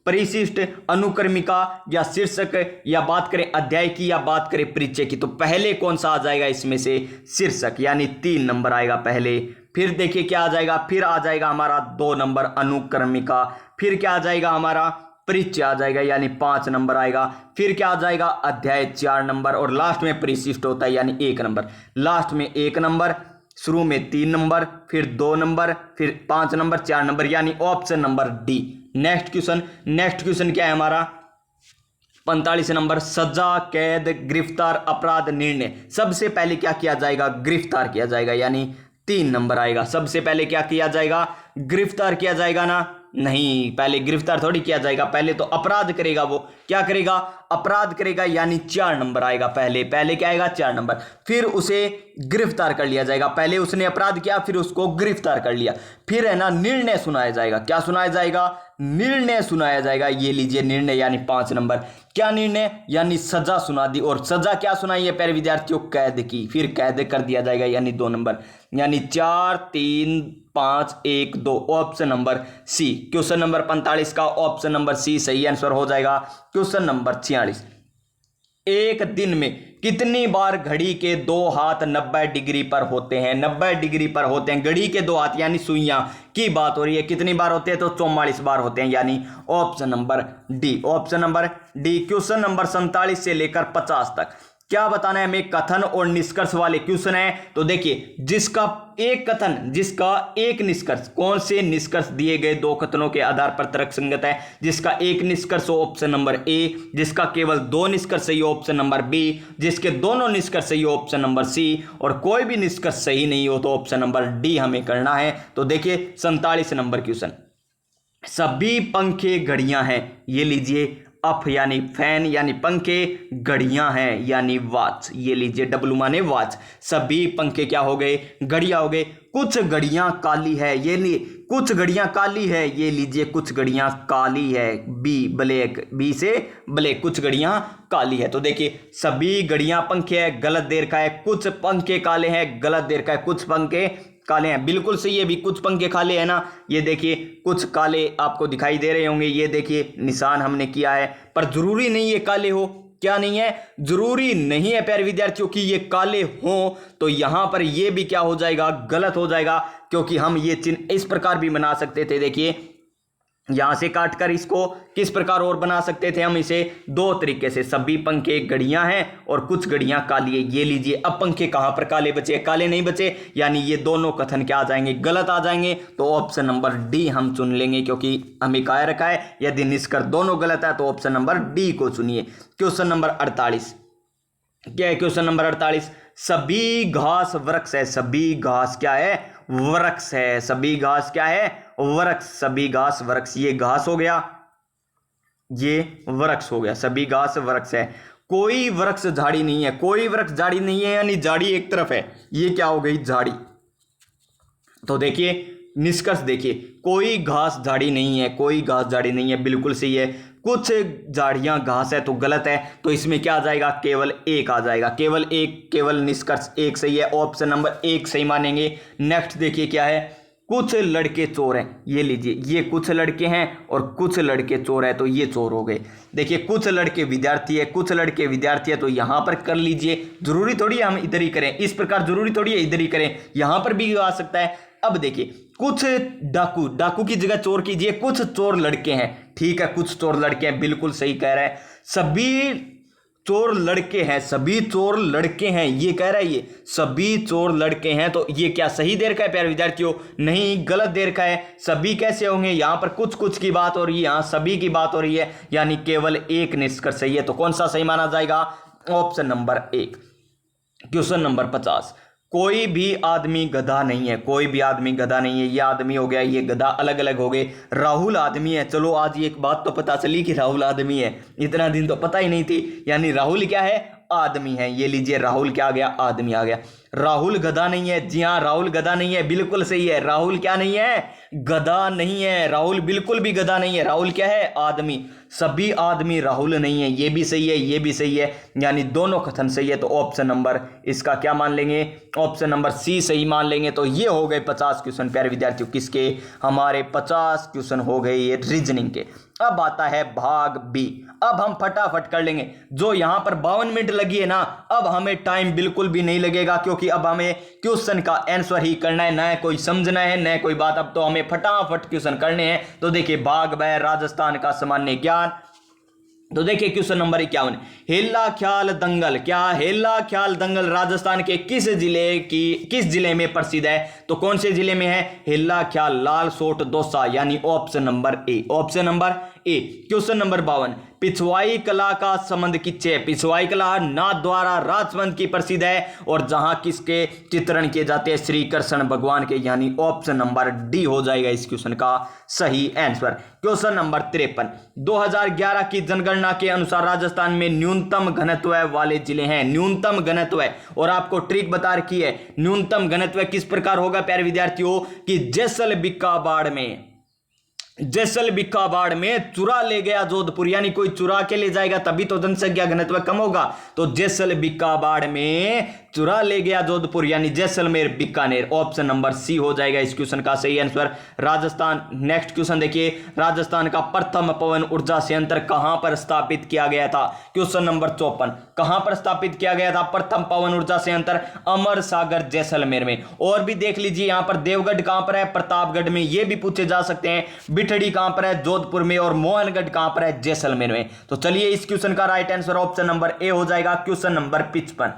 परिशिष्ट, अनुक्रमिका या शीर्षक, या बात करें अध्याय की या बात करें परिचय की, तो पहले कौन सा आ जाएगा इसमें से, शीर्षक, यानी 3 नंबर आएगा पहले। फिर देखिए क्या आ जाएगा, फिर आ जाएगा हमारा 2 नंबर अनुक्रमिका, फिर क्या आ जाएगा हमारा परिचय आ जाएगा, यानी 5 नंबर आएगा। फिर क्या आ जाएगा अध्याय 4 नंबर, और लास्ट में परिशिष्ट होता है यानी 1 नंबर। लास्ट में 1 नंबर, शुरू में 3 नंबर, फिर 2 नंबर, फिर 5 नंबर, 4 नंबर, यानी option number D. Next question क्या है हमारा 45 नंबर, सजा, कैद, गिरफ्तार, अपराध, निर्णय। सबसे पहले क्या किया जाएगा, गिरफ्तार किया जाएगा, यानी 3 नंबर आएगा। सबसे पहले क्या किया जाएगा, गिरफ्तार किया जाएगा ना, नहीं, पहले गिरफ्तार थोड़ी किया जाएगा, पहले तो अपराध करेगा। वो क्या करेगा, अपराध करेगा, यानी 4 नंबर आएगा पहले क्या आएगा, 4 नंबर। फिर उसे गिरफ्तार कर लिया जाएगा, पहले उसने अपराध किया फिर उसको गिरफ्तार कर लिया। फिर है ना निर्णय सुनाया जाएगा, क्या सुनाया जाएगा, निर्णय सुनाया जाएगा। ये लीजिए निर्णय, यानी 5 नंबर। क्या निर्णय, यानी सजा सुना दी, और सजा क्या सुनाई है प्यारे विद्यार्थियों, कैद की, फिर कैद कर दिया जाएगा, यानी 2 नंबर, यानी 4 3 5 1 2, option number C. Question number 45 का ऑप्शन नंबर सी सही आंसर हो जाएगा। क्वेश्चन नंबर 46, एक दिन में कितनी बार घड़ी के 2 हाथ 90 डिग्री पर होते हैं, 90 डिग्री पर होते हैं घड़ी के 2 हाथ, यानी सुइयां की बात हो रही है। कितनी बार होते हैं, तो 44 बार होते हैं, यानी option number D, option number D. Question number 47 से लेकर 50 तक क्या बताना है हमें, कथन और निष्कर्ष वाले क्वेश्चन है। तो देखिए जिसका एक कथन, जिसका एक निष्कर्ष, कौन से निष्कर्ष दिए गए 2 कथनों के आधार पर तर्कसंगत है, जिसका एक निष्कर्ष ऑप्शन नंबर ए, जिसका केवल 2 निष्कर्ष सही ऑप्शन नंबर बी, जिसके दोनों निष्कर्ष सही ऑप्शन नंबर सी, और कोई भी निष्कर्ष सही नहीं हो तो ऑप्शन नंबर डी हमें करना है। तो देखिए 47 नंबर क्वेश्चन, सभी पंखे घड़ियां हैं, ये लीजिए अफ यानी फैन यानी पंखे, घड़ियां हैं यानी वॉच। ये लीजिए डब्लू माने वॉच। सभी पंखे क्या हो गए, घड़ियां हो गए। कुछ घड़ियां काली है, ये लिए कुछ घड़ियां काली है, ये लीजिए कुछ घड़ियां काली है। बी ब्लैक, बी से ब्लैक, कुछ घड़ियां काली है। तो देखिए सभी घड़ियां पंखे है, गलत देर का है। कुछ पंखे काले हैं, गलत देर का है। कुछ पंखे काले हैं, बिल्कुल सही है भी। कुछ पंखे काले हैं ना, ये देखिए कुछ काले आपको दिखाई दे रहे होंगे, ये देखिए निशान हमने किया है, पर जरूरी नहीं है काले हो। क्या नहीं है, जरूरी नहीं है प्यारे विद्यार्थियों कि ये काले हों। तो यहां पर ये भी क्या हो जाएगा, गलत हो जाएगा, क्योंकि हम ये चिन्ह इस प्रकार भी बना सकते थे। देखिए यहां से काटकर इसको किस प्रकार और बना सकते थे हम इसे, दो तरीके से। सभी पंखे घड़ियां हैं और कुछ घड़ियां काली है। ये लीजिए अब पंखे कहां पर काले बचे, काले नहीं बचे, यानी ये दोनों कथन क्या आ जाएंगे, गलत आ जाएंगे। तो ऑप्शन नंबर डी हम चुन लेंगे, क्योंकि हमें कहा रखा है यदि निष्कर्ष दोनों गलत है तो ऑप्शन नंबर डी को चुनिए। क्वेश्चन नंबर 48 क्या है, क्वेश्चन नंबर 48, सभी घास वृक्ष है। सभी घास क्या है, वृक्ष है। सभी घास क्या है, वृक्ष। सभी घास वृक्ष, ये घास हो गया, ये वृक्ष हो गया। सभी घास वृक्ष है। कोई वृक्ष झाड़ी नहीं है, कोई वृक्ष झाड़ी नहीं है, यानी झाड़ी एक तरफ है, ये क्या हो गई, झाड़ी। तो देखिए निष्कर्ष देखिए, कोई घास झाड़ी नहीं है, कोई घास झाड़ी नहीं है, बिल्कुल सही है। कुछ झाड़ियां घास है तो गलत है, तो इसमें क्या आ जाएगा, केवल एक आ जाएगा, केवल एक, केवल निष्कर्ष एक सही है। ऑप्शन नंबर एक सही मानेंगे। नेक्स्ट देखिए क्या है, कुछ लड़के चोर हैं। ये लीजिए, ये कुछ लड़के हैं और कुछ लड़के चोर है, तो ये चोर हो गए। देखिए कुछ लड़के विद्यार्थी है, कुछ लड़के विद्यार्थी है, तो यहां पर कर लीजिए। जरूरी थोड़ी है हम इधर ही करें, इस प्रकार जरूरी थोड़ी है इधर ही करें, यहां पर भी आ सकता है। अब देखिए कुछ डाकू, डाकू की जगह चोर कीजिए। कुछ चोर लड़के हैं, ठीक है, कुछ चोर लड़के हैं, बिल्कुल सही कह रहा है। सभी चोर लड़के हैं, सभी चोर लड़के हैं, ये कह रहा है, ये सभी चोर लड़के हैं। तो ये क्या सही देर का है प्यारे विद्यार्थियों, नहीं, गलत देर का है। सभी कैसे होंगे, यहां पर कुछ कुछ की बात हो रही है, यहां सभी की बात हो रही है, यानी केवल एक निष्कर्ष सही है। तो कौन सा सही माना जाएगा, ऑप्शन नंबर एक। क्वेश्चन नंबर 50, कोई भी आदमी गधा नहीं है। कोई भी आदमी गधा नहीं है, ये आदमी हो गया, ये गधा, अलग अलग हो गए। राहुल आदमी है, चलो आज एक बात तो पता चली कि राहुल आदमी है, इतना दिन तो पता ही नहीं थी, यानी राहुल क्या है, आदमी है। ये लीजिए राहुल क्या आ गया, आदमी आ गया। राहुल गधा नहीं है, जी हाँ राहुल गधा नहीं है, बिल्कुल सही है। राहुल क्या नहीं है, गधा नहीं है, राहुल बिल्कुल भी गधा नहीं है। राहुल क्या है, आदमी। सभी आदमी राहुल नहीं है, ये भी सही है, ये भी सही है, यानी दोनों कथन सही है। तो ऑप्शन नंबर इसका क्या मान लेंगे, ऑप्शन नंबर सी सही मान लेंगे। तो ये हो गए 50 क्वेश्चन प्यारे विद्यार्थियों, किसके, हमारे 50 क्वेश्चन हो गए ये रीजनिंग के। अब आता है भाग बी। अब हम फटाफट कर लेंगे, जो यहां पर 52 मिनट लगी है ना, अब हमें टाइम बिल्कुल भी नहीं लगेगा, क्योंकि अब हमें क्वेश्चन का आंसर ही करना है, न कोई समझना है न कोई बात। अब तो हमें फटाफट क्वेश्चन करने हैं। तो देखिए भाग ब राजस्थान का सामान्य ज्ञान। तो देखिए क्वेश्चन नंबर 51, हेला ख्याल दंगल, क्या हेला ख्याल दंगल राजस्थान के किस जिले में प्रसिद्ध है। तो कौन से जिले में है, हेला ख्याल लाल सोट दौसा, यानी option number A, option number A. Question number 52, Pichwai कला का संबंध किससे। पिछवाई कला नाथ द्वारा राजवंश की प्रसिद्ध है, और जहां किसके चित्रण किए जाते हैं, श्री कृष्ण भगवान के, यानी ऑप्शन नंबर डी हो जाएगा इस क्वेश्चन का सही आंसर। क्वेश्चन नंबर 53, 2011 की जनगणना के अनुसार राजस्थान में न्यूनतम घनत्व वाले जिले हैं। न्यूनतम घनत्व, और आपको ट्रिक बता रखी है, न्यूनतम घनत्व किस प्रकार होगा प्यारे विद्यार्थियों, कि जैसलमेर बाढ़ में, जैसलमेर बाढ़ में चुरा ले गया जोधपुर, यानी कोई चुरा के ले जाएगा तभी तो जनसंख्या घनत्व कम होगा। तो जैसलमेर बाढ़ में चुरा ले गया जोधपुर, यानी Jaisalmer Bikaner, option number C हो जाएगा इस क्वेश्चन का सही आंसर। राजस्थान, नेक्स्ट क्वेश्चन देखिए, राजस्थान का प्रथम पवन ऊर्जा संयंत्र कहां पर स्थापित किया गया था। क्वेश्चन नंबर 54, कहां पर स्थापित किया गया था प्रथम पवन ऊर्जा संयंत्र, अमर सागर जैसलमेर में। और भी देख लीजिए यहां पर देवगढ़ कहां पर है, प्रतापगढ़ में, ये भी पूछे जा सकते हैं। बिठड़ी कहां पर है, जोधपुर में, और मोहनगढ़ कहां पर है, जैसलमेर में। तो चलिए इस क्वेश्चन का राइट आंसर ऑप्शन नंबर ए हो जाएगा। क्वेश्चन नंबर 55,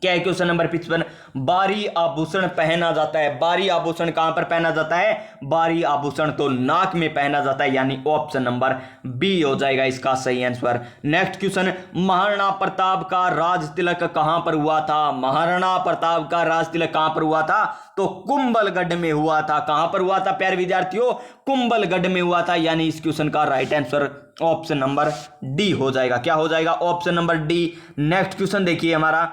क्या है क्वेश्चन नंबर 55, बारी आभूषण पहना जाता है। बारी आभूषण कहां पर पहना जाता है? बारी आभूषण तो नाक में पहना जाता है, यानी ऑप्शन नंबर बी हो जाएगा इसका सही answer. Next question, Maharana Pratap का राज तिलक कहां पर हुआ था? महाराणा प्रताप का राज तिलक कहां पर हुआ था? तो कुंभलगढ़ में हुआ था। कहां पर हुआ था प्यारे विद्यार्थियों? कुंभलगढ़ में हुआ था, यानी इस क्वेश्चन का right answer option number D हो जाएगा। क्या हो जाएगा? Option number D. Next question देखिए हमारा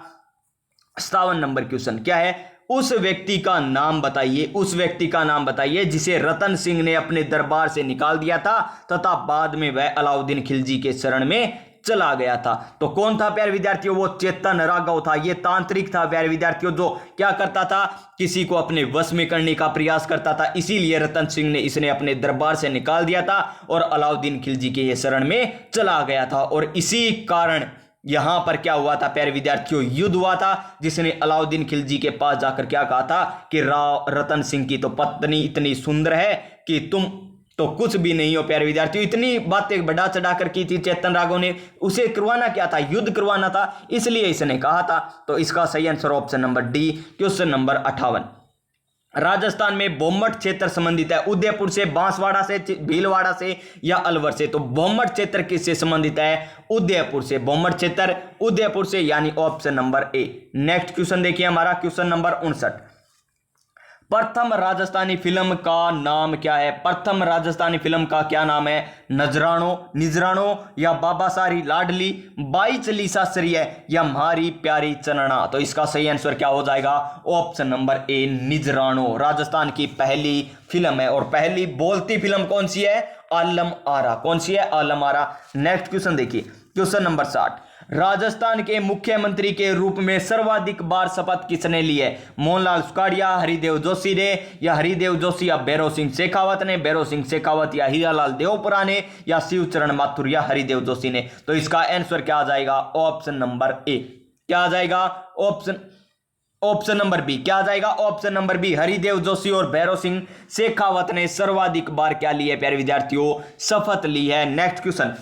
57 नंबर क्वेश्चन क्या है? उस व्यक्ति का नाम बताइए, उस व्यक्ति का नाम बताइए जिसे रतन सिंह ने अपने दरबार से निकाल दिया था तथा बाद में वह अलाउद्दीन खिलजी के शरण में चला गया था। तो कौन था प्यारे विद्यार्थियों? वो चेतन राघव था। ये तांत्रिक था प्यारे विद्यार्थियों, जो क्या करता था? किसी को अपने वश में करने का प्रयास करता था। इसीलिए रतन सिंह ने इसने अपने दरबार से निकाल दिया था और अलाउद्दीन खिलजी के ये शरण में चला गया था। और इसी कारण यहां पर क्या हुआ था प्यारे विद्यार्थियों? युद्ध हुआ था, जिसने अलाउद्दीन खिलजी के पास जाकर क्या कहा था कि रतन सिंह की तो पत्नी इतनी सुंदर है कि तुम तो कुछ भी नहीं हो। प्यारे विद्यार्थियों, इतनी बातें बढ़ा चढ़ाकर की थी चेतन राघव ने। उसे करवाना क्या था? युद्ध करवाना था, इसलिए इसने कहा था। तो इसका सही answer option number D. Question number 58, Rajasthan में बोमट क्षेत्र संबंधित है उदयपुर से, बांसवाड़ा से, भीलवाड़ा से या अलवर से? तो बोमट क्षेत्र किससे संबंधित है? उदयपुर से। बोमट क्षेत्र उदयपुर से, यानी ऑप्शन नंबर ए। नेक्स्ट क्वेश्चन देखिए हमारा क्वेश्चन नंबर 59, प्रथम राजस्थानी फिल्म का नाम क्या है? प्रथम राजस्थानी फिल्म का क्या नाम है? नजरानो, निजरानो या बाबा सारी लाडली, बाई चली सासरी है या म्हारी प्यारी चनना? तो इसका सही आंसर क्या हो जाएगा? Option number A, Nijrano. Rajasthan की पहली फिल्म है। और पहली बोलती फिल्म कौन सी है? आलम आरा। कौन सी है? आलम आरा। नेक्स्ट क्वेश्चन देखिए क्वेश्चन नंबर 60, राजस्थान के मुख्यमंत्री के रूप में सर्वाधिक बार शपथ किसने ली है? मोहनलाल सुखाड़िया, हरिदेव जोशी ने या हरिदेव जोशी या भैरव सिंह शेखावत ने? भैरव सिंह शेखावत या हीरालाल देवपुरा ने या शिवचरण माथुर या हरिदेव जोशी ने? तो इसका आंसर क्या आ जाएगा? Option number A. क्या आ जाएगा? Option number B. क्या आ जाएगा? Option number B. Haridev Joshi और भैरव सिंह शेखावत ने सर्वाधिक बार क्या ली है प्यारे विद्यार्थियों? शपथ ली है। Next question,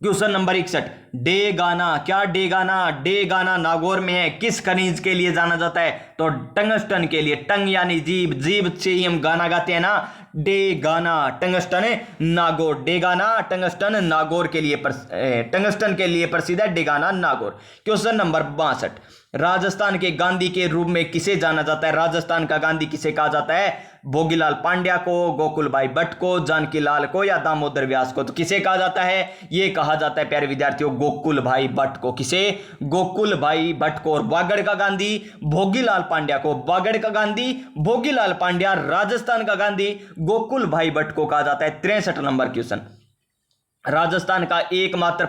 question number 61, day गाना। क्या डे गाना? डे गाना नागौर में है, किस खनिज के लिए जाना जाता है? तो टंगस्टन के लिए। टंग यानी जीभ, जीभ से ही हम गाना गाते हैं ना। डे गाना टंगस्टन नागौर। डे गाना टंगस्टन नागौर के लिए टंगस्टन के लिए प्रसिद्ध है डे गाना नागौर। क्वेश्चन नंबर 62, राजस्थान के गांधी के रूप में किसे जाना जाता है? राजस्थान का गांधी किसे कहा जाता है? भोगीलाल पांड्या को, गोकुल भाई भट्ट को, जानकी लाल को या दामोदर व्यास को? तो किसे कहा जाता है? ये कहा जाता है प्यारे विद्यार्थियों गोकुल भाई भट्ट को। किसे? गोकुल भाई भट्ट को। और बागड़ का गांधी भोगीलाल पांड्या को। बागड़ का गांधी भोगीलाल पांड्या, राजस्थान का गांधी गोकुल भाई भट्ट को कहा जाता है। 63 नंबर क्वेश्चन, राजस्थान का एकमात्र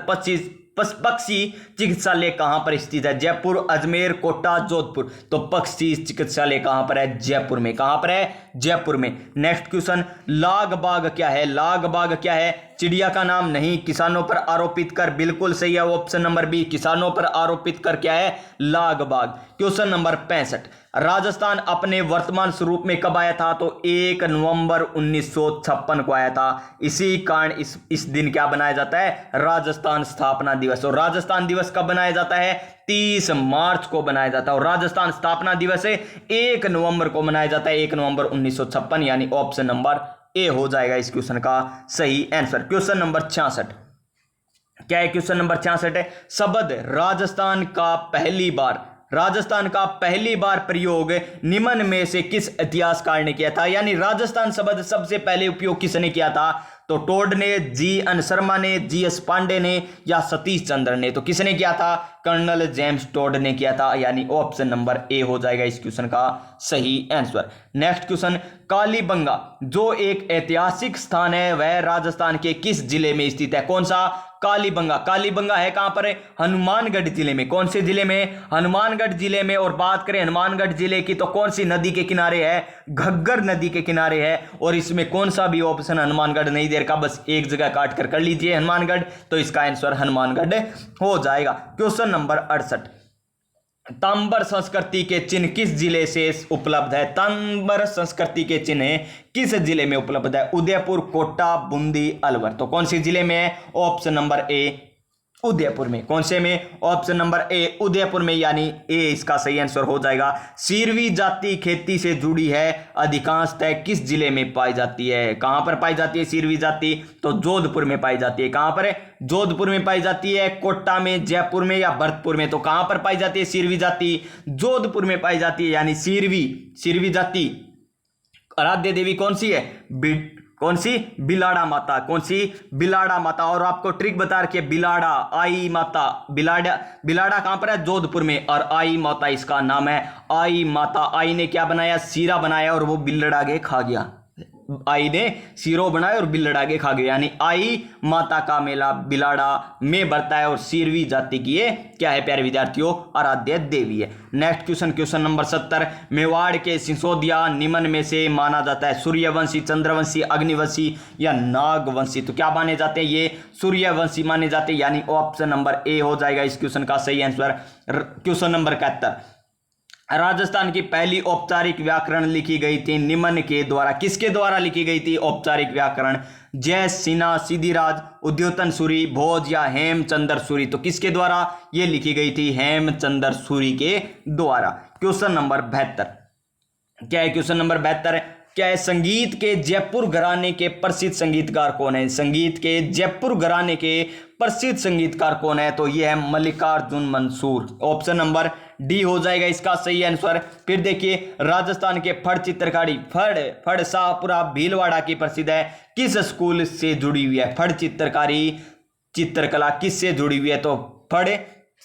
पक्षी चिकित्सालय कहां पर स्थित है? जयपुर, अजमेर, कोटा, जोधपुर? तो पक्षी चिकित्सालय कहां पर है? जयपुर में। कहां पर है? जयपुर में। नेक्स्ट क्वेश्चन, लाग बाग क्या है? लाग बाग क्या है? चिड़िया का नाम नहीं, किसानों पर आरोपित कर। बिल्कुल सही है ऑप्शन नंबर बी, किसानों पर आरोपित कर क्या है? लाग बाग। क्वेश्चन नंबर 65, राजस्थान अपने वर्तमान स्वरूप में कब आया था? तो 1 नवंबर 1956 को आया था। इसी कारण इस दिन क्या बनाया जाता है? राजस्थान स्थापना दिवस। और राजस्थान दिवस कब बनाया जाता है? 30 मार्च को बनाया जाता है। और राजस्थान स्थापना दिवस 1 नवंबर को मनाया जाता है, 1 नवंबर 1956, यानी ऑप्शन नंबर ए हो जाएगा इस क्वेश्चन का सही आंसर। क्वेश्चन नंबर 66, क्या है? क्वेश्चन नंबर 66 है, शब्द राजस्थान का पहली बार प्रयोग निम्न में से किस इतिहासकार ने किया था? यानी राजस्थान शब्द सबसे पहले उपयोग किसने किया था? तो टोड ने, जी एन शर्मा ने, जी एस पांडे ने या सतीश चंद्र ने? तो किसने किया था? कर्नल जेम्स टोड ने किया था, यानी ऑप्शन नंबर ए हो जाएगा इस क्वेश्चन का सही आंसर। नेक्स्ट क्वेश्चन, कालीबंगा जो एक ऐतिहासिक स्थान है वह राजस्थान के किस जिले में स्थित है? कौन सा? कालीबंगा। कालीबंगा है कहां पर? हनुमानगढ़ जिले में। कौन से जिले में? हनुमानगढ़ जिले में। और बात करें हनुमानगढ़ जिले की तो कौन सी नदी के किनारे है? घग्गर नदी के किनारे है। और इसमें कौन सा भी ऑप्शन हनुमानगढ़ नहीं दे रखा, बस एक जगह काट कर लीजिए हनुमानगढ़, तो इसका आंसर हनुमानगढ़ हो जाएगा। क्वेश्चन नंबर 68, तांबर संस्कृति के चिन्ह किस जिले से उपलब्ध है? तांबर संस्कृति के चिन्ह किस जिले में उपलब्ध है? उदयपुर, कोटा, बूंदी, अलवर? तो कौन सी जिले में है? ऑप्शन नंबर ए, उदयपुर में। कौन से में? ऑप्शन नंबर ए उदयपुर में, यानी ए इसका सही आंसर हो जाएगा। सीरवी जाति खेती से जुड़ी है, अधिकांशतः किस जिले में पाई जाती है? कहां पर पाई जाती है सीरवी जाति? तो जोधपुर में पाई जाती है। कहां पर है? जोधपुर में पाई जाती है। कोटा में, जयपुर में या भरतपुर में? तो कहां पर पाई जाती है सीरवी जाति? जोधपुर में पाई जाती है। यानी सीरवी जाति आराध्य देवी कौन सी है? कौन सी? बिलाड़ा माता। कौन सी? बिलाड़ा माता। और आपको ट्रिक बता रखी है, बिलाड़ा आई माता। बिलाड़ा कहां पर है? जोधपुर में। और आई माता इसका नाम है। आई माता, आई ने क्या बनाया? सीरा बनाया और वो बिल्लड़ आगे खा गया। आई ने सीरो बनाया और बिल्लड़ आगे खा गया, यानी आई माता का मेला बिलाड़ा में बढ़ता है। और सीरवी जाति की ये क्या है प्यारे विद्यार्थियों? आराध्य देवी है। Next question number 70। मेवाड़ के सिसोदिया निम्न में से माना जाता है सूर्यवंशी, चंद्रवंशी, अग्निवंशी या नागवंशी? तो क्या माने जाते हैं? ये सूर्यवंशी माने जाते हैं, यानी ऑप्शन नंबर ए हो जाएगा इस क्वेश्चन का सही आंसर। Question number 71। राजस्थान की पहली औपचारिक व्याकरण लिखी गई थी निम्न के द्वारा? किसके द्वारा लिखी गई थी औपचारिक व्याकरण? जय सिन्हा, सिद्धिराज, उद्योतन सूरी, भोज या हेमचंद्र सूरी? तो किसके द्वारा ये लिखी गई थी? हेमचंद्र सूरी के द्वारा। क्वेश्चन नंबर 72 क्या है? क्वेश्चन नंबर 72 क्या है? संगीत के जयपुर घराने के प्रसिद्ध संगीतकार कौन है? संगीत के जयपुर घराने के प्रसिद्ध संगीतकार कौन है? तो ये है Mallikarjun Mansur. Option number D हो जाएगा इसका सही आंसर। फिर देखिए, राजस्थान के फड़ चित्रकारी, फड़ शाहपुरा भीलवाड़ा की प्रसिद्ध है, किस स्कूल से जुड़ी हुई है? फड़ चित्रकारी चित्रकला किससे जुड़ी हुई है? तो फड़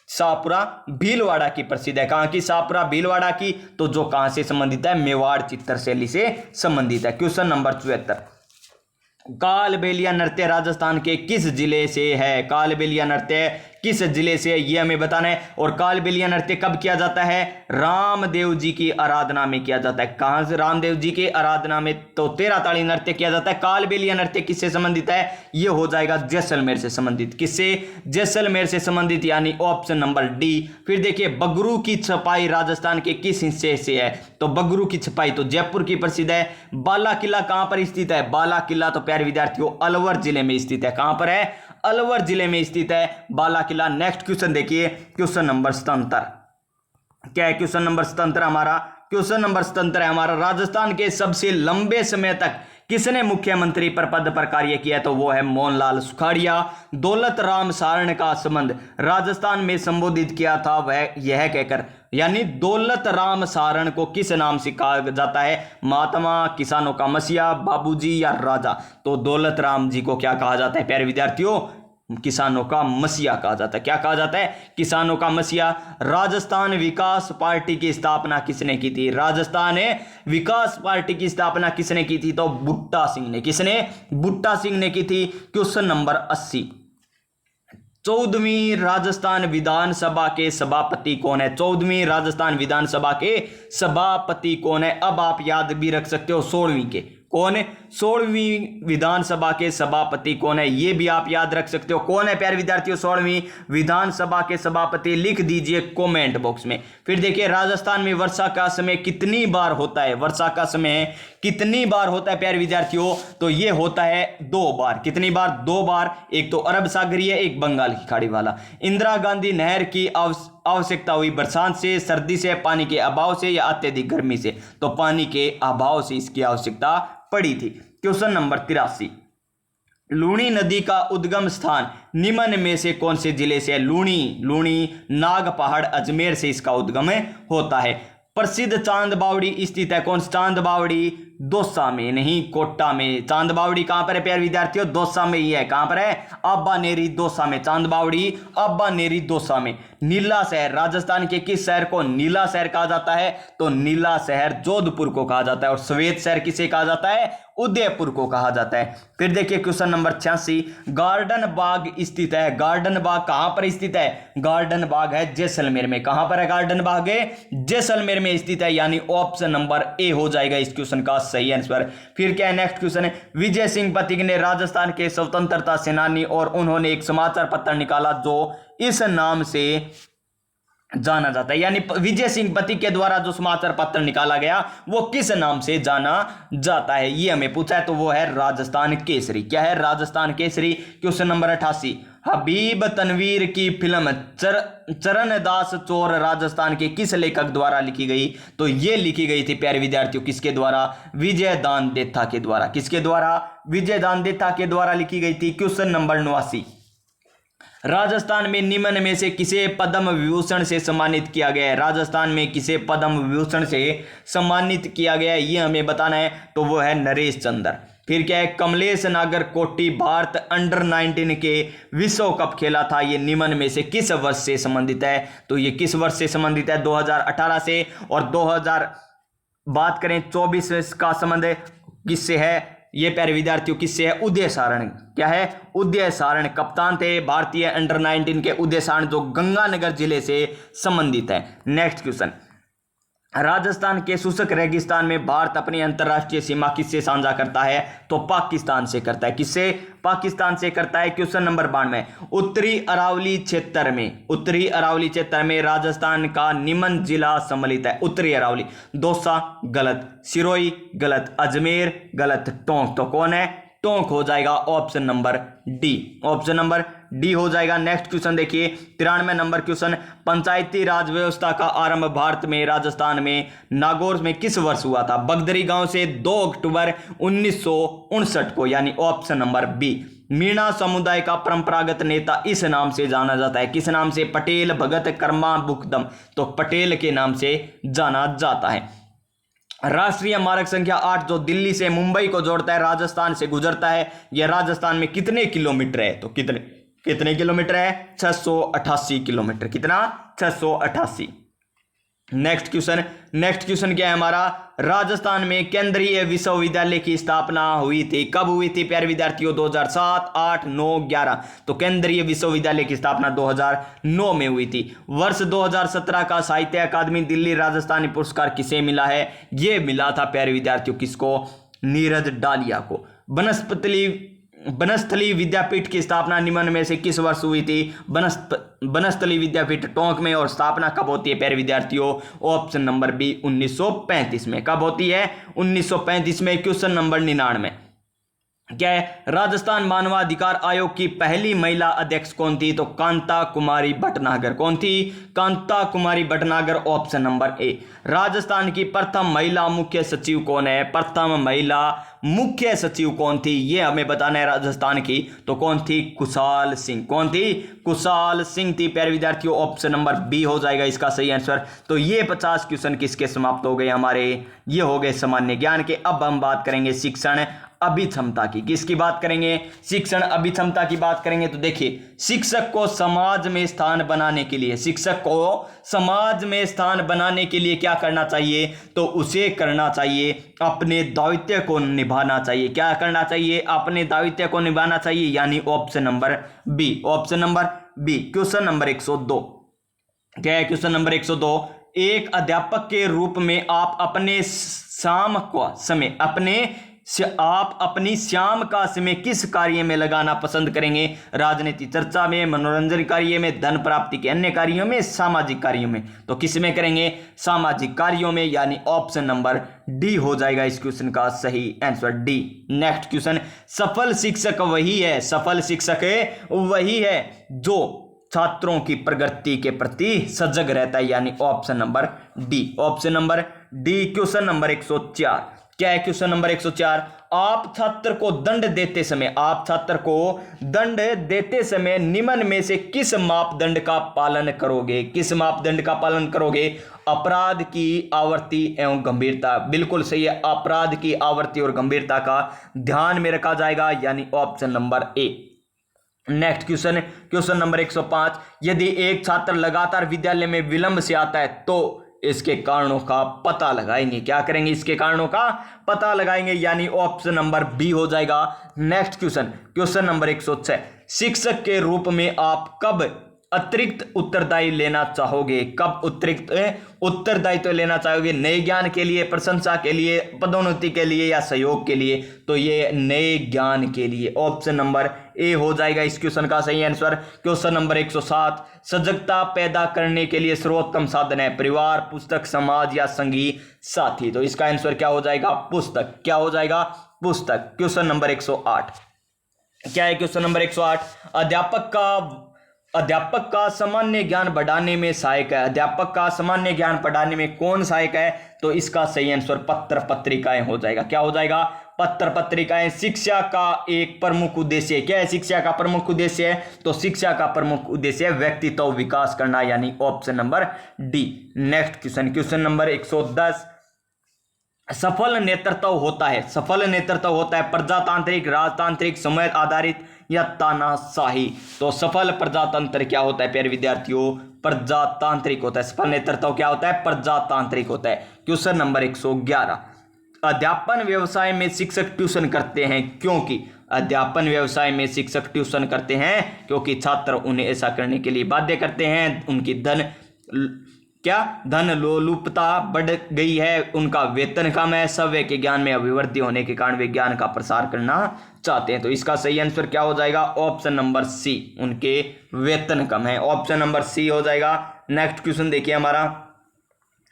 शाहपुरा भीलवाड़ा की प्रसिद्ध है। कहां की? शाहपुरा भीलवाड़ा की। तो जो कहां से संबंधित है? मेवाड़ चित्रशैली से संबंधित है। Question number 74। कालबेलिया नृत्य राजस्थान के किस जिले से है? कालबेलिया नृत्य किस जिले से है ये हमें बताना है। और कालबेलिया नृत्य कब किया जाता है? रामदेव जी की आराधना में किया जाता है। कहां से? रामदेव जी की आराधना में। तो 13 ताड़ी नृत्य किया जाता है। कालबेलिया नृत्य किससे संबंधित है? ये हो जाएगा जैसलमेर से संबंधित। किससे? जैसलमेर से संबंधित, यानी ऑप्शन नंबर डी। फिर देखिए, बगरू की छपाई राजस्थान के किस हिस्से से है? तो बगरू की छपाई तो जयपुर की प्रसिद्ध है। बाला किला कहां पर स्थित है? बाला किला तो प्यारे विद्यार्थियों अलवर जिले में स्थित है। कहां पर है? अलवर जिले में स्थित है बाला किला। नेक्स्ट क्वेश्चन देखिए, क्वेश्चन नंबर 77 क्या है? क्वेश्चन नंबर 77 हमारा क्वेश्चन नंबर 77 है हमारा, राजस्थान के सबसे लंबे समय तक किसने मुख्यमंत्री पर पद पर कार्य किया? तो वो है मोहनलाल सुखाड़िया। दौलत राम सारण का संबंध राजस्थान में संबोधित किया था वह यह कहकर, यानी दौलत राम सारण को किस नाम से कहा जाता है? महात्मा, किसानों का मसीहा, बाबूजी या राजा? तो दौलत राम जी को क्या कहा जाता है प्यारे विद्यार्थियों? किसानों का मसीहा कहा जाता है। क्या कहा जाता है? किसानों का मसीहा। राजस्थान विकास पार्टी की स्थापना किसने की थी? राजस्थान विकास पार्टी की स्थापना किसने की थी? तो बूटा सिंह ने। किसने? बूटा सिंह ने की थी। Question number 80। 14वीं राजस्थान विधानसभा के सभापति कौन है? 14वीं राजस्थान विधानसभा के सभापति कौन है? अब आप याद भी रख सकते हो 16वीं के। कौन है? 16वीं विधानसभा के सभापति कौन है? ये भी आप याद रख सकते हो। कौन है प्यारे विद्यार्थियों 16वीं विधानसभा के सभापति? लिख दीजिए कमेंट बॉक्स में। फिर देखिए, राजस्थान में वर्षा का समय कितनी बार होता है? वर्षा का समय कितनी बार होता है प्यारे विद्यार्थियों? तो ये होता है 2 बार। कितनी बार? 2 बार। एक तो अरब सागरीय, एक बंगाल की खाड़ी वाला। इंदिरा गांधी नहर की आवश्यकता हुई बरसात से, सर्दी से, पानी के अभाव से या अत्यधिक गर्मी से? तो पानी के अभाव से इसकी आवश्यकता पड़ी थी। Question number 83। लूणी नदी का उद्गम स्थान निम्न में से कौन से जिले से है? लूणी नाग पहाड़ अजमेर से इसका उद्गम होता है। प्रसिद्ध चांद बावड़ी स्थित है कौन? चांद बावड़ी दौसा में, नहीं कोटा में। चांद बावड़ी कहां पर है प्यारे विद्यार्थियों? दौसा में ही है। कहां पर है? अब्बा नेरी दौसा में। चांद बावड़ी अब्बा नेरी दौसा में। नीला शहर राजस्थान के किस शहर को नीला शहर कहा जाता है? तो नीला शहर जोधपुर को कहा जाता है। और श्वेत शहर किसे कहा जाता है? उदयपुर को कहा जाता है। फिर देखिए, क्वेश्चन नंबर 86। गार्डन बाग स्थित है। गार्डन बाग कहां पर स्थित है? गार्डन बाग है जैसलमेर में। कहां पर है गार्डन बाग? जैसलमेर में स्थित है, यानी ऑप्शन नंबर ए हो जाएगा इस क्वेश्चन का सही आंसर। फिर क्या है? नेक्स्ट क्वेश्चन है, विजय सिंह पथिक ने राजस्थान के स्वतंत्रता सेनानी और उन्होंने एक समाचार पत्र निकाला जो इस नाम से जाना जाता है, यानी विजय सिंह पति के द्वारा जो समाचार पत्र निकाला गया वो किस नाम से जाना जाता है, ये हमें पूछा है, तो वो है राजस्थान केसरी। क्या है? राजस्थान केसरी। क्वेश्चन नंबर 88, हबीब तनवीर की फिल्म चरणदास चोर राजस्थान के किस लेखक द्वारा लिखी गई? तो ये लिखी गई थी प्यारे विद्यार्थियों किसके द्वारा? विजय दान देथा के द्वारा। किसके द्वारा? विजय दान देथा के द्वारा लिखी गई थी। क्वेश्चन नंबर 89, राजस्थान में निम्न में से किसे पद्म विभूषण से सम्मानित किया गया है? राजस्थान में किसे पद्म विभूषण से सम्मानित किया गया है, ये हमें बताना है, तो वो है नरेश चंद्र। फिर क्या है? कमलेश नागरकोटी भारत अंडर 19 के विश्व कप खेला था, ये निम्न में से किस वर्ष से संबंधित है? तो ये किस वर्ष से संबंधित है? 2018 से। और 2000 बात करें 24 का संबंध किससे है? ये प्यारे विद्यार्थियों किससे है? उदय सारण। क्या है? उदय सारण कप्तान थे भारतीय अंडर 19 के, उदय सारण, जो गंगानगर जिले से संबंधित है। नेक्स्ट क्वेश्चन, राजस्थान के शुष्क रेगिस्तान में भारत अपनी अंतरराष्ट्रीय सीमा किससे साझा करता है? तो पाकिस्तान से करता है। किससे? पाकिस्तान से करता है। क्वेश्चन नंबर 92, उत्तरी अरावली क्षेत्र में राजस्थान का निम्न जिला सम्मिलित है। उत्तरी अरावली, दौसा गलत, सिरोही गलत, अजमेर गलत, टोंक। तो कौन है? टोंक हो जाएगा option number D. Option number D हो जाएगा। नेक्स्ट क्वेश्चन देखिए 93 नंबर क्वेश्चन, पंचायती राज व्यवस्था का आरंभ भारत में राजस्थान में नागौर में किस वर्ष हुआ था? बगदरी गांव से 2 अक्टूबर 1959 को, यानी ऑप्शन नंबर बी। मीणा समुदाय का परंपरागत नेता इस नाम से जाना जाता है। किस नाम से? पटेल, भगत, कर्मा, बुकदम। तो पटेल के नाम से जाना जाता है। राष्ट्रीय मार्ग संख्या 8 जो दिल्ली से मुंबई को जोड़ता है, राजस्थान से गुजरता है, यह राजस्थान में कितने किलोमीटर है? तो कितने किलोमीटर है? 688 किलोमीटर। कितना? 688। नेक्स्ट क्वेश्चन क्या है हमारा? राजस्थान में केंद्रीय विश्वविद्यालय की स्थापना हुई थी, कब हुई थी प्यारे विद्यार्थियों? 2007, 8, 9, 11। तो केंद्रीय विश्वविद्यालय की स्थापना 2009 में हुई थी। वर्ष 2017 का साहित्य अकादमी दिल्ली राजस्थानी पुरस्कार किसे मिला है? यह मिला था प्यारे विद्यार्थियों किसको? नीरज डालिया को। बनस्थली विद्यापीठ की स्थापना निम्न में से किस वर्ष हुई थी? बनस्थली विद्यापीठ टोंक में। और स्थापना कब होती है प्यारे विद्यार्थियों? ऑप्शन नंबर बी 1935 में। कब होती है? 1935 में। क्वेश्चन नंबर 99, क्या है? राजस्थान मानवाधिकार आयोग की पहली महिला अध्यक्ष कौन थी? तो कांता कुमारी भटनागर। कौन थी? Kanta Kumari Bhatnagar. Option number A. Rajasthan की प्रथम महिला मुख्य सचिव कौन है? प्रथम महिला मुख्य सचिव कौन थी, ये हमें बताना है राजस्थान की। तो कौन थी? कुशाल सिंह। कौन थी? कुशाल सिंह थी प्यारे विद्यार्थियों। ऑप्शन नंबर बी हो जाएगा इसका सही आंसर। तो ये 50 क्वेश्चन किसके समाप्त हो गए हमारे? ये हो गए सामान्य ज्ञान के। अब हम बात करेंगे शिक्षण अभिक्षमता की। किसकी बात करेंगे? शिक्षण अभिक्षमता की बात करेंगे। तो देखिए, शिक्षक को समाज में स्थान बनाने के लिए क्या करना चाहिए? तो उसे करना चाहिए अपने दायित्व को निभाना चाहिए। क्या करना चाहिए? अपने दायित्व को निभाना चाहिए, यानी option number B. Option number B. Question number 102, क्या है? क्वेश्चन नंबर 102, एक अध्यापक के रूप में आप अपनी शाम का समय किस कार्य में लगाना पसंद करेंगे? राजनीति चर्चा में, मनोरंजन कार्य में, धन प्राप्ति के अन्य कार्यों में, सामाजिक कार्यों में। तो किस में करेंगे? सामाजिक कार्यों में, यानी ऑप्शन नंबर डी हो जाएगा इस क्वेश्चन का सही आंसर, डी। नेक्स्ट क्वेश्चन, सफल शिक्षक वही है जो छात्रों की प्रगति के प्रति सजग रहता है, यानी option number D. Option number D. Question number 104, क्या है? क्वेश्चन नंबर 104, आप छात्र को दंड देते समय निम्न में से किस मापदंड का पालन करोगे? किस मापदंड का पालन करोगे? अपराध की आवृत्ति एवं गंभीरता। बिल्कुल सही है, अपराध की आवृत्ति और गंभीरता का ध्यान में रखा जाएगा, यानी ऑप्शन नंबर ए। नेक्स्ट क्वेश्चन नंबर 105, यदि एक छात्र लगातार विद्यालय में विलंब से आता है तो इसके कारणों का पता लगाएंगे। क्या करेंगे? इसके कारणों का पता लगाएंगे, यानी ऑप्शन नंबर बी हो जाएगा। लेक्स्ट क्वेश्चन नंबर 106, शिक्षक के रूप में आप कब अतिरिक्त उत्तरदायी लेना चाहोगे? कब अतिरिक्त उत्तरदायित्व लेना चाहोगे? नए ज्ञान के लिए, प्रशंसा के लिए, पदोन्नति के लिए या सहयोग के लिए? तो ये नए ज्ञान के लिए। ऑप्शन नंबर ए हो जाएगा इस क्वेश्चन का सही आंसर। क्वेश्चन नंबर 107, सजगता पैदा करने के लिए सर्वोत्तम साधन है परिवार, पुस्तक, समाज या संगी साथी। तो इसका आंसर क्या हो जाएगा? पुस्तक। क्या हो जाएगा? पुस्तक। क्वेश्चन नंबर 108 क्या है? क्वेश्चन नंबर 108, अध्यापक का सामान्य ज्ञान बढ़ाने में सहायक है। अध्यापक का सामान्य ज्ञान बढ़ाने में कौन सहायक है? तो इसका सही आंसर पत्र पत्रिकाएं हो जाएगा। क्या हो जाएगा? पत्र पत्रिकाएं। शिक्षा का एक प्रमुख उद्देश्य क्या है? शिक्षा का प्रमुख उद्देश्य है, तो शिक्षा का प्रमुख उद्देश्य है व्यक्तित्व विकास करना, यानी option number D. Next question, question number 110, सफल नेतृत्व होता है, सफल नेतृत्व होता है प्रजातांत्रिक, राजतांत्रिक, समय आधारित या तानाशाही। तो सफल प्रजातंत्र क्या होता है प्यारे विद्यार्थियों? प्रजातांत्रिक होता है। सफल नेतृत्व क्या होता है? प्रजातांत्रिक होता है। क्वेश्चन नंबर 111, अध्यापन व्यवसाय में शिक्षक ट्यूशन करते हैं क्योंकि? अध्यापन व्यवसाय में शिक्षक ट्यूशन करते हैं क्योंकि छात्र उन्हें ऐसा करने के लिए बाध्य करते हैं। उनकी धन लोलुपता बढ़ गई है, उनका वेतन कम है, सभ्य के ज्ञान में अभिवृद्धि होने के कारण वे ज्ञान का प्रसार करना चाहते हैं। तो इसका सही आंसर क्या हो जाएगा? ऑप्शन नंबर सी, उनके वेतन कम है। ऑप्शन नंबर सी हो जाएगा। नेक्स्ट क्वेश्चन देखिए हमारा,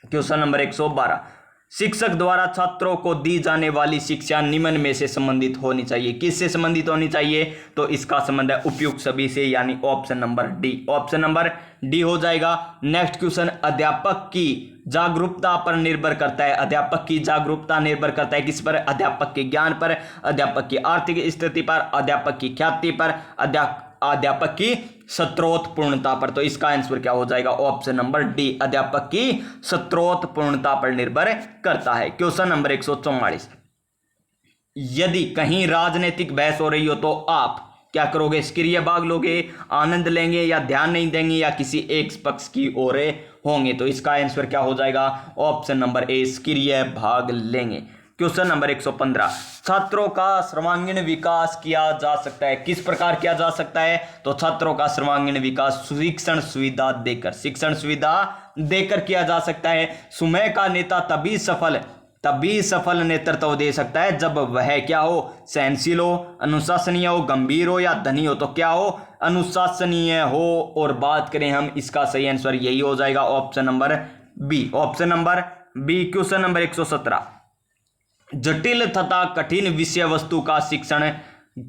क्वेश्चन नंबर 112, शिक्षक द्वारा छात्रों को दी जाने वाली शिक्षा निम्न में से संबंधित होनी चाहिए। किससे संबंधित होनी चाहिए? तो इसका संबंध है उपयुक्त सभी से, यानी option number D. Option number D हो जाएगा। नेक्स्ट क्वेश्चन, अध्यापक की जागरूकता पर निर्भर करता है। अध्यापक की जागरूकता निर्भर करता है किस पर? अध्यापक के ज्ञान पर, अध्यापक की आर्थिक स्थिति पर, अध्यापक की ख्याति पर, अध्यापक की स्त्रोतपूर्णता पर। तो इसका आंसर क्या हो जाएगा? ऑप्शन नंबर डी, अध्यापक की स्त्रोतपूर्णता पर निर्भर करता है। क्वेश्चन नंबर 144, यदि कहीं राजनीतिक बहस हो रही हो तो आप क्या करोगे? सक्रिय भाग लोगे, आनंद लेंगे या ध्यान नहीं देंगे या किसी एक पक्ष की ओर होंगे? तो इसका आंसर क्या हो जाएगा? ऑप्शन नंबर ए, सक्रिय भाग लेंगे। क्वेश्चन नंबर 115, छात्रों का सर्वांगीण विकास किया जा सकता है, किस प्रकार किया जा सकता है? तो छात्रों का सर्वांगीण विकास शिक्षण सुविधा देकर, शिक्षण सुविधा देकर किया जा सकता है। समय का नेता तभी सफल नेतृत्व दे सकता है जब वह क्या हो? सहनशील हो, अनुशासनीय हो, गंभीर हो या धनी हो। तो क्या हो? अनुशासनीय हो। और बात करें हम, इसका सही आंसर यही हो जाएगा, option number B. Option number B. Question number 117, जटिल तथा कठिन विषय वस्तु का शिक्षण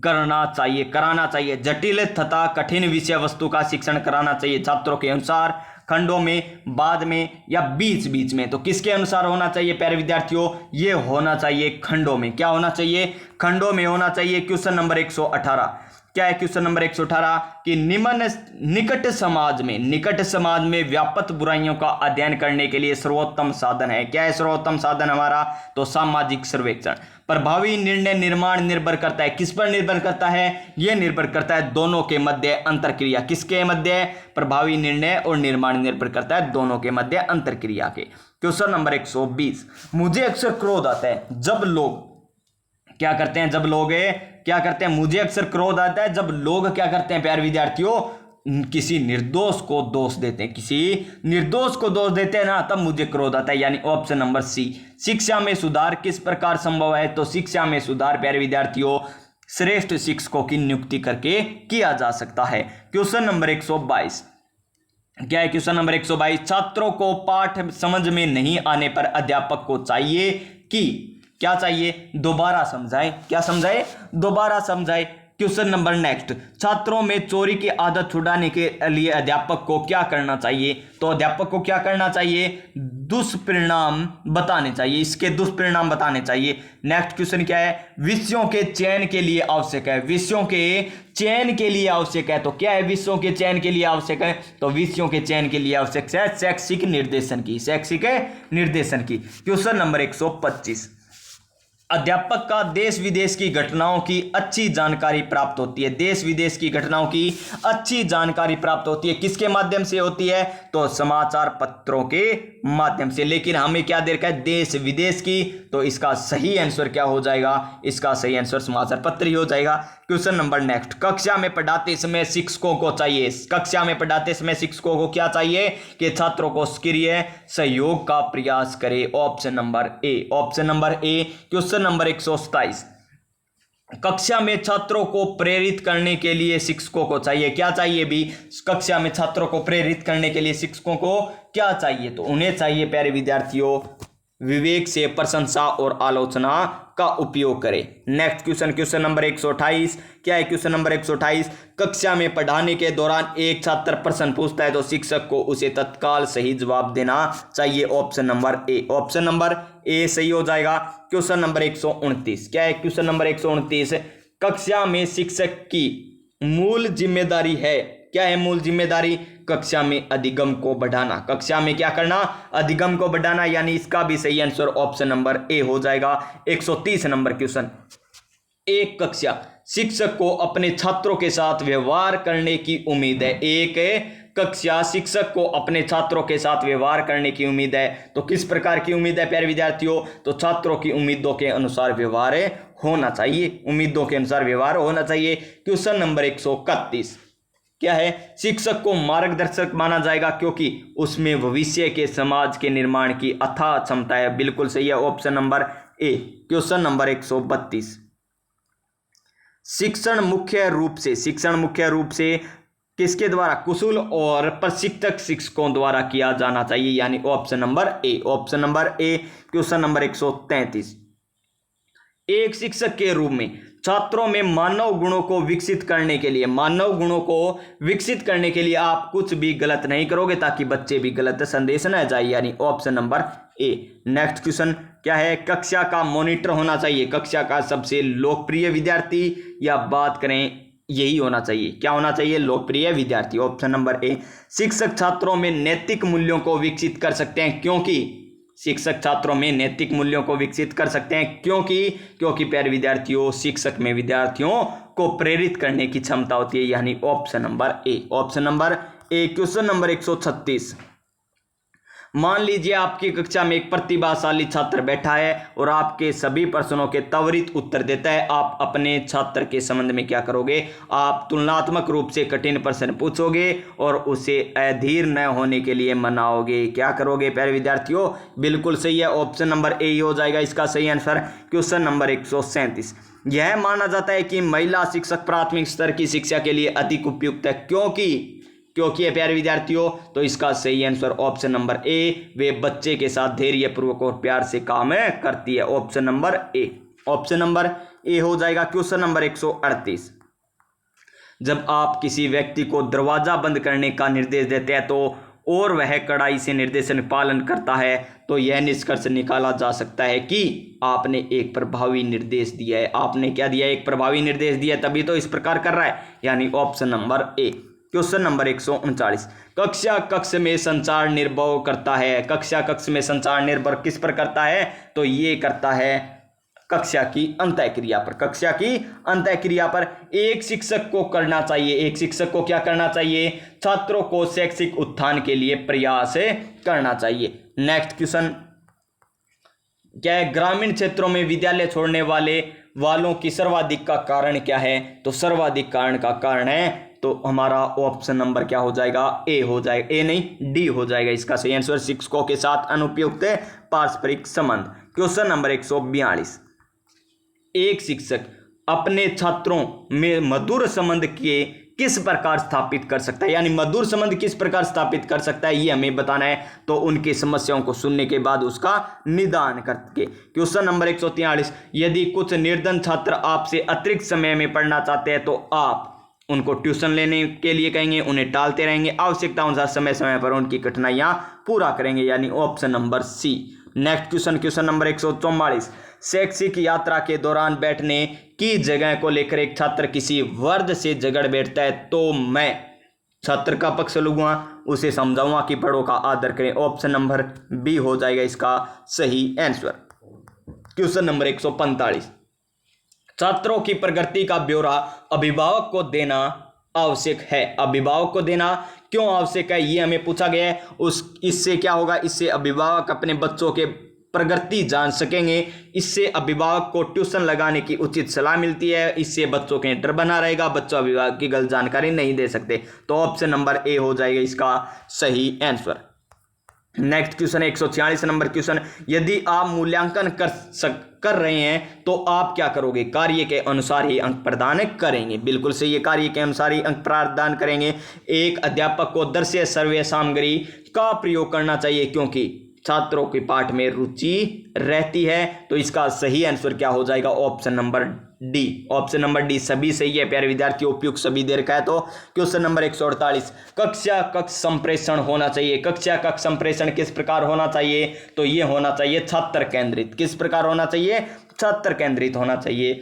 कराना चाहिए। जटिल तथा कठिन विषय वस्तु का शिक्षण कराना चाहिए छात्रों के अनुसार, खंडों में, बाद में या बीच बीच में। तो किसके अनुसार होना चाहिए प्यारे विद्यार्थियों? ये होना चाहिए खंडों में। क्या होना चाहिए? खंडों में होना चाहिए। क्वेश्चन नंबर 118 क्या है? क्वेश्चन नंबर 118 कि निकट समाज में व्याप्त बुराइयों का अध्ययन करने के लिए सर्वोत्तम साधन है। क्या है सर्वोत्तम साधन हमारा? तो सामाजिक सर्वेक्षण। प्रभावी निर्णय निर्माण निर्भर करता है, किस पर निर्भर करता है? यह निर्भर करता है दोनों के मध्य अंतरक्रिया। किसके मध्य? प्रभावी निर्णय और निर्माण निर्भर करता है दोनों के मध्य अंतरक्रिया के। क्वेश्चन नंबर 120, मुझे अक्सर क्रोध आता है जब लोग क्या करते हैं? मुझे अक्सर क्रोध आता है जब लोग क्या करते हैं प्यारे विद्यार्थियों? किसी निर्दोष को दोष देते हैं ना, तब मुझे क्रोध आता है, यानी ऑप्शन नंबर सी। शिक्षा में सुधार किस प्रकार संभव है? तो शिक्षा में सुधार प्यारे विद्यार्थियों श्रेष्ठ शिक्षकों की नियुक्ति करके किया जा सकता है। क्वेश्चन नंबर 122 क्या है? क्वेश्चन नंबर 122, छात्रों को पाठ समझ में नहीं आने पर अध्यापक को चाहिए कि क्या चाहिए? दोबारा समझाए। क्या समझाए? दोबारा समझाए। क्वेश्चन नंबर नेक्स्ट, छात्रों में चोरी की आदत छुड़ाने के लिए अध्यापक को क्या करना चाहिए? तो अध्यापक को क्या करना चाहिए? दुष्परिणाम बताने चाहिए, इसके दुष्परिणाम बताने चाहिए। नेक्स्ट क्वेश्चन क्या है? विषयों के चयन के लिए आवश्यक है। विषयों के चयन के लिए आवश्यक है। तो क्या है विषयों के चयन के लिए आवश्यक है? तो विषयों के चयन के लिए आवश्यक है शैक्षिक निर्देशन की। क्वेश्चन नंबर 125, अध्यापक का देश विदेश की घटनाओं की अच्छी जानकारी प्राप्त होती है। देश विदेश की घटनाओं की अच्छी जानकारी प्राप्त होती है, किसके माध्यम से होती है? तो समाचार पत्रों के माध्यम से। लेकिन हमें क्या दे रखा है? देश विदेश की। तो इसका सही आंसर क्या हो जाएगा? इसका सही आंसर समाचार पत्र ही हो जाएगा। क्वेश्चन नंबर नेक्स्ट, कक्षा में पढ़ाते समय शिक्षकों को क्या चाहिए? कि छात्रों को सक्रिय सहयोग का प्रयास करे। Option number A. Question number 127, कक्षा में छात्रों को प्रेरित करने के लिए शिक्षकों को चाहिए क्या चाहिए भी? कक्षा में छात्रों को प्रेरित करने के लिए शिक्षकों को क्या चाहिए? तो उन्हें चाहिए प्यारे विद्यार्थियों, विवेक से प्रशंसा और आलोचना का उपयोग करें। Next question, question number 128। क्या है क्वेश्चन नंबर 128? कक्षा में पढ़ाने के दौरान एक छात्र प्रश्न पूछता है तो शिक्षक को उसे तत्काल सही जवाब देना चाहिए। Option number A, option number ए सही हो जाएगा। Question number 129। क्या है क्वेश्चन नंबर 129? कक्षा में शिक्षक की मूल जिम्मेदारी है, क्या है मूल जिम्मेदारी? कक्षा में अधिगम को बढ़ाना। कक्षा में क्या करना? अधिगम को बढ़ाना, यानी इसका भी सही आंसर ऑप्शन नंबर ए हो जाएगा। 130 नंबर क्वेश्चन। एक कक्षा शिक्षक को अपने छात्रों के साथ व्यवहार करने की उम्मीद है। एक कक्षा शिक्षक को अपने छात्रों के साथ व्यवहार करने की उम्मीद है। तो किस प्रकार की उम्मीद है प्यारे विद्यार्थियों? तो छात्रों की उम्मीदों के अनुसार व्यवहार होना चाहिए, उम्मीदों के अनुसार व्यवहार होना चाहिए। Question number 131। क्या है? शिक्षक को मार्गदर्शक माना जाएगा क्योंकि उसमें भविष्य के समाज के निर्माण की अथाह क्षमता है। बिल्कुल सही है, option number A. Question number 132। शिक्षण मुख्य रूप से किसके द्वारा? कुशल और प्रशिक्षक शिक्षकों द्वारा किया जाना चाहिए, यानी option number A, option number A. Question number 133। एक शिक्षक के रूप में छात्रों में मानव गुणों को विकसित करने के लिए आप कुछ भी गलत नहीं करोगे ताकि बच्चे भी गलत संदेश न जाए, यानी ऑप्शन नंबर ए। नेक्स्ट क्वेश्चन क्या है? कक्षा का मॉनिटर होना चाहिए, कक्षा का सबसे लोकप्रिय विद्यार्थी, या बात करें यही होना चाहिए, क्या होना चाहिए? लोकप्रिय विद्यार्थी, ऑप्शन नंबर ए। शिक्षक छात्रों में नैतिक मूल्यों को विकसित कर सकते हैं क्योंकि शिक्षक छात्रों में नैतिक मूल्यों को विकसित कर सकते हैं क्योंकि प्यारे विद्यार्थियों, शिक्षक में विद्यार्थियों को प्रेरित करने की क्षमता होती है, यानी option number A, option number A. Question number 136। मान लीजिए आपकी कक्षा में एक प्रतिभाशाली छात्र बैठा है और आपके सभी प्रश्नों के त्वरित उत्तर देता है। आप अपने छात्र के संबंध में क्या करोगे? आप तुलनात्मक रूप से कठिन प्रश्न पूछोगे और उसे अधीर न होने के लिए मनाओगे। क्या करोगे प्यारे विद्यार्थियों? बिल्कुल सही है, ऑप्शन नंबर ए हो जाएगा इसका सही आंसर। Question number 137। यह माना जाता है कि महिला शिक्षक प्राथमिक स्तर की शिक्षा के लिए अधिक उपयुक्त है क्योंकि है प्यारे विद्यार्थियों, तो इसका सही आंसर ऑप्शन नंबर ए, वे बच्चे के साथ धैर्यपूर्वक और प्यार से काम करती है, option number A, option number ए हो जाएगा। Question number 138। जब आप किसी व्यक्ति को दरवाजा बंद करने का निर्देश देते हैं तो और वह कड़ाई से निर्देशन पालन करता है तो यह निष्कर्ष निकाला जा सकता है कि आपने एक प्रभावी निर्देश दिया है। आपने क्या दिया? एक प्रभावी निर्देश दिया, तभी तो इस प्रकार कर रहा है, यानी option number A. Question number 139। कक्षा कक्ष में संचार निर्भर करता है। कक्षा कक्ष में संचार निर्भर किस पर करता है? तो ये करता है कक्षा की अंतःक्रिया पर। कक्षा की अंतःक्रिया पर एक शिक्षक को करना चाहिए, एक शिक्षक को क्या करना चाहिए? छात्रों को शैक्षिक उत्थान के लिए प्रयास करना चाहिए। नेक्स्ट क्वेश्चन क्या है? ग्रामीण क्षेत्रों में विद्यालय छोड़ने वालों की सर्वाधिक का कारण क्या है? तो सर्वाधिक कारण का कारण है तो हमारा ऑप्शन नंबर क्या हो जाएगा? ए हो जाएगा, ए नहीं डी हो जाएगा इसका सही आंसर। शिक्षकों के साथ अनुपयुक्त पारस्परिक संबंध। Question number 142। एक शिक्षक अपने छात्रों में मधुर संबंध के किस प्रकार स्थापित कर सकता है, यानी मधुर संबंध किस प्रकार स्थापित कर सकता है ये हमें बताना है। तो उनकी समस्याओं को सुनने के बाद उसका निदान करके। Question number 143। यदि कुछ निर्धन छात्र आपसे अतिरिक्त समय में पढ़ना चाहते हैं तो आप उनको ट्यूशन लेने के लिए कहेंगे, उन्हें टालते रहेंगे, आवश्यकता अनुसार समय समय पर उनकी कठिनाइयां पूरा करेंगे, यानी option number C. Next question, question number 144। शैक्षिक यात्रा के दौरान बैठने की जगह को लेकर एक छात्र किसी वर्ग से झगड़ बैठता है तो मैं छात्र का पक्ष लूंगा, उसे समझाऊंगा कि बड़ों का आदर करें, ऑप्शन नंबर बी हो जाएगा इसका सही आंसर। Question number 145। छात्रों की प्रगति का ब्यौरा अभिभावक को देना आवश्यक है। अभिभावक को देना क्यों आवश्यक है ये हमें पूछा गया है। इससे क्या होगा? इससे अभिभावक अपने बच्चों के प्रगति जान सकेंगे, इससे अभिभावक को ट्यूशन लगाने की उचित सलाह मिलती है, इससे बच्चों के डर बना रहेगा, बच्चों अभिभावक की गलत जानकारी नहीं दे सकते। तो ऑप्शन नंबर ए हो जाएगा इसका सही आंसर। नेक्स्ट क्वेश्चन है 146 नंबर क्वेश्चन, यदि आप मूल्यांकन कर रहे हैं तो आप क्या करोगे? कार्य के अनुसार ही अंक प्रदान करेंगे। बिल्कुल सही है, कार्य के अनुसार ही अंक प्रदान करेंगे। एक अध्यापक को दृश्य सर्वे सामग्री का प्रयोग करना चाहिए क्योंकि छात्रों के पाठ में रुचि रहती है। तो इसका सही आंसर क्या हो जाएगा? Option number D. Option number D सभी सही है प्यारे विद्यार्थियों, उपयुक्त सभी दे रखा है। तो क्वेश्चन नंबर 148, कक्षा कक्ष संप्रेषण होना चाहिए। कक्षा कक्ष संप्रेषण किस प्रकार होना चाहिए? तो ये होना चाहिए छात्र केंद्रित। किस प्रकार होना चाहिए? छात्र केंद्रित होना चाहिए।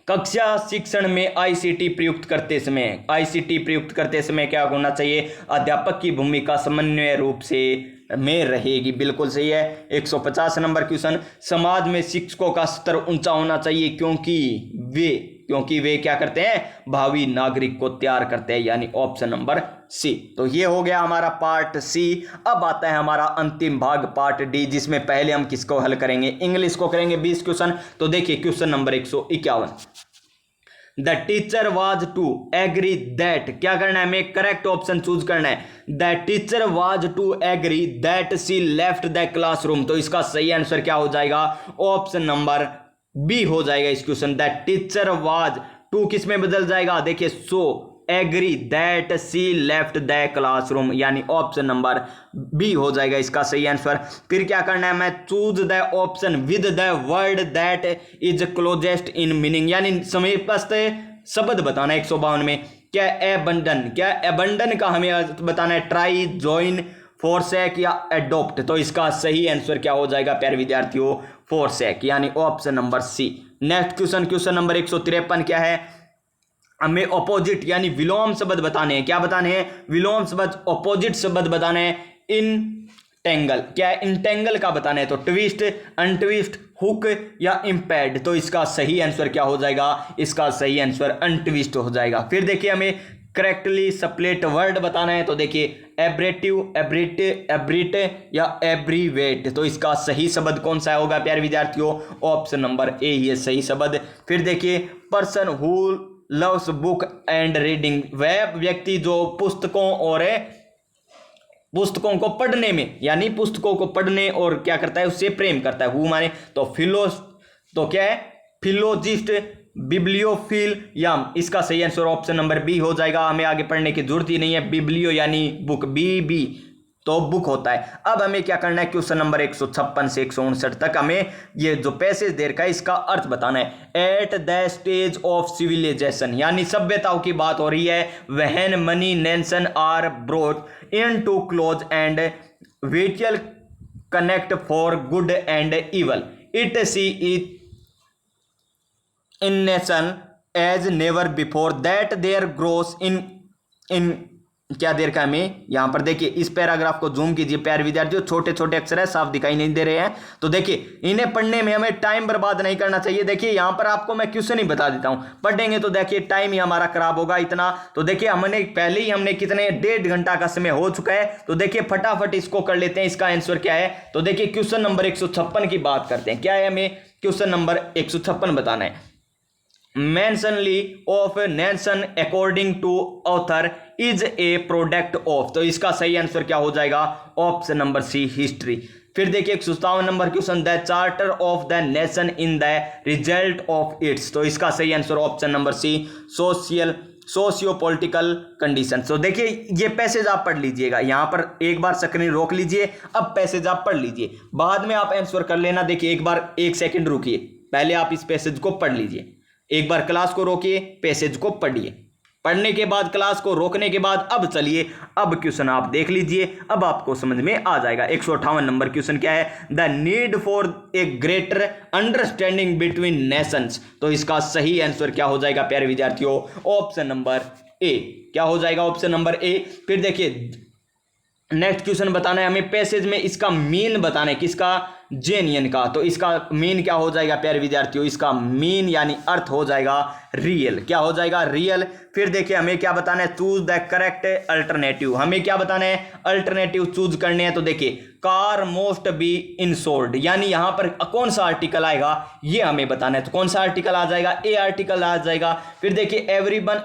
कक्षा शिक्षण में आईसीटी प्रयुक्त करते समय क्या होना चाहिए? अध्यापक की भूमिका समन्वय रूप से में रहेगी। बिल्कुल सही है। 150 नंबर क्वेश्चन, समाज में शिक्षकों का स्तर ऊंचा होना चाहिए क्योंकि वे क्या करते हैं? भावी नागरिक को तैयार करते हैं, यानी ऑप्शन नंबर सी। तो ये हो गया हमारा पार्ट सी। अब आता है हमारा अंतिम भाग पार्ट डी, जिसमें पहले हम किसको हल करेंगे? इंग्लिश को करेंगे 20 क्वेश्चन। तो देखिए question number 151, the teacher was to agree that, क्या करना है? हमें करेक्ट ऑप्शन चूज करना है। The teacher was to agree that she left the classroom. तो इसका सही आंसर क्या हो जाएगा? ऑप्शन नंबर बी हो जाएगा इस question. The teacher was to किस में बदल जाएगा? देखिए so agree that she left the classroom, यानी ऑप्शन नंबर बी हो जाएगा इसका सही आंसर। फिर क्या करना है? मैं choose the option with the word that is closest in meaning, यानी समीपस्थ शब्द बताना है 152 में। क्या एबंडन का हमें बताना है? ट्राई, ज्वाइन, फोरसेक या एडोप्ट। तो इसका सही आंसर क्या हो जाएगा प्यारे विद्यार्थियों? फोरसेक, यानी option number C. Next question number 153 क्या है? हमें ऑपोजिट यानी विलोम शब्द बताने हैं। क्या बताने हैं? विलोम शब्द, ऑपोजिट शब्द बताने हैं। इंटेंगल, क्या इंटेंगल का बताना है? तो ट्विस्ट, अनट्विस्ट, हुक या इम्पैड। तो इसका सही आंसर क्या हो जाएगा? इसका सही आंसर अनट्विस्ट हो जाएगा। फिर देखिए हमें करेक्टली स्प्लिट वर्ड बताना है। तो देखिए एब्रेटिव, एब्रिट या एब्रीवेट। तो इसका सही शब्द कौन सा होगा प्यारे विद्यार्थियों? ऑप्शन नंबर ए ही है सही शब्द। फिर देखिए person who loves book and reading, वह व्यक्ति जो पुस्तकों को पढ़ने में, यानी पुस्तकों को पढ़ने और क्या करता है? उससे प्रेम करता है। हु माने तो तो क्या है? फिलोजिस्ट, बिब्लियोफिल या इसका सही आंसर ऑप्शन नंबर बी हो जाएगा। हमें आगे पढ़ने की जरूरत ही नहीं है। बिब्लियो यानी बुक, बी तो बुक होता है। अब हमें क्या करना है? क्वेश्चन नंबर 156 से 159 तक हमें ये जो पैसेज दे रखा है इसका अर्थ बताना है। At the stage of civilization, यानी सभ्यताओं की बात हो रही है। When many nation are brought in to close and vital connect for good and evil, it see it in nation as never before that their gross in क्या देर का हमें यहां पर देखिए इस पैराग्राफ को जूम कीजिए प्यारे विद्यार्थियों, छोटे छोटे अक्षर है, साफ दिखाई नहीं दे रहे हैं। तो देखिए इन्हें पढ़ने में हमें टाइम बर्बाद नहीं करना चाहिए। देखिए यहां पर आपको मैं क्वेश्चन ही बता देता हूं, पढ़ेंगे तो देखिए टाइम ही हमारा खराब होगा इतना। तो देखिए हमने कितने 1.5 घंटा का समय हो चुका है। तो देखिए फटाफट इसको कर लेते हैं। इसका आंसर क्या है? तो देखिए क्वेश्चन नंबर 156 की बात करते हैं। क्या है? हमें क्वेश्चन नंबर 156 बताना है। Mentally of nation according to author is a product of. तो इसका सही आंसर क्या हो जाएगा? Option number C history. फिर देखिए 157 number question, the charter of the nation in the result of its. तो इसका सही answer option number C socio political condition. तो देखिए ये पैसेज आप पढ़ लीजिएगा, यहां पर एक बार स्क्रीन रोक लीजिए, अब पैसेज आप पढ़ लीजिए, बाद में आप आंसर कर लेना। देखिए एक बार 1 सेकंड रुकिए, पहले आप इस पैसेज को पढ़ लीजिए। एक बार क्लास को रोकिए, पैसेज को पढ़िए, पढ़ने के बाद क्लास को रोकने के बाद अब चलिए अब क्वेश्चन आप देख लीजिए, अब आपको समझ में आ जाएगा। 158 नंबर क्वेश्चन क्या है? The need for a greater understanding between Nations. तो इसका सही आंसर क्या हो जाएगा प्यारे विद्यार्थियों? Option number A. क्या हो जाएगा? ऑप्शन नंबर ए। फिर देखिए नेक्स्ट क्वेश्चन बताना है हमें, पैसेज में इसका मीन बताना है। किसका? जेनियन का। तो इसका मीन क्या हो जाएगा प्यारे विद्यार्थियों? इसका मीन यानी अर्थ हो जाएगा रियल। क्या हो जाएगा? रियल। फिर देखिए हमें क्या बताना है? Choose the correct alternative. हमें क्या बताना है? अल्टरनेटिव चूज करने हैं। तो देखिए कार मोस्ट बी इंसोल्ड, यानी यहां पर कौन सा आर्टिकल आएगा ये हमें बताना है। तो कौन सा आर्टिकल आ जाएगा? ए आर्टिकल आ जाएगा। फिर देखिए एवरीवन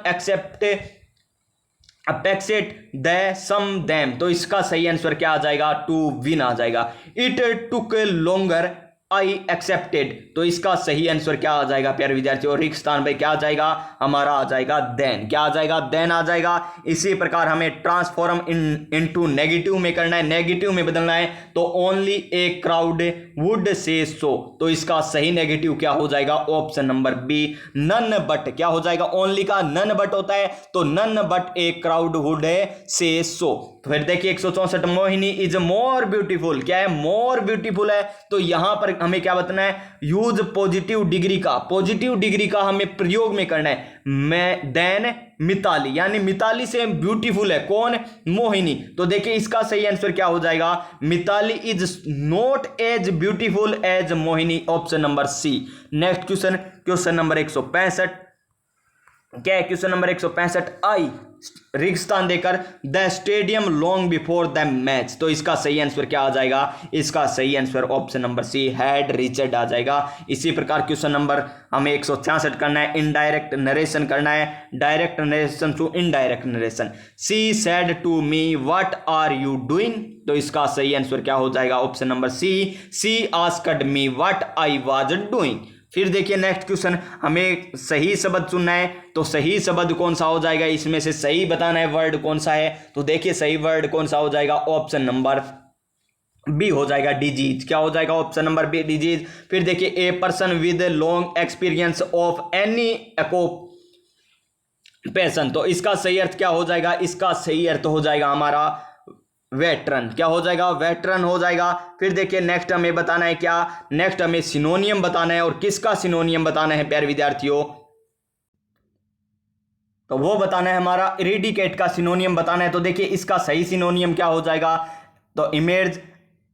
अपेक्सेट द सम दैम, तो इसका सही आंसर क्या आ जाएगा, टू विन आ जाएगा। It took longer I accepted, तो इसका सही आंसर क्या आ जाएगा प्यारे विद्यार्थियों, रिक्त स्थान पे क्या आ जाएगा हमारा, आ जाएगा देन, क्या आ जाएगा, देन आ जाएगा। इसी प्रकार हमें ट्रांसफॉर्म इनटू नेगेटिव में करना है, नेगेटिव में बदलना है, तो only A crowd would say so, तो इसका सही नेगेटिव क्या हो जाएगा, option number B none but, क्या हो जाएगा, ओनली का नन बट होता है, तो none but a crowd would say so. तो फिर देखिए 164, मोहिनी इज मोर ब्यूटीफुल, क्या है, मोर ब्यूटीफुल है, तो यहां पर हमें क्या बताना है, यूज पॉजिटिव डिग्री का, पॉजिटिव डिग्री का हमें प्रयोग में करना है, मैं देन मिताली, यानी मिताली से ब्यूटीफुल है कौन, मोहिनी, तो देखिए इसका सही आंसर क्या हो जाएगा, Mitali is not as beautiful as Mohini, option number C. Next question, question number 165, क्या है क्वेश्चन नंबर 165, आई रिक्त स्थान देकर the stadium long before the match, तो इसका सही आंसर क्या आ जाएगा, इसका सही answer option number C had reached आ जाएगा। इसी प्रकार क्वेश्चन नंबर हमें 166 करना है, इनडायरेक्ट नरेशन करना है, direct narration to indirect narration. She said to me what are you doing, तो इसका सही आंसर क्या हो जाएगा, option number C asked me what I was doing. फिर देखिए नेक्स्ट क्वेश्चन, हमें सही शब्द चुनना है, तो सही शब्द कौन सा हो जाएगा, इसमें से सही बताना है वर्ड कौन सा है, तो देखिए सही वर्ड कौन सा हो जाएगा, ऑप्शन नंबर बी हो जाएगा, डिजीज, क्या हो जाएगा, ऑप्शन नंबर बी डिजीज। फिर देखिए a person with long experience of any occupation, तो इसका सही अर्थ क्या हो जाएगा, इसका सही अर्थ हो जाएगा हमारा वेटरन, क्या हो जाएगा, वेटरन हो जाएगा। फिर देखिए नेक्स्ट हमें बताना है क्या, नेक्स्ट हमें सिनोनियम बताना है, और किसका सिनोनियम बताना है प्यारे विद्यार्थियों, तो वो बताना है हमारा इरेडिकेट का सिनोनियम बताना है। तो देखिए इसका सही सिनोनियम क्या हो जाएगा, तो इमेज,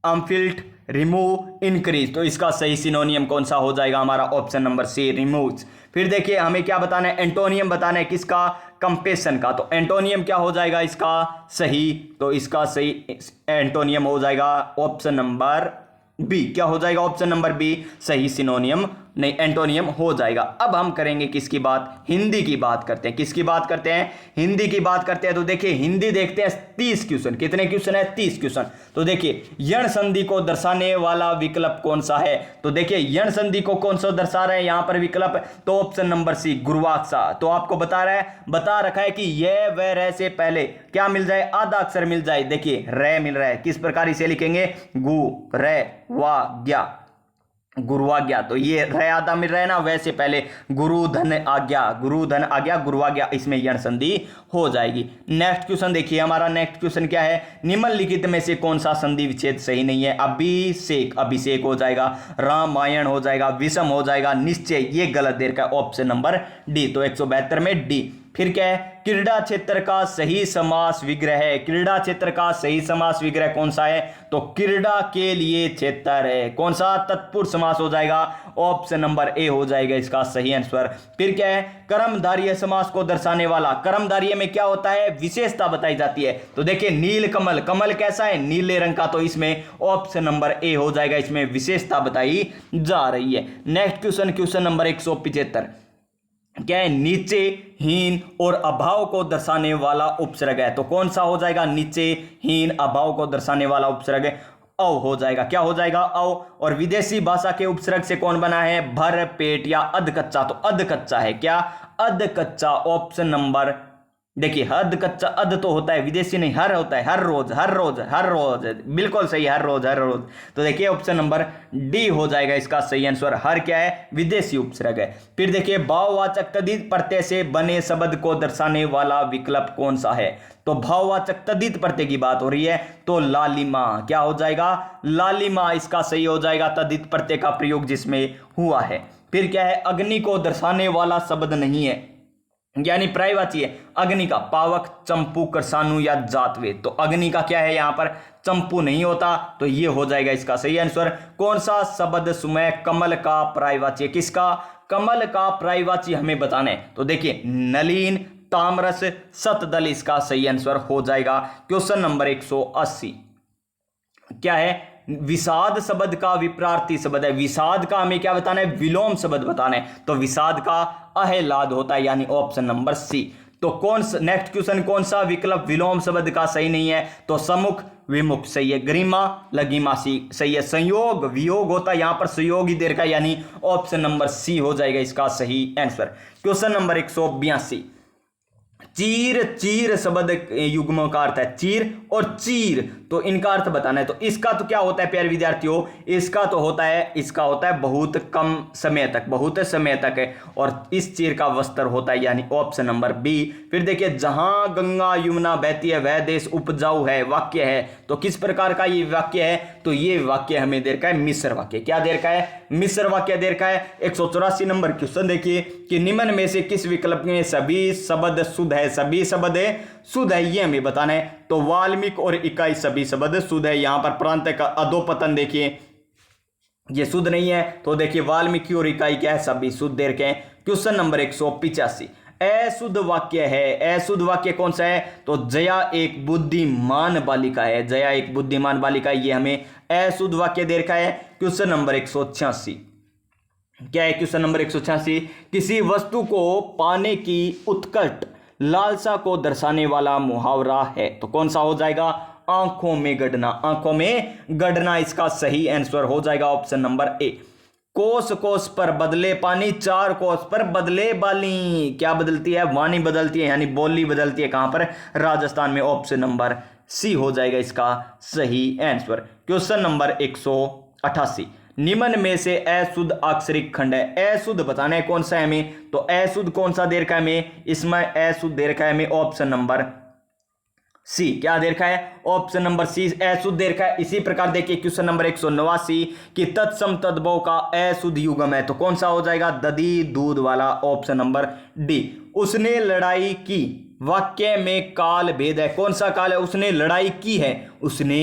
अम्फिल्ट, रिमूव, इंक्रीज, तो इसका सही सिनोनियम कौन सा हो जाएगा हमारा, ऑप्शन नंबर सी रिमूव्स। फिर देखिए हमें क्या बताना है, एंटोनियम बताना है, किसका, कंपेशन का, तो एंटोनियम क्या हो जाएगा इसका सही, तो इसका सही एंटोनियम हो जाएगा ऑप्शन नंबर बी, क्या हो जाएगा, ऑप्शन नंबर बी सही सिनोनियम, नहीं एंटोनियम हो जाएगा। अब हम करेंगे किसकी बात, हिंदी की बात करते हैं, किसकी बात करते हैं, हिंदी की बात करते हैं। तो देखिए हिंदी देखते हैं 30 क्वेश्चन, कितने क्वेश्चन है, 30 क्वेश्चन। तो देखिए यण संधि को दर्शाने वाला विकल्प कौन सा है, तो देखिए यण संधि को कौन सा दर्शा रहा है यहां पर विकल्प, तो ऑप्शन नंबर सी गुरुवाक्सा, तो आपको बता रखा है कि यह व रे से पहले क्या मिल जाए, आधा अक्षर मिल जाए, देखिए रे मिल रहा है, किस प्रकार इसे लिखेंगे, गु रे वा ज्ञा, गुरुआज्ञा, तो ये रे आधा मिल रहा है ना, वैसे पहले गुरु धन आज्ञा, गुरु धन आज्ञा, गुरुआज्ञा, इसमें यण संधि हो जाएगी। नेक्स्ट क्वेश्चन देखिए हमारा, नेक्स्ट क्वेश्चन क्या है, निम्नलिखित में से कौन सा संधि विच्छेद सही नहीं है, अभिषेक, अभिषेक हो जाएगा, रामायण हो जाएगा, विषम हो जाएगा, निश्चय, ये गलत दे रखा है, ऑप्शन नंबर डी, तो 172 में डी। फिर क्या है, क्रीड़ा क्षेत्र का सही समास विग्रह है, क्रीड़ा क्षेत्र का सही समास विग्रह कौन सा है, तो क्रीड़ा के लिए क्षेत्र है, कौन सा, तत्पुरुष समास हो जाएगा, ऑप्शन नंबर ए हो जाएगा इसका सही आंसर। फिर क्या है, कर्मधारय समास को दर्शाने वाला, कर्मधारय में क्या होता है, विशेषता बताई जाती है, तो देखिए नील कमल, कमल कैसा है, नीले रंग का, तो इसमें ऑप्शन नंबर ए हो जाएगा, इसमें विशेषता बताई जा रही है। नेक्स्ट क्वेश्चन, क्वेश्चन नंबर 175, क्या है, नीचे, हीन और अभाव को दर्शाने वाला उपसर्ग है, तो कौन सा हो जाएगा, नीचे, हीन, अभाव को दर्शाने वाला उपसर्ग अव हो जाएगा, क्या हो जाएगा, अव। और विदेशी भाषा के उपसर्ग से कौन बना है, भर, पेट या अध कच्चा, तो अध कच्चा है, क्या, अध कच्चा, ऑप्शन नंबर, देखिए अध कच्चा, अध तो होता है विदेशी नहीं, हर होता है, हर रोज, हर रोज, हर रोज, बिल्कुल सही, हर रोज, हर रोज, तो देखिए ऑप्शन नंबर डी हो जाएगा इसका सही आंसर। हर क्या है, विदेशी उपसर्ग है। फिर देखिए भाववाचक तद्धित प्रत्यय से बने शब्द को दर्शाने वाला विकल्प कौन सा है, तो भाववाचक तद्धित प्रत्यय की बात हो रही है, तो लालिमा, क्या हो जाएगा, लालिमा, इसका सही हो जाएगा, तद्धित प्रत्यय का प्रयोग जिसमें हुआ है। फिर क्या है, अग्नि को दर्शाने वाला शब्द नहीं है, यानी पर्यायवाची है, अग्नि का पावक, चंपू, करसानु या जातवे, तो अग्नि का क्या है यहाँ पर, चंपू नहीं होता, तो ये हो जाएगा इसका सही आंसर। कौन सा शब्द सुमय कमल का पर्यायवाची है, किसका, कमल का पर्यायवाची हमें बताना है, तो देखिए नलीन, तामरस, शतदल, इसका सही आंसर हो जाएगा। क्वेश्चन नंबर 180, क्या है, विषाद शब्द का विपरार्थी शब्द है, विषाद का हमें क्या बताना है, विलोम शब्द बताना है, तो विषाद का अहलाद होता है, यानी ऑप्शन नंबर सी। तो कौन सा नेक्स्ट क्वेश्चन, कौन सा विकल्प विलोम शब्द का सही नहीं है? तो सम्मुख विमुख सही है, गरिमा लघिमा सही है, संयोग वियोग होता है, यहां पर संयोग ही देर का, यानी ऑप्शन नंबर सी हो जाएगा इसका सही आंसर। क्वेश्चन नंबर 182, चीर, चीर शब्द युग्मों का अर्थ है चीर और चीर, तो इनका अर्थ बताना है। तो इसका तो क्या होता है प्यारे विद्यार्थियों, इसका तो होता है, इसका होता है बहुत कम समय तक, बहुत समय तक है, और इस चीर का वस्त्र होता है, यानी ऑप्शन नंबर बी। फिर देखिए, जहां गंगा यमुना बहती है वह देश उपजाऊ है, वाक्य है, तो किस प्रकार का ये वाक्य है? तो ये वाक्य हमें दे रखा है मिश्र वाक्य। क्या दे रखा है? मिश्र वाक्य दे रखा है। 184 नंबर क्वेश्चन देखिए कि निम्न में से किस विकल्प में सभी शब्द शुद्ध है? सभी शब्द शुद्ध है, ये हमें बताना है। तो वाल्मीकि और इकाई सभी शब्द शुद्ध है। यहां पर प्रांत का अधोपतन देखिए, ये शुद्ध नहीं है, तो देखिए वाल्मीकि और इकाई क्या है? सभी शुद्ध दे रखे हैं। क्वेश्चन नंबर 185, अशुद्ध वाक्य है। अशुद्ध वाक्य कौन सा है? तो जया एक बुद्धिमान बालिका है, जया एक बुद्धिमान बालिका है, ये हमें अशुद्ध वाक्य दे रखा है। क्वेश्चन नंबर 186, क्या है क्वेश्चन नंबर 186? किसी वस्तु को पाने की उत्कट लालसा को दर्शाने वाला मुहावरा है, तो कौन सा हो जाएगा? आंखों में गड़ना, आंखों में गड़ना इसका सही आंसर हो जाएगा ऑप्शन नंबर ए। कोस कोस पर बदले पानी, चार कोस पर बदले बाली, क्या बदलती है? वाणी बदलती है, यानी बोली बदलती है। कहां पर? राजस्थान में। ऑप्शन नंबर सी हो जाएगा इसका सही आंसर। क्वेश्चन नंबर 188, निम्न में से अशुद्ध अक्षरिक खंड है। अशुद्ध बताना है कौन सा है हमें? तो अशुद्ध कौन सा दे रखा है हमें? इसमें अशुद्ध दे रखा है हमें ऑप्शन नंबर सी। क्या दे रखा है? ऑप्शन नंबर सी अशुद्ध दे रखा है। इसी प्रकार देखिए क्वेश्चन नंबर 189 कि तत्सम तद्भव का अशुद्ध युग्म है, तो कौन सा हो जाएगा? दधी दूध वाला, ऑप्शन नंबर डी। उसने लड़ाई की, वाक्य में काल भेद है, कौन सा काल है? उसने लड़ाई की है, उसने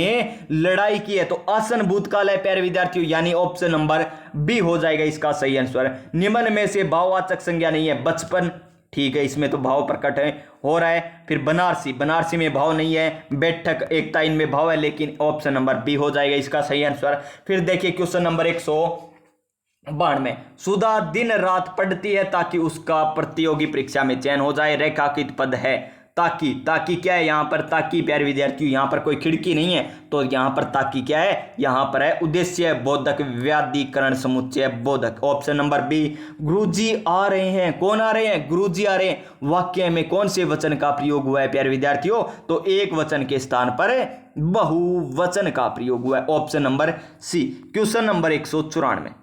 लड़ाई की है, तो आसन भूतकाल है प्यारे विद्यार्थियों, यानी ऑप्शन नंबर बी हो जाएगा इसका सही आंसर। निम्न में से भाववाचक संज्ञा नहीं है। बचपन, ठीक है, इसमें तो भाव प्रकट है हो रहा है। फिर बनारसी, बनारसी में भाव नहीं है। बैठक, एकता, इनमें भाव है, लेकिन ऑप्शन नंबर बी हो जाएगा इसका सही आंसर। फिर देखिए क्वेश्चन नंबर 192, सुधा दिन रात पढ़ती है ताकि उसका प्रतियोगी परीक्षा में चयन हो जाए। रेखांकित पद है ताकि, ताकि क्या है यहाँ पर? ताकि प्यारे विद्यार्थियों यहाँ पर कोई खिड़की नहीं है, तो यहाँ पर ताकि क्या है? यहाँ पर है उद्देश्य बोधक, व्याधिकरण समुच्चय बोधक, ऑप्शन नंबर बी। गुरुजी आ रहे हैं, कौन आ रहे हैं? गुरुजी आ रहे हैं। वाक्य में कौन से वचन का प्रयोग हुआ है प्यारे विद्यार्थियों? तो एक वचन के स्थान पर बहुवचन का प्रयोग हुआ है, option number C. Question number 194,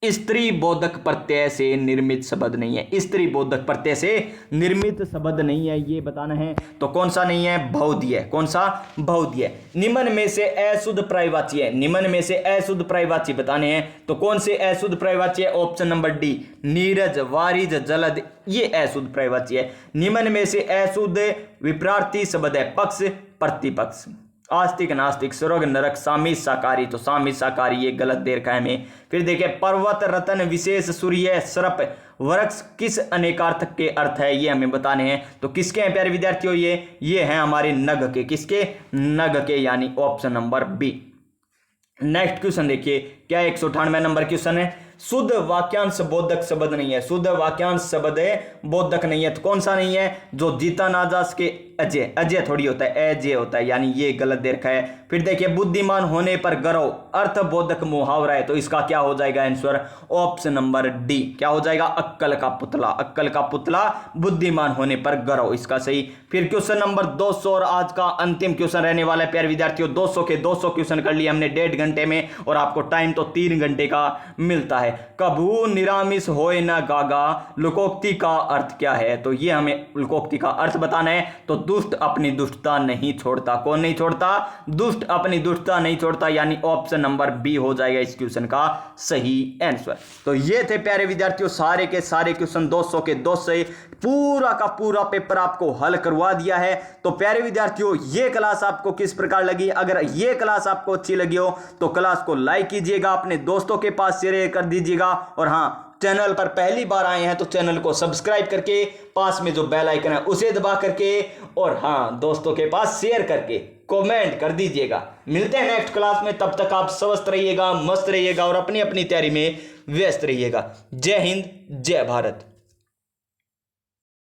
स्त्री बोधक प्रत्यय से निर्मित शब्द नहीं है। स्त्री बोधक प्रत्यय से निर्मित शब्द नहीं है, ये बताना है। तो कौन सा नहीं है? बहुधीय। कौन सा? बहुधीय। निम्न में से अशुद्ध पर्यायवाची है, निम्न में से अशुद्ध पर्यायवाची बताने हैं, तो कौन से अशुद्ध पर्यायवाची है? Option number D. नीरज, वारिज, जलद, ये अशुद्ध पर्यायवाची है। निम्न में से अशुद्ध विपरीत शब्द है पक्ष, प्रतिपक्ष, आस्तिक, नास्तिक, स्वर्ग, नरक, सामी, साकारी, तो सामी, साकारी ये गलत दे रखा है हमें। फिर देखिए पर्वत, रतन, विशेष, सूर्य, सर्प, वृक्ष किस अनेकार्थक के अर्थ है, ये हमें बताने हैं। तो किसके हैं प्यारे विद्यार्थियों? ये हैं हमारे नग के। किसके? नग के, यानी option number B. Next question देखिए, क्या 198 नंबर क्वेश्चन है। शुद्ध वाक्यांश बोधक शब्द नहीं है, शुद्ध वाक्यांश शब्द है बोधक नहीं है, तो कौन सा नहीं है? जो जीता ना जा सके अजय, अजय थोड़ी होता है, अजय होता है, यानी ये गलत दे रखा है। फिर देखिए बुद्धिमान होने पर गर्व, अर्थबोधक मुहावरा है, तो इसका क्या हो जाएगा आंसर? Option number D. क्या हो जाएगा? अक्कल का पुतला, अक्कल का पुतला, बुद्धिमान होने पर गर्व, इसका सही। फिर क्वेश्चन नंबर 200 और आज का अंतिम क्वेश्चन रहने वाला है प्यारे विद्यार्थियों। 200 के 200 क्वेश्चन कर लिए हमने 1.5 घंटे में, और आपको टाइम तो 3 घंटे का मिलता है। कभू निरामिष होए न गागा, लोकोक्ति का अर्थ क्या है? तो ये हमें लोकोक्ति का अर्थ बताना है। तो दुष्ट अपनी दुष्टता नहीं छोड़ता, कौन नहीं छोड़ता? दुष्ट अपनी दुष्टता नहीं छोड़ता, यानी ऑप्शन नंबर बी हो जाएगा इस क्वेश्चन का सही आंसर। तो ये थे प्यारे विद्यार्थियों सारे के सारे क्वेश्चन 200 के 200, पूरा का पूरा पेपर आपको हल करवा दिया है। तो प्यारे विद्यार्थियों ये क्लास आपको किस प्रकार लगी? अगर ये क्लास आपको अच्छी लगी हो तो क्लास को लाइक कीजिएगा, अपने दोस्तों के पास शेयर कर दीजिएगा, और हाँ, चैनल पर पहली बार आए हैं तो चैनल को सब्सक्राइब करके पास में जो बेल आइकन है उसे दबा करके, और हाँ, दोस्तों के पास शेयर करके कमेंट कर दीजिएगा। मिलते हैं नेक्स्ट क्लास में, तब तक आप स्वस्थ रहिएगा, मस्त रहिएगा और अपनी अपनी तैयारी में व्यस्त रहिएगा। जय हिंद, जय भारत।